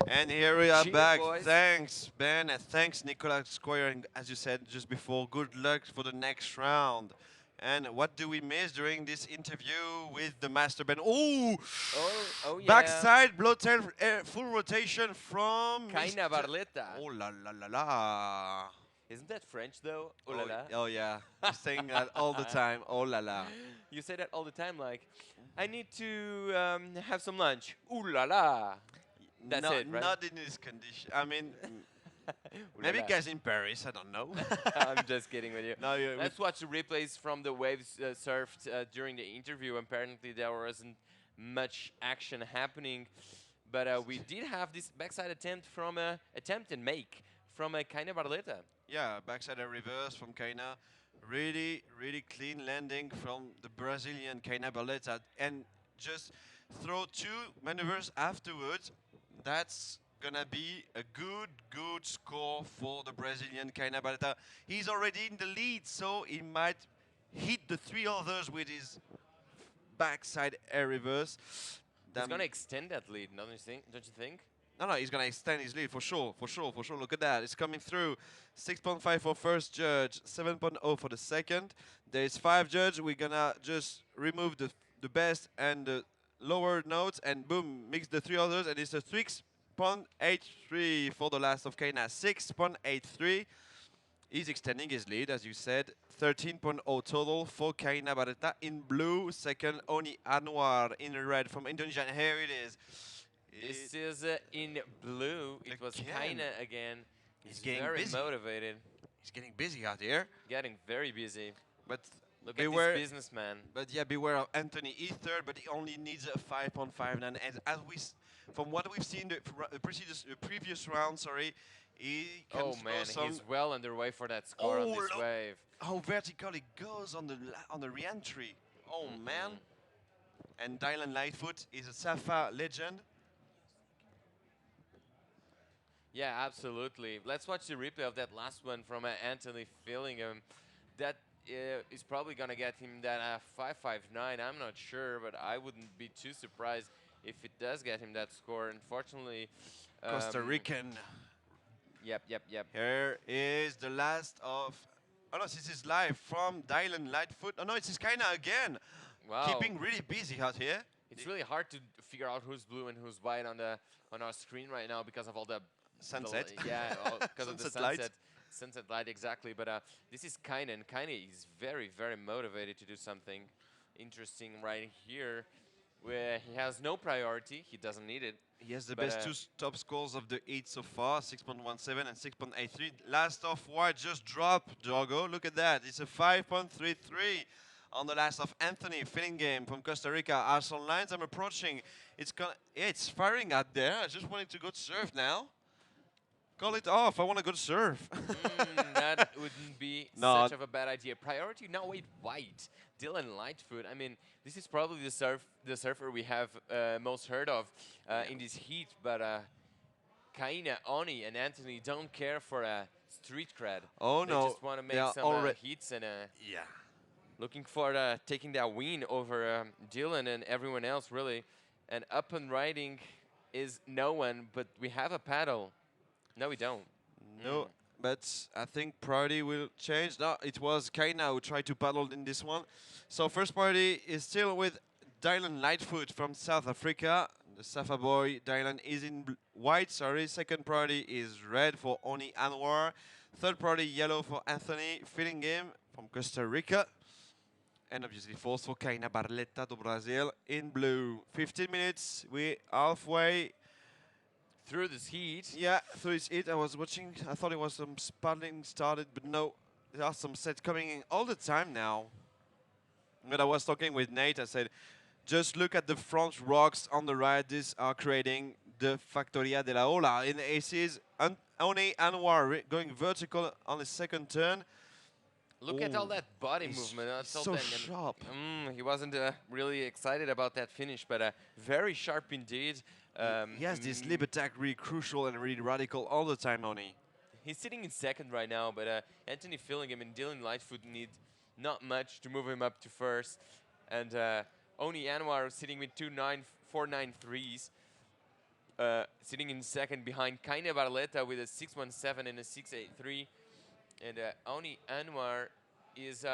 I: And here we are back.
F: Boys.
I: Thanks, Ben, and thanks, Nicholas Squire. And as you said just before, good luck for the next round. And what do we miss during this interview with the master Ben? Oh,
F: yeah.
I: Backside blowtail full rotation from
F: Kaina Barletta.
I: Oh la la la la.
F: Isn't that French though? Oh la la.
I: Oh yeah, you're saying that all the time. Oh la la.
F: You say that all the time, like, I need to have some lunch. Ooh la la. That's it, right?
I: Not in this condition. I mean, maybe guys in Paris. I don't know.
F: I'm just kidding with you.
I: No,
F: let's watch the replays from the waves surfed during the interview. Apparently, there wasn't much action happening, but we did have this backside attempt from attempt and make from Kaina Barletta.
I: Yeah, backside and reverse from Kaina. Really, really clean landing from the Brazilian Kaina Barletta, and just throw 2 maneuvers afterwards. That's gonna be a good score for the Brazilian Kaina Barata. He's already in the lead, so he might hit the three others with his backside air reverse.
F: He's gonna extend that lead, don't you think? Don't you think?
I: No, he's gonna extend his lead for sure. Look at that, it's coming through. 6.5 for first judge, 7.0 for the second. There's 5 judges. We're gonna just remove the best and the lower notes, and boom, mix the 3 others, and it's a 6.83 for the last of Kaina. 6.83. He's extending his lead, as you said. 13.0 total for Kaina Barata in blue. Second, Oni Anwar in red from Indonesia. And here it is.
F: This is in blue. It was Kaina again. He's
I: getting
F: very
I: busy.
F: motivated.
I: He's getting busy out here.
F: Getting very busy.
I: But
F: look
I: beware,
F: at this businessman.
I: But yeah, beware of Anthony. He's third, but he only needs a 5.59. And as from what we've seen the previous round, he can score some.
F: He's well underway for that score on this wave.
I: How vertical it goes on the re-entry. Oh man. And Dylan Lightfoot is a Safa legend.
F: Yeah, absolutely. Let's watch the replay of that last one from Anthony Fillingham. That is probably going to get him that 5.59. I'm not sure, but I wouldn't be too surprised if it does get him that score. Unfortunately,
I: Costa Rican.
F: Yep.
I: Here is the last of... Oh no, this is live from Dylan Lightfoot. Oh no, it's Kaina again.
F: Wow.
I: Keeping really busy out here.
F: It's really hard to figure out who's blue and who's white on our screen right now because of all the
I: sunset.
F: Because of the sunset light, exactly. But this is Kaina, and Kaina is very, very motivated to do something interesting right here, where he has no priority. He doesn't need it.
I: He has the best 2 top scores of the 8 so far, 6.17 and 6.83. Last off white just dropped, Diogo. Look at that. It's a 5.33 on the last of Anthony Fillingham from Costa Rica. Arsenal lines, I'm approaching. It's firing out there. I just wanted to go to serve now. Call it off. I want to go to serve.
F: That wouldn't be such of a bad idea. Priority now with white. Dylan Lightfoot. I mean, this is probably the surfer we have most heard of in this heat. But Kaina, Oni, and Anthony don't care for street cred.
I: Oh
F: they
I: no!
F: Just want to make some hits and looking for taking that win over Dylan and everyone else really. And up and riding is no one, but we have a paddle. No, we don't.
I: No, but I think priority will change. No, it was Kaina who tried to paddle in this one. So first priority is still with Dylan Lightfoot from South Africa. The Safa boy, Dylan, is in white, Second priority is red for Oni Anwar. Third priority, yellow for Anthony Fillingham from Costa Rica. And obviously fourth for Kaina Barletta do Brazil in blue. 15 minutes, we're halfway
F: through this heat.
I: Yeah, through this heat. I was watching. I thought it was some paddling started, but no. There are some sets coming in all the time now. But I was talking with Nate. I said, just look at the front rocks on the right. These are creating the Factoria de la Ola. In the aces, Oni Anwar going vertical on the second turn.
F: Look at all that body movement. That's
I: so sharp.
F: He wasn't really excited about that finish, but very sharp indeed.
I: He has this lip attack really crucial and really radical all the time, Oni.
F: He's sitting in second right now, but Anthony Fillingham and Dylan Lightfoot need not much to move him up to first. And Oni Anwar sitting with 4.93s. Sitting in second behind Kaina Barletta with a 6.17 and a 6.83. And Oni Anwar is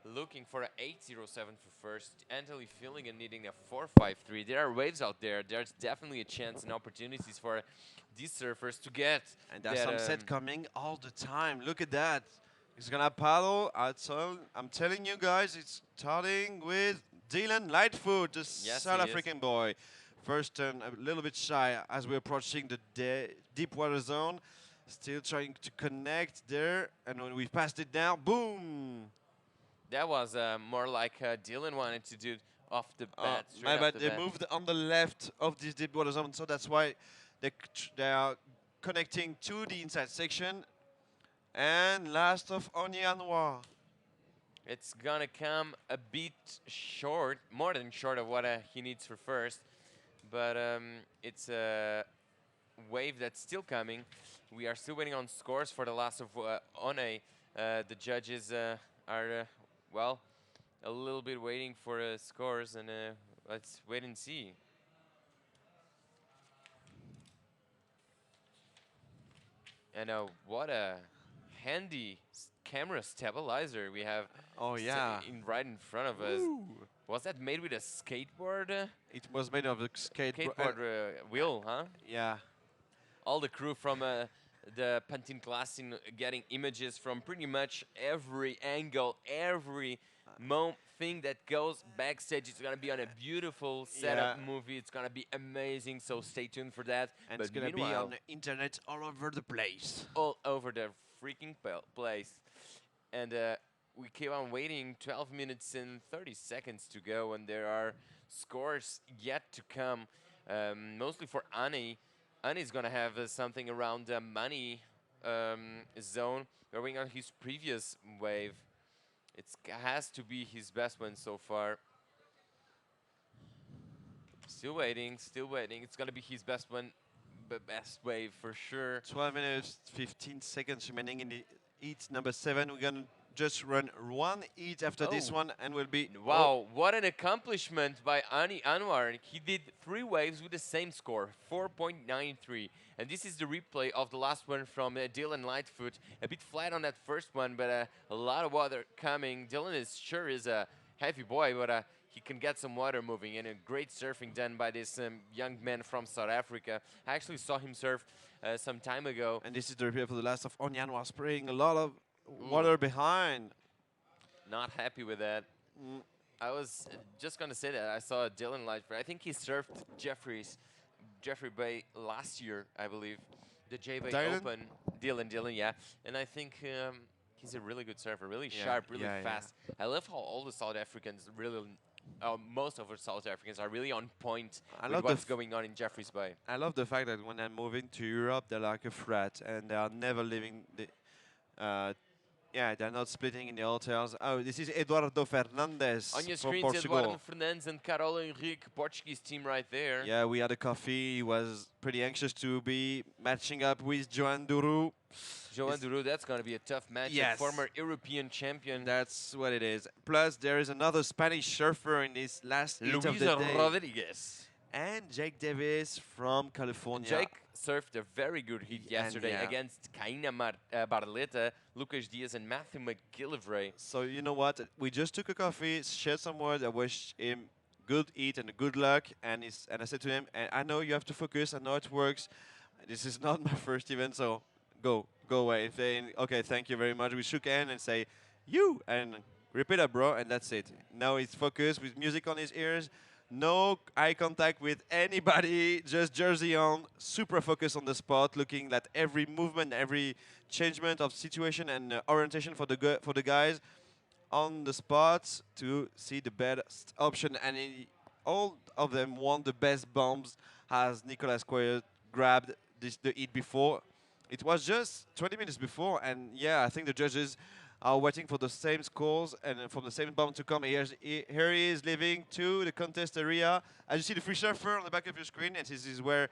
F: looking for an 8.07 for first. Anthony Fillingham needing a 4.53. There are waves out there. There's definitely a chance and opportunities for these surfers to get.
I: And there's some set coming all the time. Look at that. He's going to paddle. I'm telling you guys, it's starting with Dylan Lightfoot, the South African boy. First turn, a little bit shy as we're approaching the deep water zone. Still trying to connect there, and when we passed it now, boom!
F: That was more like Dylan wanted to do off the bat.
I: They moved on the left of this deep water zone, so that's why they are connecting to the inside section. And last of Oni Anwar.
F: It's gonna come a bit short, more than short of what he needs for first, but it's wave that's still coming. We are still waiting on scores for the last of One. The judges are, well, a little bit waiting for scores, and let's wait and see. And what a handy camera stabilizer we have.
D: Oh yeah.
F: Right in front of us. Was that made with a skateboard?
D: It was made of a
F: Skateboard wheel, huh?
D: Yeah.
F: All the crew from the Pantin Classic getting images from pretty much every angle, every thing that goes backstage. It's gonna be on a beautiful setup movie. It's gonna be amazing. So stay tuned for that.
D: And
F: but
D: it's gonna be on the internet all over the place.
F: All over the freaking place. And we keep on waiting. 12 minutes and 30 seconds to go, and there are scores yet to come. Mostly for Annie. Annie's gonna have something around the money zone, going on his previous wave. It has to be his best one so far. Still waiting, still waiting. It's gonna be his best one, best wave for sure.
D: 12 minutes, 15 seconds remaining in the heat number 7. We're gonna just run one heat after this one, and we'll be.
F: Wow, what an accomplishment by Ani Anwar. He did 3 waves with the same score, 4.93. And this is the replay of the last one from Dylan Lightfoot. A bit flat on that first one, but a lot of water coming. Dylan is a heavy boy, but he can get some water moving, and a great surfing done by this young man from South Africa. I actually saw him surf some time ago.
D: And this is the replay for the last of Onyan was spraying a lot of water behind.
F: Not happy with that. I was just going to say that. I saw Dylan Lightfoot. I think he surfed Jeffrey Bay last year, I believe. The J-Bay Open. Dylan, yeah. And I think he's a really good surfer, really sharp, really fast. I love how all the South Africans really... most of our South Africans are really on point with what's going on in Jeffreys Bay.
D: I love the fact that when they're moving to Europe, they're like a threat, and they are never leaving the... they're not splitting in the hotels. Oh, this is Eduardo Fernandes
F: on your
D: from
F: screen,
D: Portugal.
F: Eduardo Fernandes and Carol Henrique, Portuguese team right there.
D: Yeah, we had a coffee. He was pretty anxious to be matching up with Joan Duru.
F: Joan Duru, that's going to be a tough match.
D: Yes.
F: Former European champion.
D: That's what it is. Plus, there is another Spanish surfer in this last heat of the day.
F: Rodriguez.
D: And Jake Davis from California.
F: Jake surfed a very good heat yesterday against Kaina Barletta, Lucas Diaz, and Matthew McGillivray.
D: So you know what? We just took a coffee, shared some words. I wish him good heat and good luck. And I said to him, I know you have to focus. I know it works. This is not my first event, so go away. If they, okay, thank you very much. We shook hands and say, you, and repeat up, bro, and that's it. Now he's focused with music on his ears. No eye contact with anybody, just jersey on, super focused on the spot, looking at every movement, every changement of situation and orientation for the guys on the spot to see the best option. And all of them want the best bombs as Nicolas Coyer grabbed the heat before. It was just 20 minutes before, and yeah, I think the judges are waiting for the same scores and from the same bomb to come. Here he is leaving to the contest area. As you see the free surfer on the back of your screen, and this is where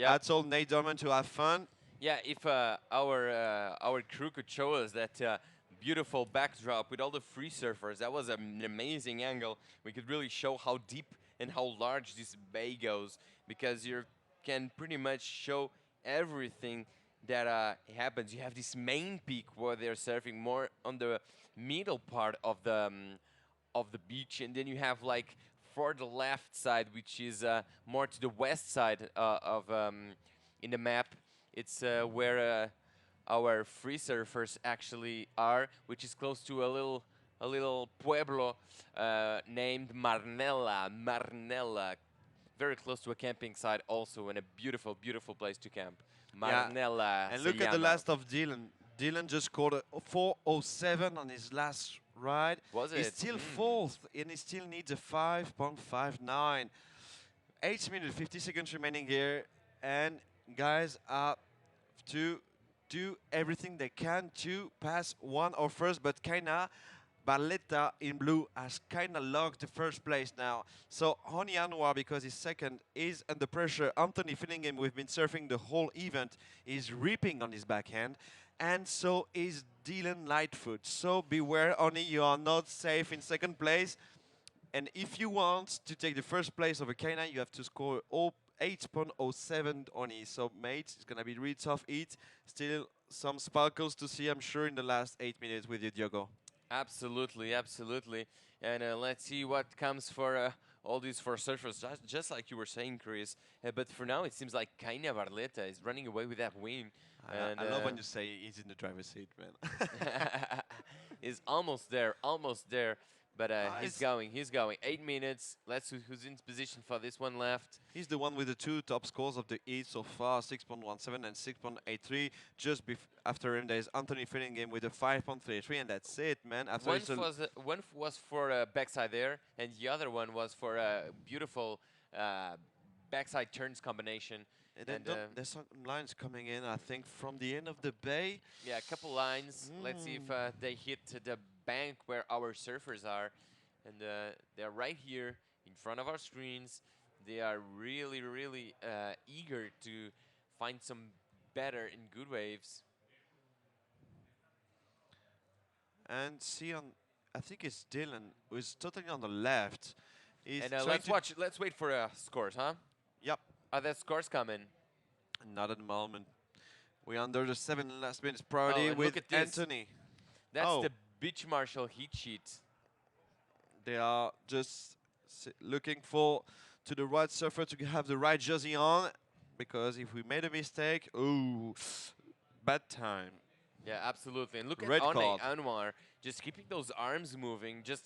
D: I told Nate Dorman to have fun.
F: Yeah, if our crew could show us that beautiful backdrop with all the free surfers, that was an amazing angle. We could really show how deep and how large this bay goes, because you can pretty much show everything that happens. You have this main peak where they're surfing more on the middle part of the beach, and then you have like for the left side, which is more to the west side of in the map. It's where our free surfers actually are, which is close to a little pueblo named Marnella, very close to a camping site also, and a beautiful, beautiful place to camp. Marnella.
D: And look at the last of Dylan. Dylan just scored a 4:07 on his last ride.
F: Was it?
D: He's still fourth, and he still needs a 5.59. 8 minutes, 50 seconds remaining here, and guys are to do everything they can to pass one or first, but Kaina
I: Barletta in blue has kind of locked the first place now. So Honey Anwar, because he's second, is under pressure. Anthony Fillingham, we've been surfing the whole event, is reaping on his backhand. And so is Dylan Lightfoot. So beware, Honey, you are not safe in second place. And if you want to take the first place over Kaina, you have to score 8.07 Honey. So, mate, it's going to be really tough eat. Still some sparkles to see, I'm sure, in the last 8 minutes with you, Diogo.
F: Absolutely, absolutely. And let's see what comes for all these four surfers, just like you were saying, Chris. But for now, it seems like Kaina Barletta is running away with that win.
I: I love when you say he's in the driver's seat, man.
F: He's almost there, almost there. But he's going. 8 minutes. Let's see who's in position for this one left.
I: He's the one with the two top scores of the heat so far, 6.17 and 6.83. Just after him, there's Anthony Fillingham with a 5.33, and that's it, man. After
F: one was for backside there, and the other one was for a beautiful backside turns combination.
I: And there's some lines coming in, I think, from the end of the bay.
F: Yeah, a couple lines. Let's see if they hit the bank where our surfers are. And they're right here in front of our screens. They are really, really eager to find some better and good waves.
I: And see, I think it's Dylan, who is totally on the left.
F: And let's wait for scores, huh?
I: Yep.
F: Are there scores coming?
I: Not at the moment. We're under the 7 last minutes priority with Anthony.
F: That's the Beach Marshall heat sheet.
I: They are just looking to the right surfer to have the right jersey on, because if we made a mistake, ooh, bad time.
F: Yeah, absolutely. And look
I: Red
F: at
I: card.
F: Anwar, just keeping those arms moving, just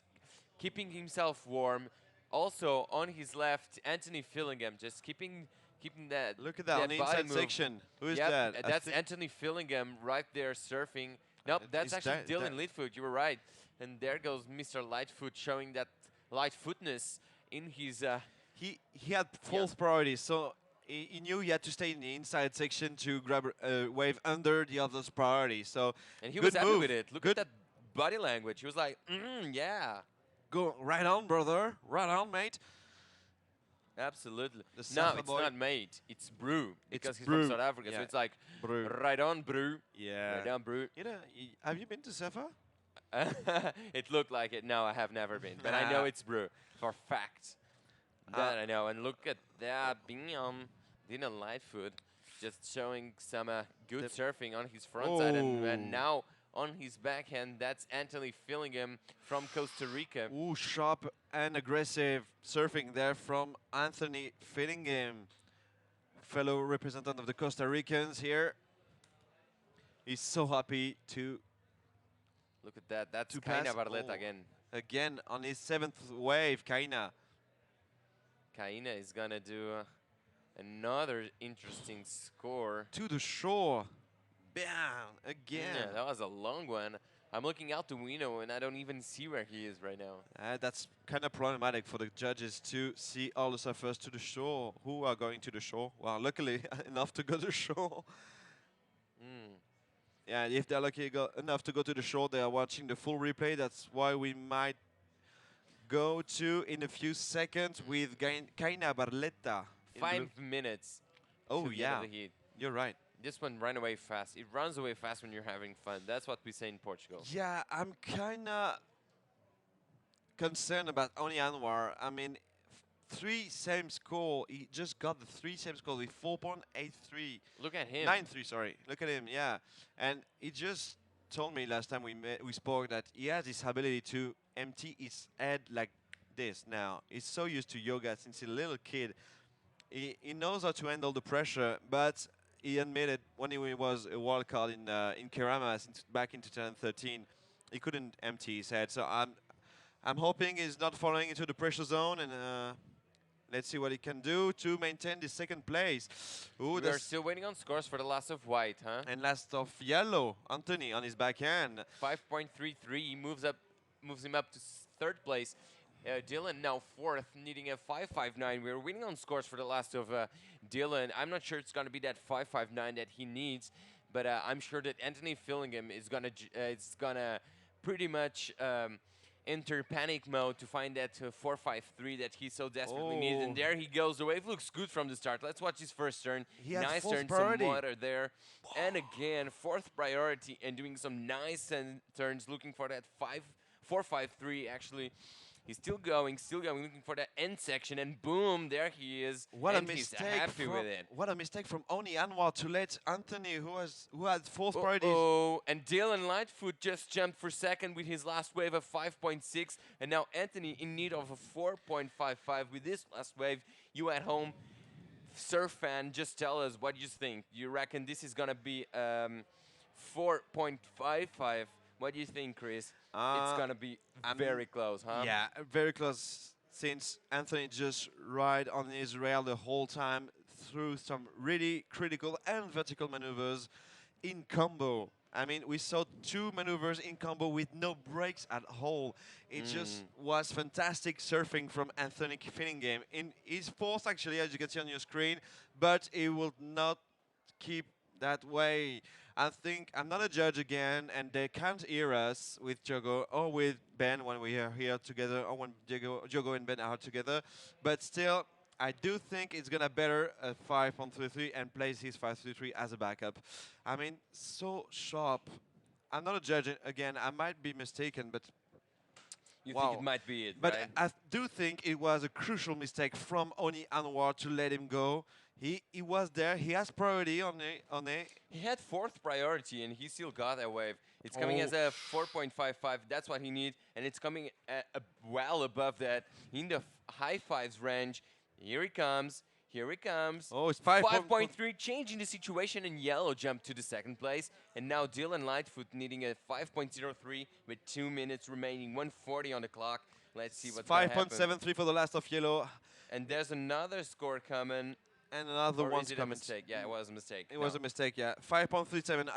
F: keeping himself warm. Also, on his left, Anthony Fillingham, just keeping that.
I: Look at that on the inside section. Who is that?
F: That's Anthony Fillingham right there surfing. Nope, that's actually Dylan Lightfoot. You were right. And there goes Mr. Lightfoot, showing that lightfootness in his.
I: He had fourth priority, so he knew he had to stay in the inside section to grab a wave under the other's priority. So
F: and he was happy with it. Look at that body language. He was like, yeah.
I: Go right on, brother. Right on, mate.
F: Absolutely. No, it's not mate. It's brew. Because he's from South Africa.
I: Yeah.
F: So it's like,
I: brew.
F: Right on, brew.
I: Yeah.
F: Right on, brew.
I: You know, have you been to Safa?
F: It looked like it. No, I have never been. But I know it's brew. For fact. That I know. And look at that. Dylan Lightfoot just showing some good surfing on his front side. And now on his backhand, that's Anthony Fillingham from Costa Rica.
I: Ooh, sharp and aggressive surfing there from Anthony Fillingham, fellow representative of the Costa Ricans here. He's so happy to
F: look at that. That's Kaina Barletta again.
I: Again on his 7th wave, Kaina.
F: Kaina is gonna do another interesting score.
I: To the shore. Bam! Again.
F: Yeah, that was a long one. I'm looking out the window and I don't even see where he is right now.
I: That's kind of problematic for the judges to see all the surfers to the shore. Who are going to the shore? Well, luckily enough to go to the shore. Yeah, if they're lucky enough to go to the shore, they are watching the full replay. That's why we might go to in a few seconds with Kaina Barletta.
F: 5 minutes.
I: Oh, yeah.
F: The heat.
I: You're right.
F: This one ran away fast. It runs away fast when you're having fun. That's what we say in Portugal.
I: Yeah, I'm kind of concerned about Oni Anwar. I mean, 3 same score. He just got the 3 same score with 4.83.
F: Look at him.
I: 9.3, sorry. Look at him, yeah. And he just told me last time we spoke that he has this ability to empty his head like this now. He's so used to yoga since he's a little kid. He knows how to handle the pressure, but he admitted when he was a wild card in Kerama back in 2013, he couldn't empty his head. So I'm hoping he's not falling into the pressure zone, and let's see what he can do to maintain the 2nd place. Ooh,
F: we're still waiting on scores for the last of white, huh?
I: And last of yellow, Anthony on his backhand.
F: 5.33 moves him up to 3rd place. Dylan now 4th, needing a 5.59. We're waiting on scores for the last of Dylan. I'm not sure it's going to be that 5.59 that he needs, but I'm sure that Anthony Fillingham is gonna pretty much enter panic mode to find that 4-5-3 that he so desperately needs. And there he goes. The wave looks good from the start. Let's watch his first turn.
D: He had
F: nice
D: fourth
F: turn,
D: priority.
F: some water there. And again, fourth priority and doing some nice turns, looking for that 4-5-3 actually. He's still going, looking for that end section, and boom, there he is.
D: What
F: and
D: a
F: he's
D: mistake!
F: happy with it.
D: What a mistake from Oni Anwar to let Anthony, who had fourth priority.
F: Oh, and Dylan Lightfoot just jumped for second with his last wave of 5.6, and now Anthony in need of a 4.55 with this last wave. You at home, surf fan, just tell us what you think. You reckon this is gonna be 4.55? What do you think, Chris? It's gonna be very close, huh?
D: Yeah, very close. Since Anthony just ride on his rail the whole time through some really critical and vertical maneuvers in combo. I mean, we saw 2 maneuvers in combo with no breaks at all. It just was fantastic surfing from Anthony Finningham. In his fourth, actually, as you can see on your screen, but it will not keep that way. I think I'm not a judge again, and they can't hear us with Jogo or with Ben when we are here together, or when Jogo and Ben are together. But still, I do think it's gonna better a 5.33 and plays his 5.33 as a backup. I mean, so sharp. I'm not a judge again. I might be mistaken, but
F: you
D: wow.
F: think it might be it,
D: But
F: right?
D: I do think it was a crucial mistake from Oni Anwar to let him go. He was there. He has priority on it.
F: He had fourth priority, and he still got that wave. It's coming as a 4.55. That's what he needs, and it's coming well above that in the high fives range. Here he comes. Here he comes.
D: Oh, it's
F: 5.3, changing the situation, and Yellow jumped to the second place. And now Dylan Lightfoot needing a 5.03 with 2 minutes remaining, 1:40 on the clock. Let's see what's going to happen.
D: 5.73 for the last of Yellow.
F: And there's another score coming.
D: And another
F: Or
D: one's
F: is it
D: coming.
F: a mistake? Yeah, it was a mistake.
D: It was a mistake, yeah. 5.37.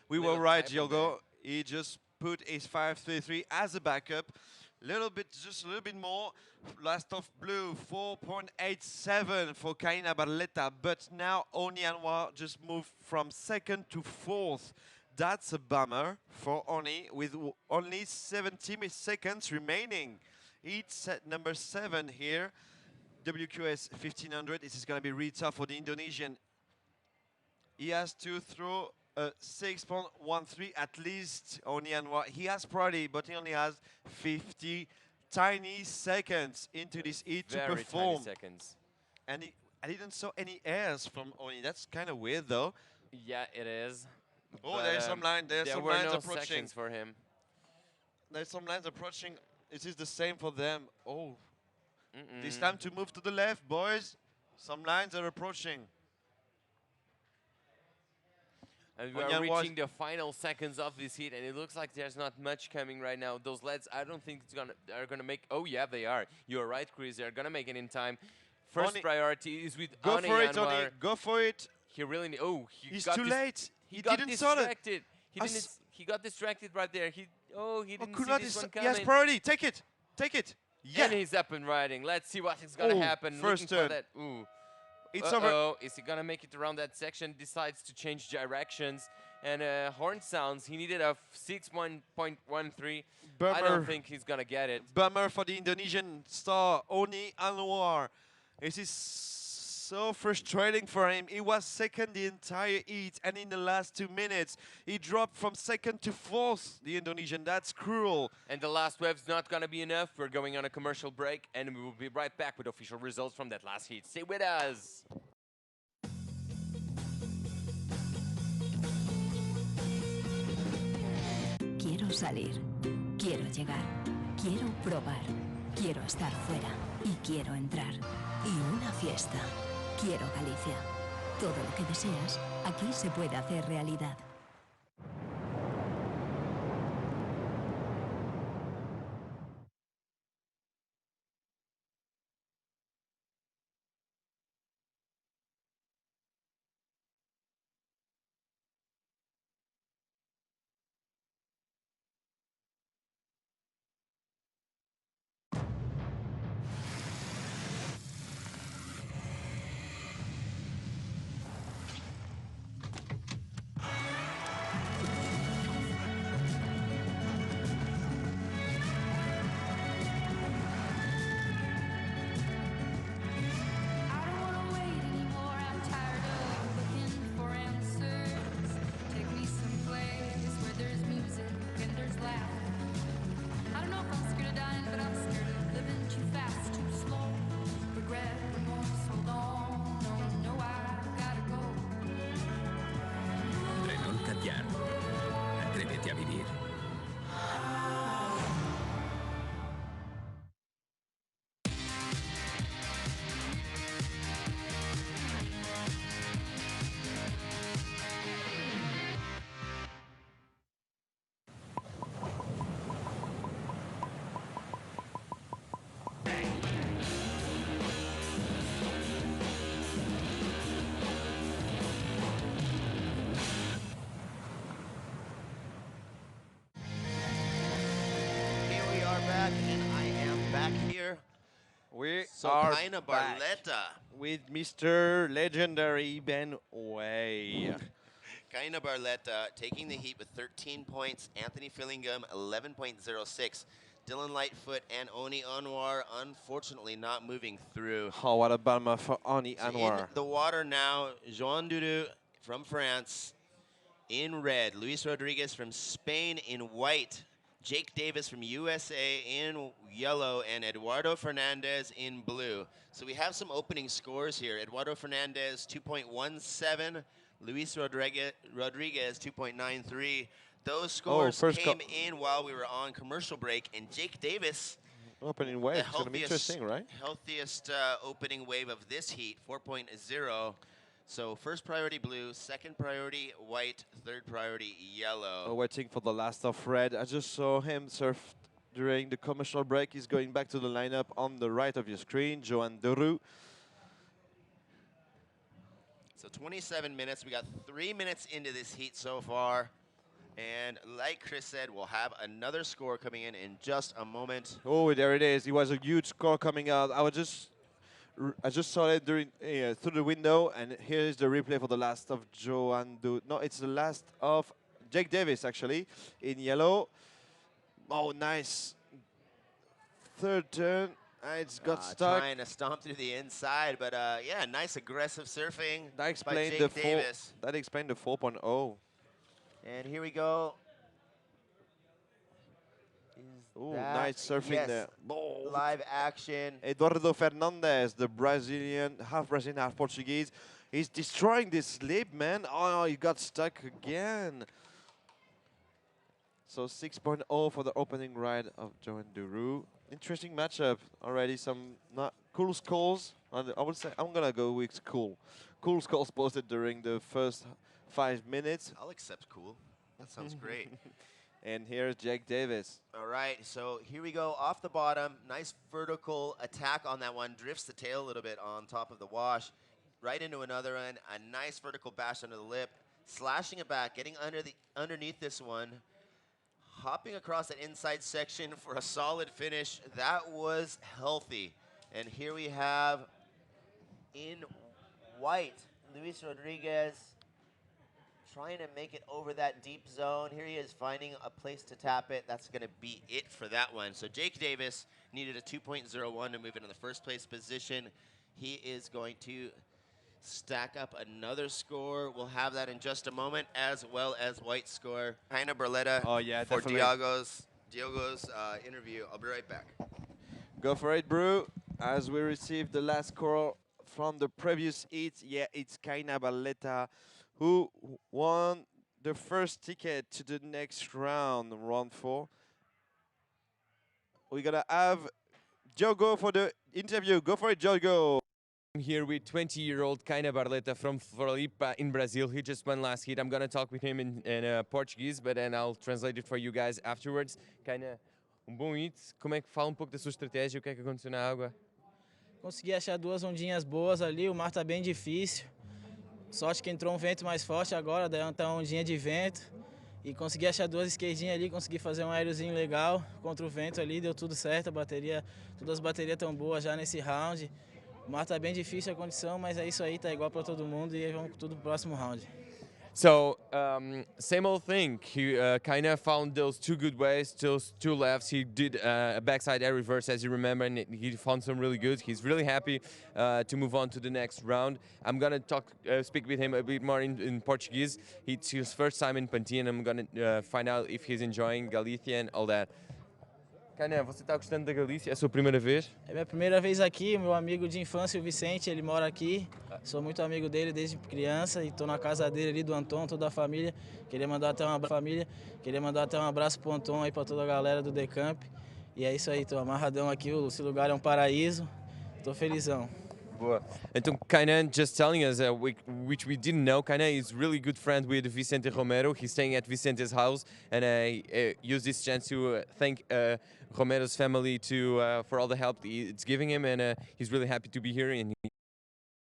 D: We were
F: Little
D: right,
F: typo
D: Yogo. He just put his 5.33 as a backup. Just a little bit more. Last of Blue, 4.87 for Kaina Barletta. But now Oni Anwar just moved from second to fourth. That's a bummer for Oni with only 70 seconds remaining. It's at number 7 here. WQS 1500. This is going to be really tough for the Indonesian. He has to throw a 6.13 at least. Oni Anwar. He has priority, but he only has 50 tiny seconds into this heat to
F: Very
D: perform.
F: tiny seconds.
D: And I didn't saw any airs from Oni. That's kind of weird, though.
F: Yeah, it is.
D: Oh,
F: But,
D: there's some line. There's
F: there
D: some
F: were
D: lines
F: no
D: approaching.
F: sections for him.
D: There's some lines approaching. It is the same for them. Oh. It's time to move to the left, boys. Some lines are approaching.
F: And we are reaching the final seconds of this heat, and it looks like there's not much coming right now. Those LEDs, I don't think are gonna make. Oh yeah, they are. You're right, Chris. They're gonna make it in time. First priority is with
D: Go
F: Ani
D: for it,
F: Anwar.
D: Oni. Go for it.
F: He really.
D: He's
F: got
D: too late.
F: He got
D: didn't saw it.
F: distracted. He didn't. He got distracted right there. He didn't
D: could
F: see
D: not
F: this one
D: he
F: coming.
D: has priority. Take it. Take it. Yeah.
F: And he's up and riding. Let's see what is gonna happen.
D: First
F: Looking
D: turn.
F: for that. Ooh.
D: It's over.
F: Is he gonna make it around that section? Decides to change directions. And horn sounds. He needed a 6.13. I don't think he's gonna get it.
D: Bummer for the Indonesian star, Oni Anwar. This is so frustrating for him. He was second the entire heat, and in the last 2 minutes, he dropped from second to fourth, the Indonesian. That's cruel.
F: And the last wave's not gonna be enough. We're going on a commercial break, and we will be right back with official results from that last heat. Stay with us.
A: Quiero salir, quiero llegar, quiero probar, quiero estar fuera y quiero entrar. Y una fiesta. Quiero Galicia. Todo lo que deseas, aquí se puede hacer realidad.
D: We
C: So
D: are
C: Kaina
D: back
C: Barletta.
D: with Mr. Legendary Ben Way.
C: Kaina Barletta taking the heat with 13 points. Anthony Fillingham, 11.06. Dylan Lightfoot and Oni Anwar, unfortunately, not moving through.
D: Oh, what a bummer for Oni
C: So
D: Anwar.
C: in the water now, Joan Dudu from France in red. Luis Rodriguez from Spain in white. Jake Davis from USA in yellow, and Eduardo Fernandez in blue. So we have some opening scores here. Eduardo Fernandez, 2.17. Luis Rodriguez, 2.93. Those scores came in while we were on commercial break, and Jake Davis,
D: opening wave, it's going to be interesting, right?
C: healthiest opening wave of this heat, 4.0. So first priority blue, second priority white, third priority yellow.
D: Waiting for the last of red. I just saw him surf during the commercial break. He's going back to the lineup on the right of your screen, Joan Duru.
C: So 27 minutes. We got 3 minutes into this heat so far. And like Chris said, we'll have another score coming in just a moment.
D: Oh, there it is. It was a huge score coming out. I just saw it during through the window, and here is the replay for the last of Joan Duru. No, it's the last of Jake Davis, actually, in yellow. Oh, nice. Third turn. It's got stuck.
C: Trying to stomp through the inside, but yeah, nice aggressive surfing
D: That
C: by
D: explained
C: Jake Davis.
D: That explained the 4.0.
C: And here we go.
D: Oh, nice surfing there.
C: Live action.
D: Eduardo Fernandez, the Brazilian, half Brazilian, half Portuguese. He's destroying this slip, man. Oh, he got stuck again. So 6.0 for the opening ride of Joan Duru. Interesting matchup already. Some not cool scores. I would say I'm gonna go with cool. Cool scores posted during the first 5 minutes.
C: I'll accept cool. That sounds great.
D: And here's Jake Davis.
C: All right, so here we go off the bottom. Nice vertical attack on that one. Drifts the tail a little bit on top of the wash. Right into another one. A nice vertical bash under the lip. Slashing it back, getting underneath this one. Hopping across that inside section for a solid finish. That was healthy. And here we have in white, Luis Rodriguez trying to make it over that deep zone. Here he is finding a place to tap it. That's going to be it for that one. So Jake Davis needed a 2.01 to move into the first place position. He is going to stack up another score. We'll have that in just a moment, as well as white score. Kaina Barletta for
D: definitely.
C: Diogo's interview. I'll be right back.
D: Go for it, Brew. As we receive the last score from the previous heat, yeah, it's Kaina Barletta who won the first ticket to the next round, round 4. We're gonna have Diogo for the interview. Go for it, Diogo.
L: I'm here with 20-year-old Kaina Barletta from Floripa in Brazil. He just won last heat. I'm gonna talk with him in Portuguese, but then I'll translate it for you guys afterwards. Kaina, bom hit. Como é que fala pouco da sua estratégia? O que é que aconteceu na água?
O: Consegui achar 2 ondinhas boas ali. O mar tá bem difícil. Sorte que entrou um vento mais forte agora, daí uma ondinha de vento. E consegui achar 2 esquerdinhas ali, consegui fazer um aéreozinho legal contra o vento ali, deu tudo certo, a bateria, todas as baterias estão boas já nesse round. O mar tá bem difícil a condição, mas é isso aí, tá igual para todo mundo e vamos com tudo pro próximo round.
L: So, same old thing. He kind of found those 2 good ways, those 2 lefts. He did a backside air reverse, as you remember, and he found some really good. He's really happy to move on to the next round. I'm going to speak with him a bit more in Portuguese. It's his first time in Pantin, and I'm going to find out if he's enjoying Galicia and all that. Kaina, você está gostando da Galícia? É a sua primeira vez?
O: É minha primeira vez aqui, meu amigo de infância, o Vicente, ele mora aqui. Sou muito amigo dele desde criança e estou na casa dele ali, do Anton, toda a família. Queria mandar até um abraço pro Anton aí, para toda a galera do Decamp. E é isso aí, tô amarradão aqui, esse lugar é um paraíso. Tô felizão.
L: Boa. Então, Kaina, just telling us, which we didn't know, Kaina is really good friend with Vicente Romero. He's staying at Vicente's house, and I use this chance to thank Romero's family for all the help it's giving him, and he's really happy to be here, and